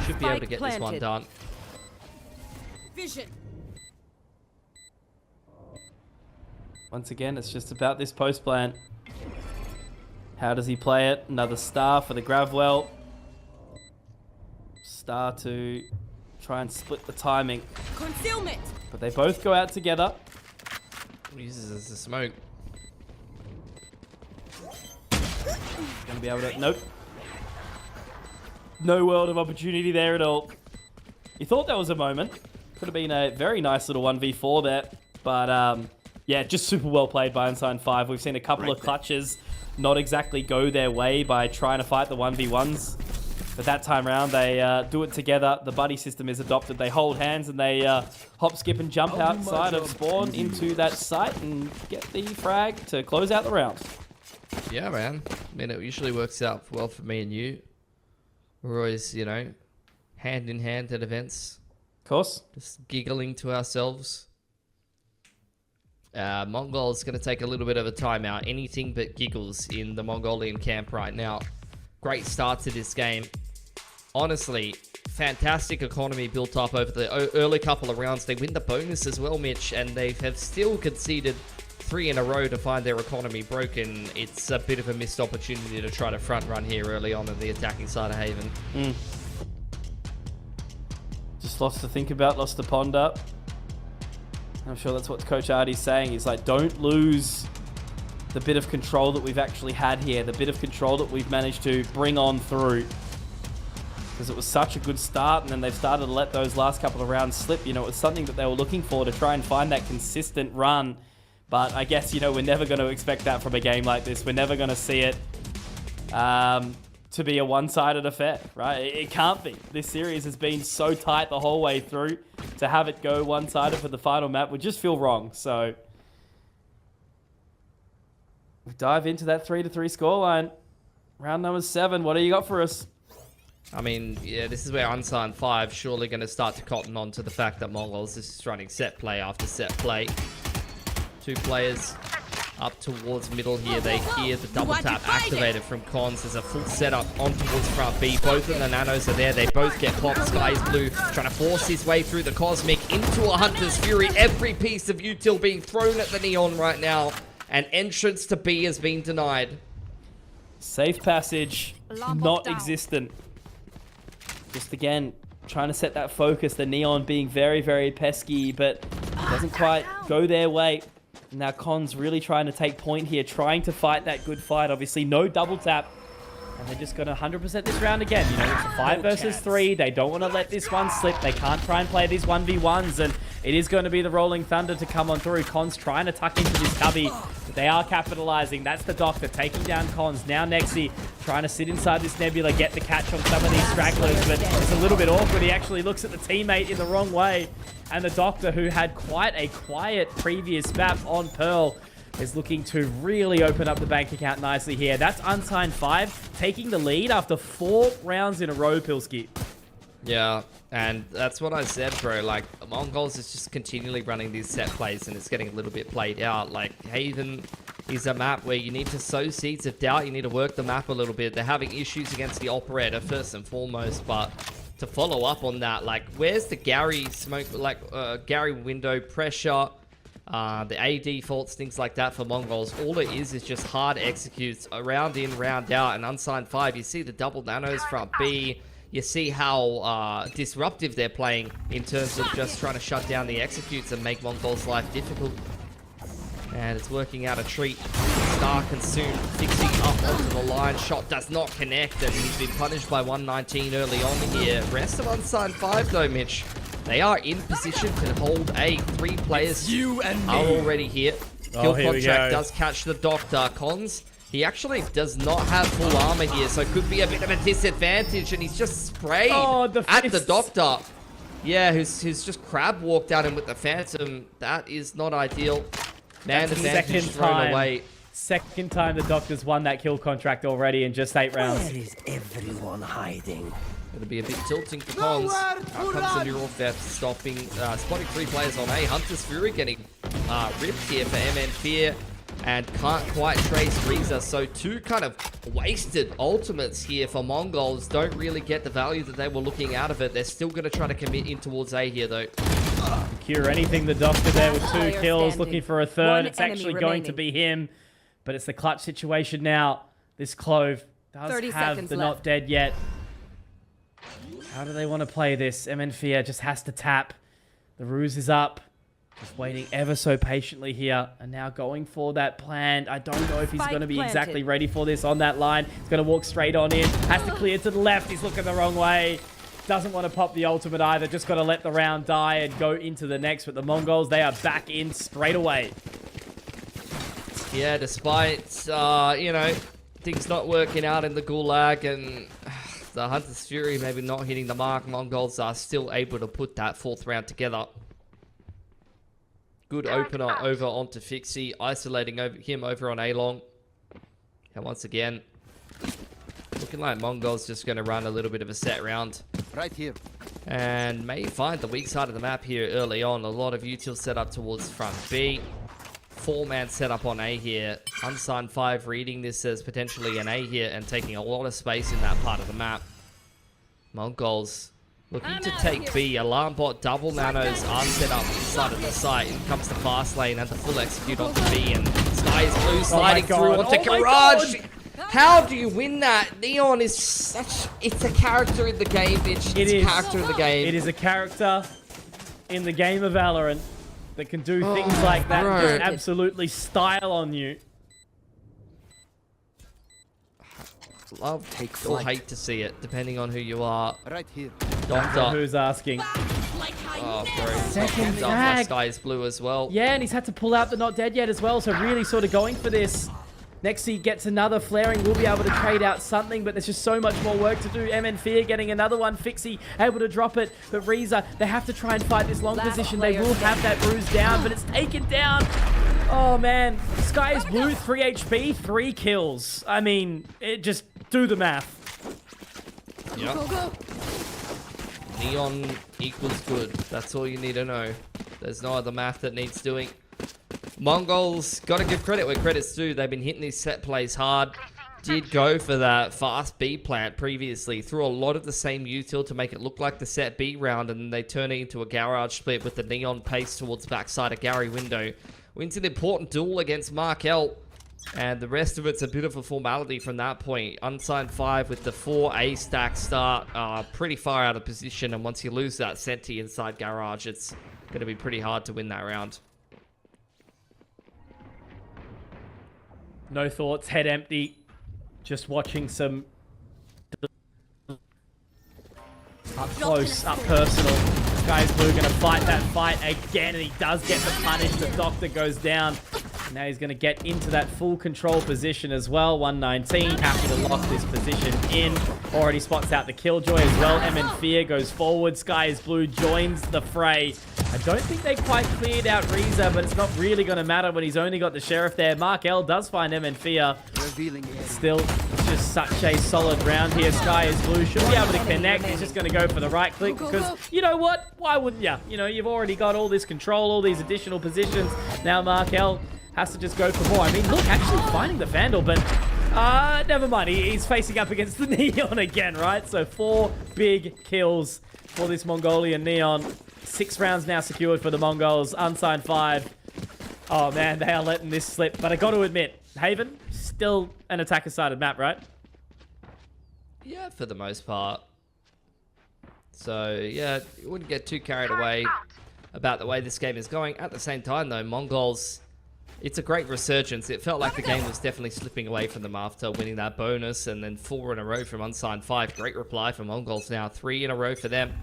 Should be able to get this one done. Vision. Once again, it's just about this post plant. How does he play it? Another star for the Gravwell. Star to try and split the timing. Concealment. But they both go out together. Uses as a smoke. Gonna be able to... Nope. No world of opportunity there at all. You thought there was a moment. Could have been a very nice little 1v4 there. But, yeah, just super well played by Unsigned 5. We've seen a couple of clutches not exactly go their way by trying to fight the 1v1s. But that time around, they do it together. The buddy system is adopted. They hold hands and they hop, skip, and jump outside of spawn into that site and get the frag to close out the round. Yeah, man. I mean, it usually works out well for me and you. We're always, you know, hand in hand at events. Of course. Just giggling to ourselves. MongolZ going to take a little bit of a timeout. Anything but giggles in the Mongolian camp right now. Great start to this game. Honestly, fantastic economy built up over the early couple of rounds. They win the bonus as well, Mitch, and they have still conceded 3 in a row to find their economy broken. It's a bit of a missed opportunity to try to front run here early on in the attacking side of Haven. Just lots to think about, lots to ponder. I'm sure that's what Coach Artie's saying. He's like, don't lose the bit of control that we've actually had here, the bit of control that we've managed to bring on through. Because it was such a good start, and then they've started to let those last couple of rounds slip. You know, it was something that they were looking for to try and find that consistent run. But I guess, you know, we're never going to expect that from a game like this. We're never going to see it. to be a one-sided affair, right? It can't be. This series has been so tight the whole way through. To have it go one-sided for the final map would just feel wrong. So we dive into that 3-3 scoreline. Round number 7. What do you got for us? I mean, yeah, this is where Unsigned 5 surely going to start to cotton on to the fact that MongolZ is just running set play after set play. 2 players up towards middle here. They hear the double tap activated from Cons. There's a full setup on towards front B. Both of the nanos are there. They both get popped. Sky is blue, trying to force his way through the Cosmic into a Hunter's Fury. Every piece of util being thrown at the Neon right now. And entrance to B has been denied. Safe passage, not existent. Just again, trying to set that focus. The Neon being very, very pesky, but doesn't quite go their way. Now Con's really trying to take point here, trying to fight that good fight. Obviously, no double tap. And they're just going to 100% this round again. You know, it's a 5 versus 3. They don't want to let this one slip. They can't try and play these 1v1s. And it is going to be the Rolling Thunder to come on through. Con's trying to tuck into this cubby. But they are capitalizing. That's the Doctor taking down Cons. Now Nexi trying to sit inside this Nebula, get the catch on some of these stragglers. But it's a little bit awkward. He actually looks at the teammate in the wrong way. And the Doctor, who had quite a quiet previous map on Pearl, is looking to really open up the bank account nicely here. That's Unsigned 5, taking the lead after 4 rounds in a row, Pilski. Yeah, and that's what I said, bro. Like, MongolZ is just continually running these set plays, and it's getting a little bit played out. Like, Haven is a map where you need to sow seeds of doubt. You need to work the map a little bit. They're having issues against the Operator, first and foremost, but to follow up on that, like, where's the Gary smoke, like, Gary window pressure? The AD faults, things like that for MongolZ. All it is just hard executes, round in, round out, and Unsigned 5. You see the double nanos from B. You see how disruptive they're playing in terms of just trying to shut down the executes and make MongolZ's life difficult. And it's working out a treat. Star consumed, fixing up onto the line. Shot does not connect, and he's been punished by 119 early on here. Rest of Unsigned 5 though, Mitch. They are in position to hold A. 3 players are already here. Kill contract does catch the Doctor. Cons, he actually does not have full armor here, so it could be a bit of a disadvantage, and he's just sprayed at the Doctor. Yeah, who's just crab walked at him with the Phantom. That is not ideal. Man advantage thrown away. Second time the Doctor's won that kill contract already in just 8 rounds. Where is everyone hiding? It'll be a bit tilting for Cons. Out comes the neural theft, spotting 3 players on A. Hunter's Fury getting ripped here for MN Fear, and can't quite trace Reza. So 2 kind of wasted ultimates here for MongolZ. Don't really get the value that they were looking out of it. They're still going to try to commit in towards A here, though. Cure anything, the Doctor there with 2 kills, looking for a 3rd. It's actually going to be him, but it's the clutch situation now. This Clove does have the not dead yet. How do they want to play this? MN Fear just has to tap. The ruse is up. Just waiting ever so patiently here. And now going for that plant. I don't know if he's going to be exactly ready for this on that line. He's going to walk straight on in. Has to clear to the left. He's looking the wrong way. Doesn't want to pop the ultimate either. Just got to let the round die and go into the next. But the MongolZ, they are back in straight away. Yeah, despite, you know, things not working out in the Gulag and the Hunter's Fury maybe not hitting the mark, MongolZ are still able to put that 4th round together. Good opener over onto Fixie, isolating him over on A-Long. And once again, looking like MongolZ just going to run a little bit of a set round. Right here. And may find the weak side of the map here early on. A lot of util set up towards front B. 4-man setup on A here. Unsigned 5 reading this as potentially an A here and taking a lot of space in that part of the map. MongolZ looking to take B. Alarm bot, double nanos are set up inside of the site. In comes the fast lane and the full execute onto B, and Sky is blue sliding through onto Garage. How do you win that? Neon is such... It's a character in the game, bitch. It's a character in the game. It is a character in the game of Valorant that can do things like that and just absolutely style on you. Love or hate to see it, depending on who you are. Right here. Doctor. Who's asking? Oh, bro. Second frag. Sky is blue as well. Yeah, and he's had to pull out the not dead yet as well, so really sort of going for this. Nexi gets another flaring. We'll be able to trade out something, but there's just so much more work to do. MN Fear getting another one. Fixie able to drop it, but Reza, they have to try and fight this long position. They will have that bruise down, but it's taken down. Oh, man. Sky is blue, 3 HP, 3 kills. I mean, just do the math. Yep. Neon equals good. That's all you need to know. There's no other math that needs doing. MongolZ, got to give credit where credit's due. They've been hitting these set plays hard. Did go for that fast B plant previously. Threw a lot of the same util to make it look like the set B round, and then they turn it into a garage split with the Neon pace towards backside of Gary window. Wins an important duel against Mark L. And the rest of it's a bit of a formality from that point. Unsigned 5 with the 4 A stack start. Pretty far out of position, and once you lose that Senti inside garage, it's going to be pretty hard to win that round. No thoughts, head empty. Just watching some up close, up personal. Sky's Blue going to fight that fight again, and he does get the punish. The Doctor goes down. Now he's going to get into that full control position as well. 119, happy to lock this position in. Already spots out the Killjoy as well. MN Fear goes forward. Sky is Blue joins the fray. I don't think they quite cleared out Reza, but it's not really going to matter when he's only got the Sheriff there. Mark L does find MN Fear. Still just such a solid round here. Sky is Blue should be able to connect. He's just going to go for the right click because, you know what? Why wouldn't you? You know, you've already got all this control, all these additional positions. Now Mark L has to just go for more. I mean, look, actually finding the Vandal, but never mind. He's facing up against the Neon again, right? So 4 big kills for this Mongolian Neon. 6 rounds now secured for the Mongols. Unsigned 5. Oh, man, they are letting this slip. But I got to admit, Haven, still an attacker-sided map, right? Yeah, for the most part. So, yeah, you wouldn't get too carried away about the way this game is going. At the same time, though, MongolZ, it's a great resurgence. It felt like the game was definitely slipping away from them after winning that bonus, and then 4 in a row from Unsigned 5. Great reply from MongolZ now. 3 in a row for them.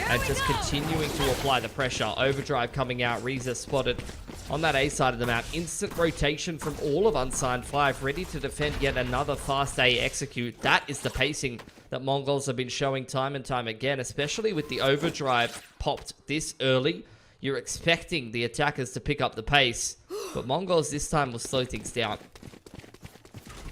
And just continuing to apply the pressure. Overdrive coming out. Reza spotted on that A side of the map. Instant rotation from all of Unsigned 5. Ready to defend yet another fast A execute. That is the pacing that MongolZ have been showing time and time again, especially with the overdrive popped this early. You're expecting the attackers to pick up the pace, but MongolZ this time will slow things down.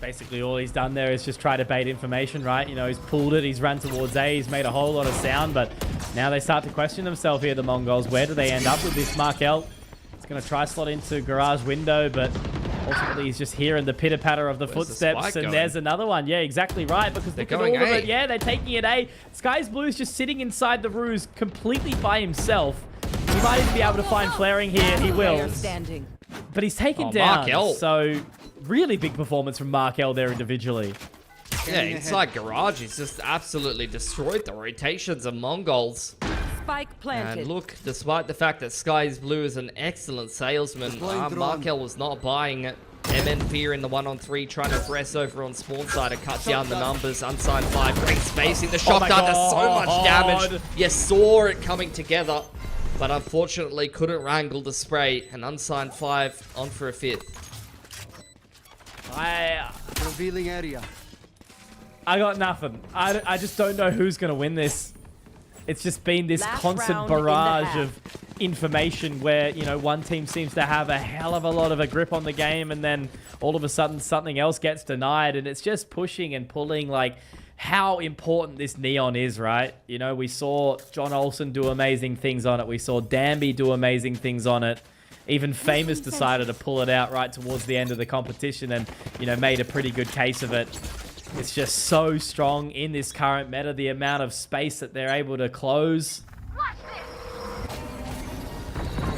Basically, all he's done there is just try to bait information, right? You know, he's pulled it, he's run towards A, he's made a whole lot of sound, but now they start to question themselves here, the MongolZ. Where do they end up with this? Mark L is going to try slot into garage window, but ultimately he's just hearing the pitter-patter of the footsteps, and there's another one. Yeah, exactly right, because look at all of it. Yeah, they're taking it A. Sky's Blue is just sitting inside the ruse completely by himself. He might even be able to find flaring here. He will. But he's taken down. Mark L. So, really big performance from Mark L there individually. Yeah, inside garage, he's just absolutely destroyed the rotations of MongolZ. Spike planted. And look, despite the fact that Sky's Blue is an excellent salesman, Mark L was not buying it. MN Fear in the 1-on-3, trying to press over on spawn side and cut down the numbers. Unsigned 5, great spacing. The shot does so much damage. You saw it coming together, but unfortunately couldn't wrangle the spray. And Unsigned 5 on for a 5th. Revealing area. I got nothing. I just don't know who's going to win this. It's just been this constant barrage of information where, you know, one team seems to have a hell of a lot of a grip on the game, and then all of a sudden something else gets denied, and it's just pushing and pulling, like, how important this Neon is, right? You know, we saw John Olsen do amazing things on it. We saw Danby do amazing things on it. Even Famous decided to pull it out right towards the end of the competition and, you know, made a pretty good case of it. It's just so strong in this current meta, the amount of space that they're able to close.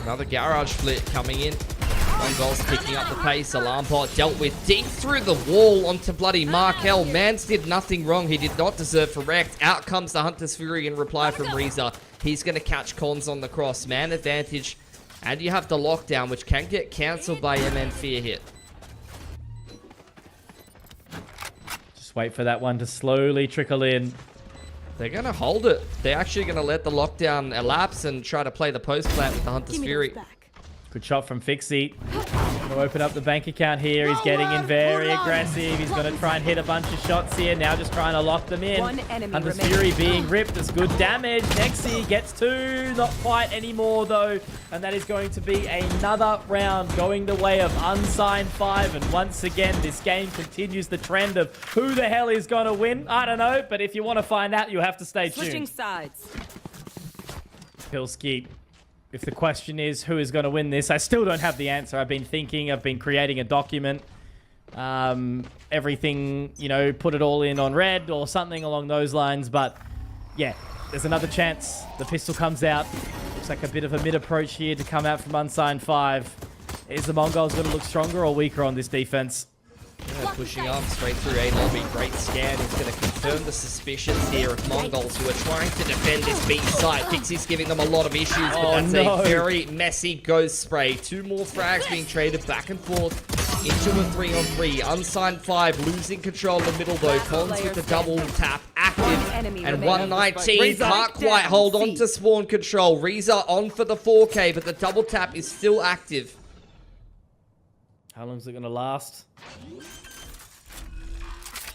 Another garage split coming in. MongolZ picking up the pace. Alarm bot dealt with deep through the wall onto bloody Mark L. Mans did nothing wrong. He did not deserve to wreck. Out comes the Hunter's Fury in reply from Reza. He's going to catch Cons on the cross. Man advantage. And you have the lockdown, which can get cancelled by MN Fear hit. Wait for that one to slowly trickle in. They're going to hold it. They're actually going to let the lockdown elapse and try to play the post plant with the Hunter's Fury. Good shot from Fixie. Gonna open up the bank account here. He's getting in very aggressive. He's gonna try and hit a bunch of shots here. Now just trying to lock them in. One enemy Hunter's remaining. Fury being ripped. That's good damage. Nexi gets 2. Not quite anymore though. And that is going to be another round going the way of Unsigned 5. And once again, this game continues the trend of who the hell is gonna win. I don't know, but if you want to find out, you have to stay Switching tuned. sides. Pilsky, if the question is who is going to win this, I still don't have the answer. I've been thinking, I've been creating a document. Everything, you know, put it all in on red or something along those lines. But yeah, there's another chance. The pistol comes out. Looks like a bit of a mid-approach here to come out from Unsigned 5. Is the Mongols going to look stronger or weaker on this defense? Yeah, pushing up straight through A lobby. Great scan. He's going to confirm the suspicions here of Mongols who are trying to defend this B site. Pixie's giving them a lot of issues, but that's a very messy ghost spray. 2 more frags being traded back and forth into a 3-on-3. Unsigned 5 losing control in the middle though. Cons with the double tap active. And 119 can't quite hold on to spawn control. Reza on for the 4K, but the double tap is still active. How long is it going to last?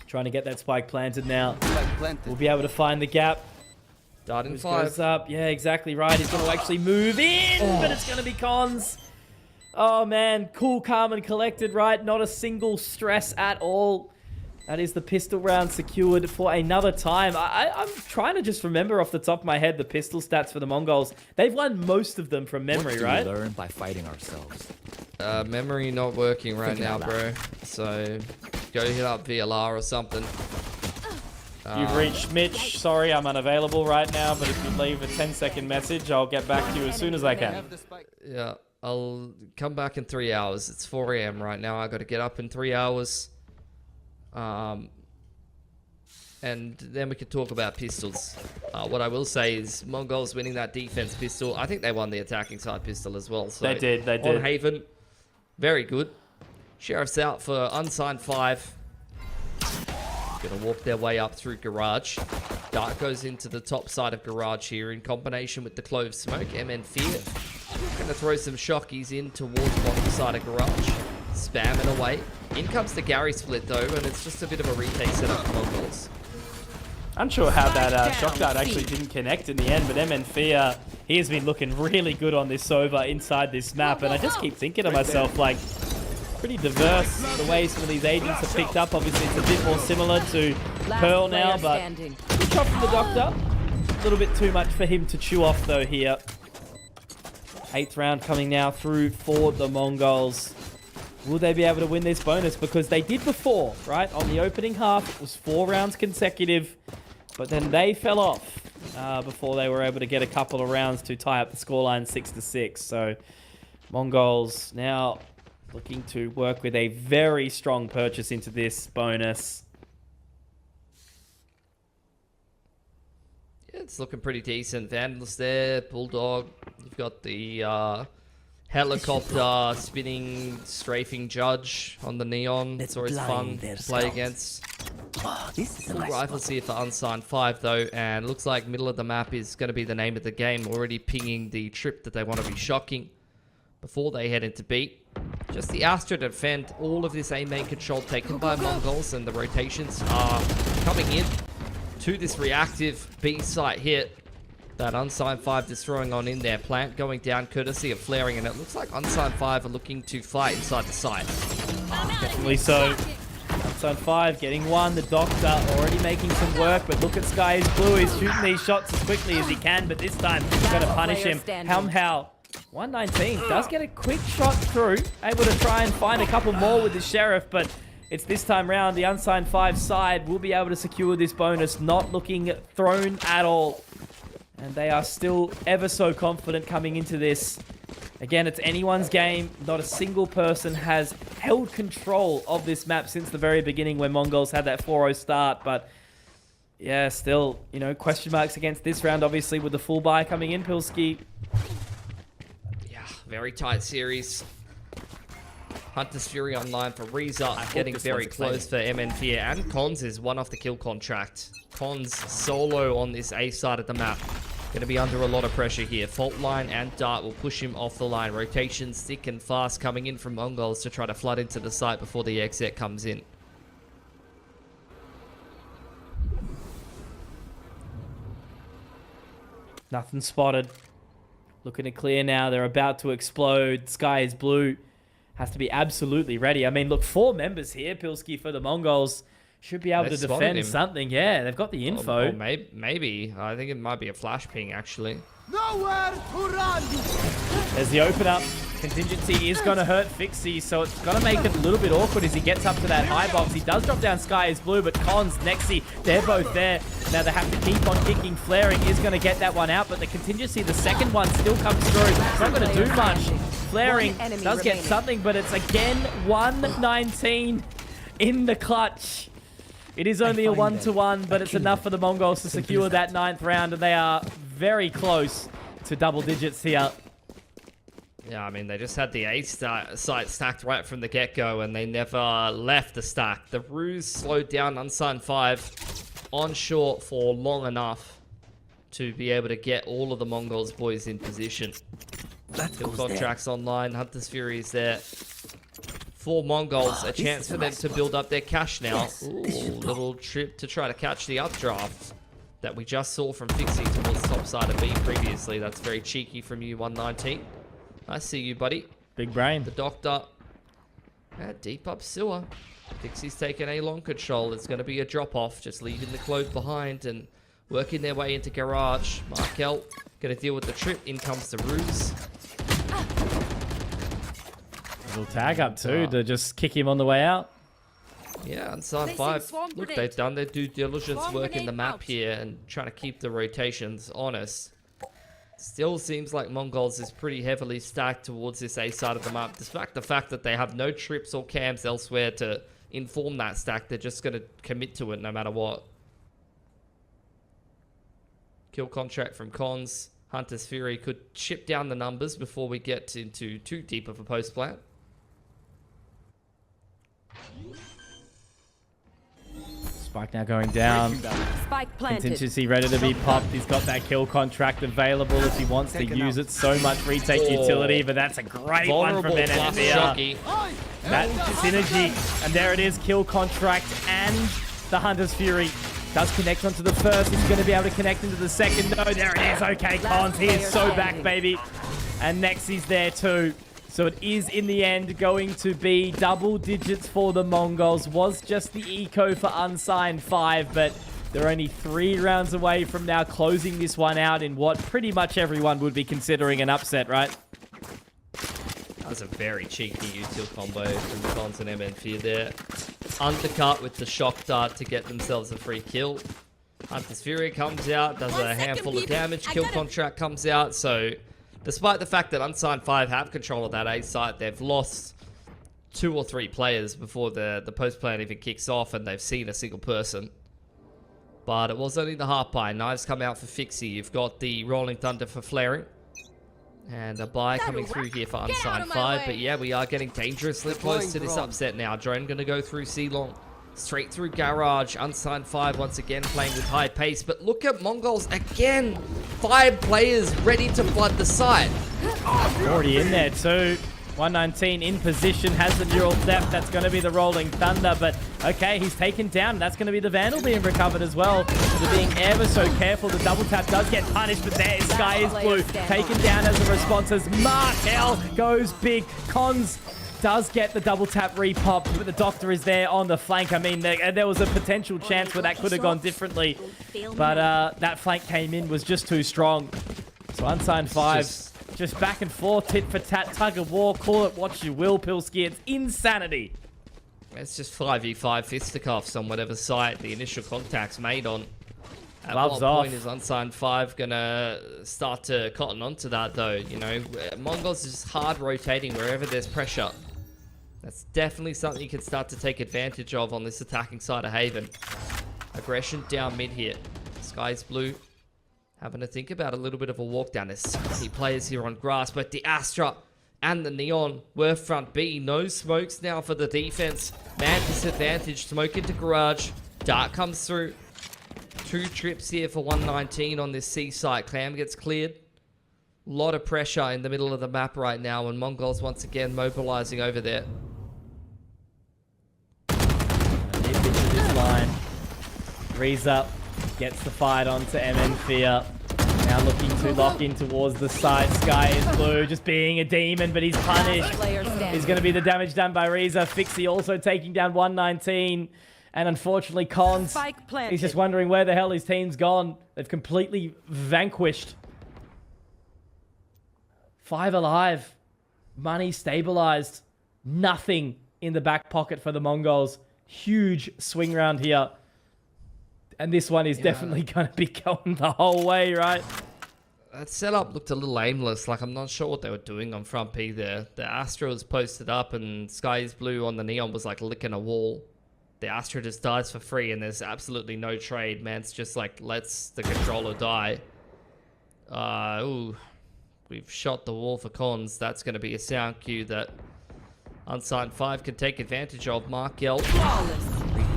Trying to get that spike planted now. We'll be able to find the gap. Dart in Goes 5. up. Yeah, exactly right. He's going to actually move in, but it's going to be Cons. Oh, man. Cool, calm, and collected, right? Not a single stress at all. That is the pistol round secured for another time. I'm trying to just remember off the top of my head the pistol stats for the Mongols. They've won most of them from memory, right? We learn by fighting ourselves. Memory not working right now, bro. So go hit up VLR or something. You've reached Mitch. Sorry, I'm unavailable right now, but if you leave a 10-second message, I'll get back to you as soon as I can. Yeah, I'll come back in 3 hours. It's 4 a.m. right now. I got to get up in 3 hours. And then we could talk about pistols. What I will say is Mongols winning that defense pistol. I think they won the attacking side pistol as well. So They did. on Haven, very good. Sheriff's out for Unsigned 5. Gonna walk their way up through Garage. Dart goes into the top side of Garage here in combination with the Clove Smoke. MN Fear gonna throw some shockies in towards bottom side of Garage. Spamming away. In comes the Gary split though, and it's just a bit of a retake setup for Mongols. Unsure how that shock dart actually didn't connect in the end, but MN Fear, he has been looking really good on this Sova inside this map, and I just keep thinking to myself, like, pretty diverse the way some of these agents are picked up. Obviously, it's a bit more similar to Pearl now, but good shot from the Doctor. A little bit too much for him to chew off, though, here. 8th round coming now through for the Mongols. Will they be able to win this bonus? Because they did before, right? On the opening half, it was 4 rounds consecutive, but then they fell off before they were able to get a couple of rounds to tie up the scoreline 6-6. So, Mongols now looking to work with a very strong purchase into this bonus. Yeah, it's looking pretty decent. Vandals there, Bulldog. You've got the helicopter spinning, strafing Judge on the Neon. It's always fun to play against. Full rifles here for Unsigned 5 though, and looks like middle of the map is going to be the name of the game. Already pinging the trip that they want to be shocking before they head into B. Just the Astra to defend all of this A main control taken by Mongols, and the rotations are coming in to this reactive B site hit that Unsigned 5 destroying on in there. Plant going down courtesy of flaring, and it looks like Unsigned 5 are looking to fight inside the site. Definitely so. Unsigned 5 getting one. The Doctor already making some work, but look at Sky is blue. He's shooting these shots as quickly as he can, but this time he's going to punish him. How 119 does get a quick shot through, able to try and find a couple more with the Sheriff, but it's this time round the Unsigned 5 side will be able to secure this bonus, not looking thrown at all. And they are still ever so confident coming into this. Again, it's anyone's game. Not a single person has held control of this map since the very beginning when Mongols had that 4-0 start. But yeah, still, you know, question marks against this round, obviously, with the full buy coming in, Pilsky. Yeah, very tight series. Hunter's Fury online for Reza, getting very close for MN Fear, and Cons is one off the kill contract. Cons solo on this A side of the map. Going to be under a lot of pressure here. Fault line and Dart will push him off the line. Rotations thick and fast coming in from MongolZ to try to flood into the site before the exit comes in. Nothing spotted. Looking to clear now. They're about to explode. Sky is blue. Has to be absolutely ready. I mean, look, 4 members here, Pilski, for the MongolZ. Should be able to defend something. Yeah, they've got the info. Or maybe. I think it might be a flash ping, actually. Nowhere to run! There's the open up. Contingency is going to hurt Fixie, so it's going to make it a little bit awkward as he gets up to that high box. He does drop down Sky is blue, but Cons, Nexi, they're both there. Now they have to keep on kicking. Flaring is going to get that one out, but the contingency, the second one still comes through. It's not going to do much. Flaring does get something, but it's again 119 in the clutch. It is only a 1-1, but it's enough for the MongolZ to secure that 9th round, and they are very close to double digits here. Yeah, I mean, they just had the A site stacked right from the get-go, and they never left the stack. The Ruse slowed down Unsigned 5 on short for long enough to be able to get all of the MongolZ boys in position. Kill contracts online, Hunter's Fury is there. For MongolZ, a chance for them to build up their cash now. Ooh, little trip to try to catch the updraft that we just saw from Fixie towards the top side of B previously. That's very cheeky from you, 119. I see you, buddy. Big brain. The doctor. Deep up sewer. Fixie's taking a long control. It's going to be a drop-off, just leaving the clothes behind and working their way into garage. Markel going to deal with the trip. In comes the Ruse. Little tag up too to just kick him on the way out. Yeah, Unsigned 5. Look, they've done their due diligence work in the map here and trying to keep the rotations honest. Still seems like MongolZ is pretty heavily stacked towards this A side of the map. Despite the fact that they have no trips or cams elsewhere to inform that stack, they're just going to commit to it no matter what. Kill contract from Cons. Hunter's Fury could chip down the numbers before we get into too deep of a post plant. Spike now going down. Spike planted. Contingency ready to be popped. He's got that kill contract available if he wants to use it. So much retake utility, but that's a great one from NNVR. That synergy. And there it is, kill contract and the Hunter's Fury. Does connect onto the first. He's going to be able to connect into the second. No, there it is. Okay, Cons, he is so back, baby. And Nexi's there too. So it is, in the end, going to be double digits for the MongolZ. Was just the eco for Unsigned 5, but they're only 3 rounds away from now closing this one out in what pretty much everyone would be considering an upset, right? That was a very cheeky util combo from Cons and MNF there. Undercut with the shock dart to get themselves a free kill. Hunter's Fury comes out, does a handful of damage. Kill contract comes out, so despite the fact that Unsigned 5 have control of that A site, they've lost 2 or 3 players before the post plan even kicks off, and they've seen a single person. But it was only the half buy. Knives come out for Fixie. You've got the Rolling Thunder for Flaring. And a buy coming through here for Unsigned 5. But yeah, we are getting dangerously close to this upset now. Drone going to go through C-Long. Straight through garage. Unsigned 5 once again playing with high pace. But look at MongolZ again. 5 players ready to flood the site. Already in there too. 119 in position, has the neural theft. That's going to be the Rolling Thunder, but okay, he's taken down. That's going to be the Vandal being recovered as well. They're being ever so careful. The double tap does get punished, but there is Sky is blue. Taken down as a response as Markel goes big. Cons does get the double tap repop, but the Doctor is there on the flank. I mean, there was a potential chance where that could have gone differently, but that flank came in, was just too strong. So Unsigned 5. Just back and forth, tit for tat, tug of war, call it what you will, Pilski. It's insanity. It's just 5v5 fisticuffs on whatever site the initial contact's made on. At Gloves what off. point is Unsigned 5 gonna start to cotton onto that though? You know, MongolZ is just hard rotating wherever there's pressure. That's definitely something you can start to take advantage of on this attacking side of Haven. Aggression down mid here. Sky's blue. Having to think about a little bit of a walk down. There's 60 players here on grass, but the Astra and the Neon were front B. No smokes now for the defense. Man disadvantage. Smoke into garage. Dart comes through. 2 trips here for 119 on this C site. Clam gets cleared. A lot of pressure in the middle of the map right now, and MongolZ once again mobilizing over there. Nip into this line. Reza gets the fight onto MN Fear. Now looking to lock in towards the side. Sky is blue, just being a demon, but he's punished. Is going to be the damage done by Reza. Fixie also taking down 119. And unfortunately, Cons, he's just wondering where the hell his team's gone. They've completely vanquished. 5 alive. Money stabilized. Nothing in the back pocket for the MongolZ. Huge swing round here. And this one is definitely going to be going the whole way, right? That setup looked a little aimless. Like, I'm not sure what they were doing on front P there. The Astra was posted up and Sky is Blue on the Neon was like licking a wall. The Astra just dies for free and there's absolutely no trade. Man's just like, lets the controller die. Ooh. We've shot the wall for Cons. That's going to be a sound cue that Unsigned 5 can take advantage of. Markel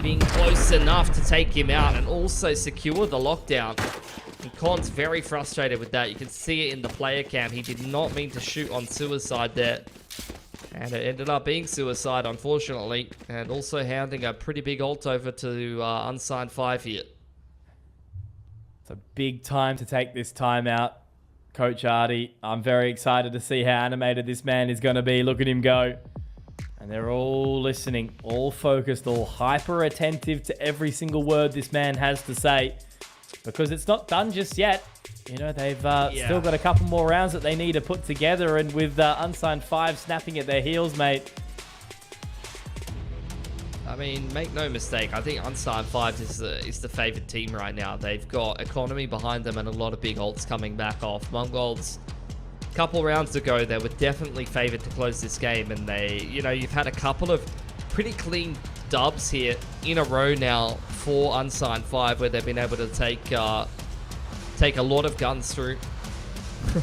being close enough to take him out and also secure the lockdown. And Cons very frustrated with that. You can see it in the player cam. He did not mean to shoot on Suicide there. And it ended up being Suicide, unfortunately. And also handing a pretty big ult over to Unsigned 5 here. It's a big time to take this time out. Coach Artie, I'm very excited to see how animated this man is going to be. Look at him go. And they're all listening, all focused, all hyper attentive to every single word this man has to say. Because it's not done just yet. You know, they've still got a couple more rounds that they need to put together. And with Unsigned 5 snapping at their heels, mate. I mean, make no mistake. I think Unsigned 5 is the favored team right now. They've got economy behind them and a lot of big ults coming back off. MongolZ, a couple rounds ago, they were definitely favored to close this game. And they, you know, you've had a couple of pretty clean dubs here in a row now for Unsigned 5 where they've been able to take a lot of guns through.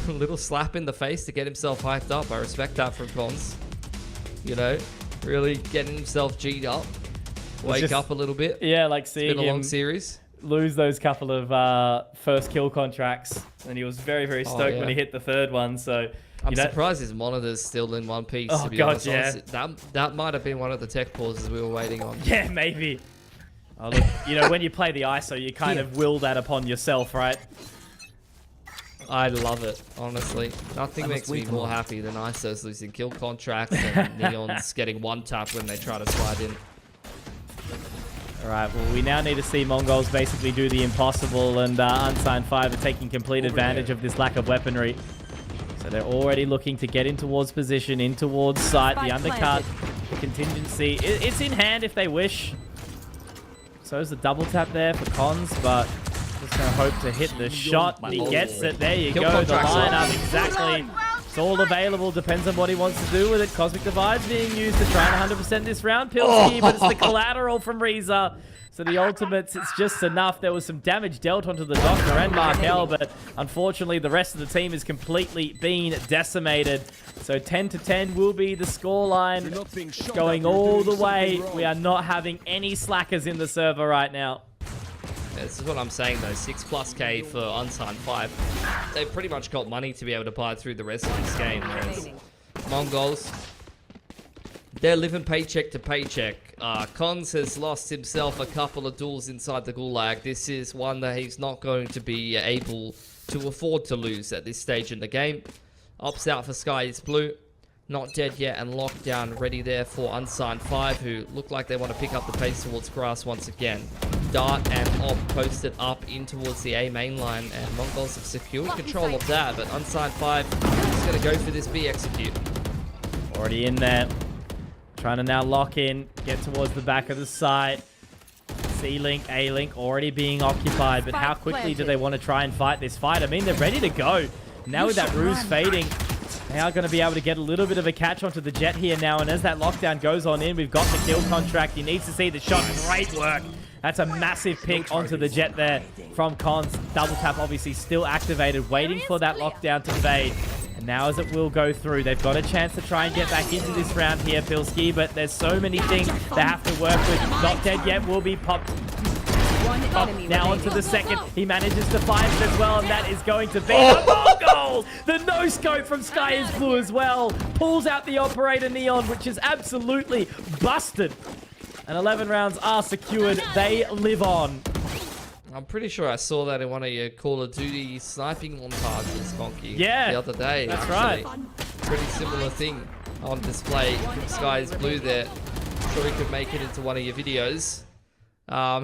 A little slap in the face to get himself hyped up. I respect that from Cons. You know, really getting himself G'd up. Wake up a little bit. Yeah, like seeing it's been a long him series. Lose those couple of first kill contracts. And he was very, very stoked when he hit the third one. So I'm surprised his monitor's still in one piece, to be honest. Honestly, that might have been one of the tech pauses we were waiting on. Yeah, maybe. Oh, look, you know, when you play the ISO, you kind of will that upon yourself, right? I love it, honestly. Nothing makes me more happy than ISOs losing kill contracts and Neons getting one tap when they try to slide in. Alright, well, we now need to see MongolZ basically do the impossible, and Unsigned 5 are taking complete advantage of this lack of weaponry. So they're already looking to get in towards position, in towards sight, the undercut, the contingency. It's in hand if they wish. So is the double tap there for Cons, but just going to hope to hit the shot. He gets it. There you go. The lineup, exactly. It's all available. Depends on what he wants to do with it. Cosmic Divide's being used to try and 100% this round. Pilski, but it's the collateral from Reza. So the ultimates, it's just enough. There was some damage dealt onto the Doctor and Markel, but unfortunately the rest of the team is completely been decimated. So 10-10 will be the scoreline. Going all the way. We are not having any slackers in the server right now. Yeah, this is what I'm saying though, 6+K for Unsigned 5. They've pretty much got money to be able to buy through the rest of this game, whereas MongolZ, they're living paycheck to paycheck. Cons has lost himself a couple of duels inside the Gulag. This is one that he's not going to be able to afford to lose at this stage in the game. Ops out for Sky is Blue. Not dead yet, and lockdown ready there for Unsigned 5, who look like they want to pick up the pace towards grass once again. Dart and Op posted up in towards the A main line, and MongolZ have secured control of that, but Unsigned 5 is going to go for this B execute. Already in there. Trying to now lock in, get towards the back of the site. C-Link, A-Link already being occupied, but how quickly do they want to try and fight this fight? I mean, they're ready to go. Now with that ruse fading, they are going to be able to get a little bit of a catch onto the Jet here now, and as that lockdown goes on in, we've got the kill contract. He needs to see the shot. Great work. That's a massive pick onto the Jet there from Cons. Double tap obviously still activated, waiting for that lockdown to fade. And now as it will go through, they've got a chance to try and get back into this round here, Pilski, but there's so many things they have to work with. Not dead yet, will be popped. One Oh, enemy now remaining. onto the second. He manages to find it as well, and that is going to be the Mongols! The no-scope from Sky is Blue as well. Pulls out the Operator Neon, which is absolutely busted. And 11 rounds are secured. They live on. I'm pretty sure I saw that in one of your Call of Duty sniping montages, Conky. Yeah, The other day. that's actually. right. Pretty similar thing on display from Sky is Blue there. Sure he could make it into one of your videos.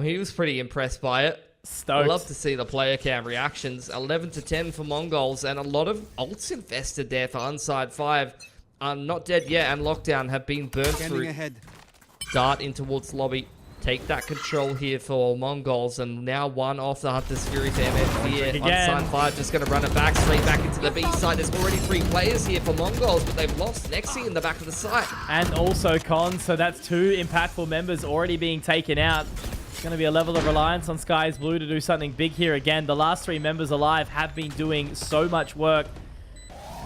He was pretty impressed by it. Stoked. Love to see the player cam reactions. 11 to 10 for MongolZ, and a lot of ults invested there for Unside 5. Not dead yet, and Lockdown have been burnt through. ahead. Dart in towards lobby. Take that control here for MongolZ, and now one off the Hunter's Fury for MN here. Unside 5 just going to run it back, straight back into the B side. There's already 3 players here for MongolZ, but they've lost Nexi in the back of the site. And also Con, so that's 2 impactful members already being taken out. It's going to be a level of reliance on Sky is Blue to do something big here again. The last 3 members alive have been doing so much work.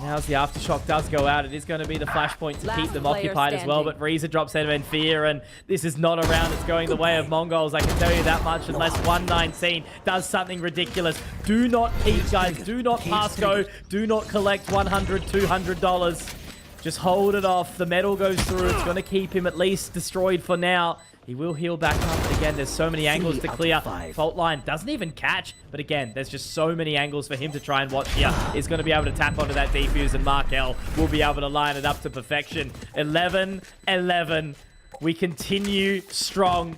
Now as the Aftershock does go out, it is going to be the flashpoint to keep them occupied as well. But Reza drops out of Fear, and this is not a round that's going the way of MongolZ. I can tell you that much, unless 119 does something ridiculous. Do not peek, guys. Do not pass go. Do not collect $100, $200. Just hold it off. The metal goes through. It's going to keep him at least destroyed for now. He will heal back up, but again, there's so many angles to clear. Fault line doesn't even catch, but again, there's just so many angles for him to try and watch here. He's going to be able to tap onto that defuse, and Markel will be able to line it up to perfection. 11-11. We continue strong,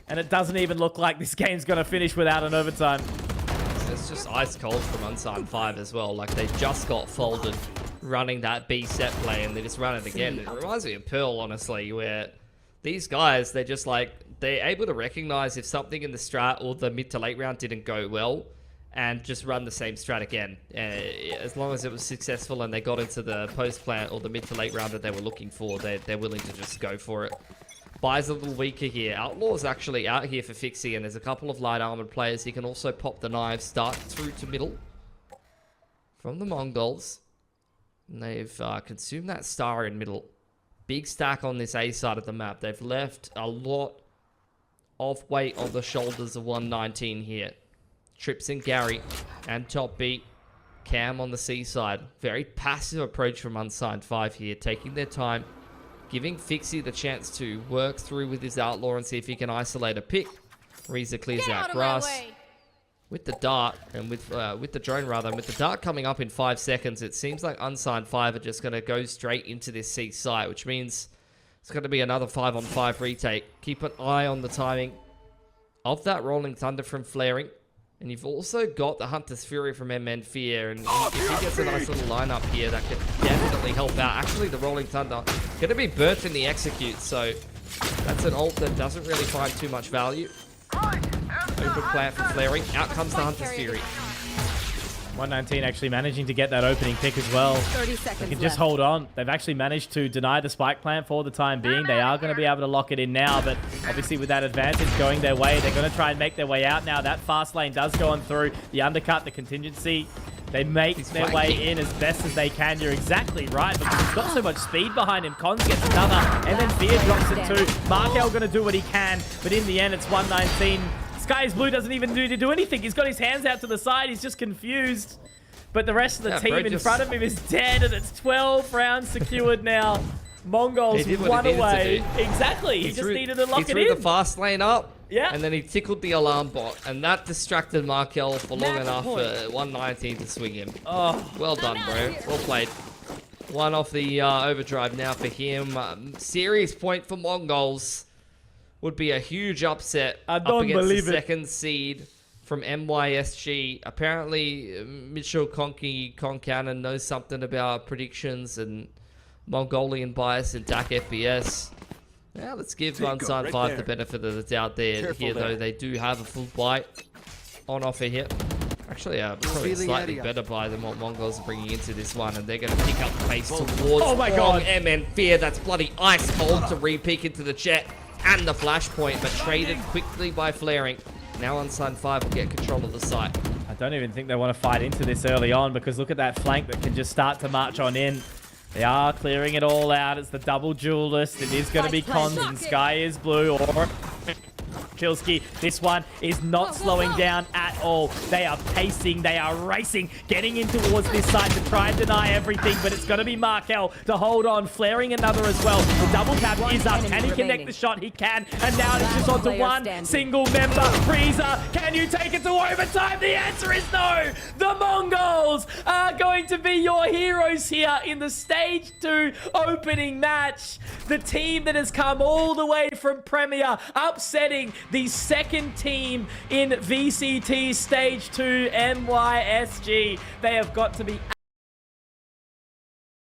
and it doesn't even look like this game's going to finish without an overtime. It's just ice cold from Unside 5 as well. Like, they just got folded running that B set play, and they just run it again. It reminds me of Pearl, honestly, where these guys, they're just like, they're able to recognize if something in the strat or the mid to late round didn't go well and just run the same strat again. As long as it was successful and they got into the post plant or the mid to late round that they were looking for, they're willing to just go for it. Buy's a little weaker here. Outlaw's actually out here for Fixie, and there's a couple of light armored players. He can also pop the knives, start through to middle from the MongolZ. And they've consumed that star in middle. Big stack on this A side of the map. They've left a lot of weight on the shoulders of 119 here. Trips and Gary and top beat. Cam on the C side. Very passive approach from Unside 5 here. Taking their time. Giving Fixie the chance to work through with his Outlaw and see if he can isolate a pick. Reza clears out grass. With the dart, and with the drone rather, and with the dart coming up in 5 seconds, it seems like Unside 5 are just going to go straight into this C site, which means it's going to be another 5-on-5 retake. Keep an eye on the timing of that Rolling Thunder from flaring. And you've also got the Hunter's Fury from MN Fear, and if he gets a nice little lineup here, that could definitely help out. Actually, the Rolling Thunder going to be burnt in the execute, so that's an ult that doesn't really find too much value. Open plant for flaring. Out comes the Hunter's Fury. 119 actually managing to get that opening pick as well. 30 seconds They can just hold on. They've actually managed to deny the spike plant for the time being. They are going to be able to lock it in now, but obviously with that advantage going their way, they're going to try and make their way out now. That fast lane does go on through. The undercut, the contingency, they make their way in as best as they can. You're exactly right, because he's got so much speed behind him. Cons gets another, and then Fear drops it too. Markel going to do what he can, but in the end, it's 119. Sky is Blue doesn't even need to do anything. He's got his hands out to the side. He's just confused. But the rest of the team in front of him is dead, and it's 12 rounds secured now. MongolZ one away. Exactly. He just needed to lock it in. He threw the fast lane up. Yeah. And then he tickled the alarm bot, and that distracted Markel for long enough for 119 to swing him. Oh, well done, bro. Well played. One off the overdrive now for him. Series point for MongolZ. Would be a huge upset up against the second seed from MYSG. Apparently, Mitchell Concannon knows something about predictions and Mongolian bias in DAC FPS. Now let's give Unside 5 the benefit of the doubt there. Here, though, they do have a full bite on offer here. Actually, probably a slightly better buy than what MongolZ are bringing into this one, and they're going to pick up the pace towards MN Fear. That's bloody ice cold to re-peek into the jet. And the flashpoint, but traded quickly by flaring. Now Unside 5 will get control of the site. I don't even think they want to fight into this early on, because look at that flank that can just start to march on in. They are clearing it all out. It's the double duelist. It is going to be Cons and Sky is Blue, or Chilsky. This one is not slowing down at all. They are pacing. They are racing, getting in towards this side to try and deny everything, but it's going to be Markel to hold on, flaring another as well. The double tap is up. Can he connect the shot? He can. And now it's just onto one single member. Freezer, can you take it to overtime? The answer is no. The Mongols are going to be your heroes here in the Stage 2 opening match. The team that has come all the way from Premier, upsetting the second team in VCT Stage 2 MYSG. They have got to be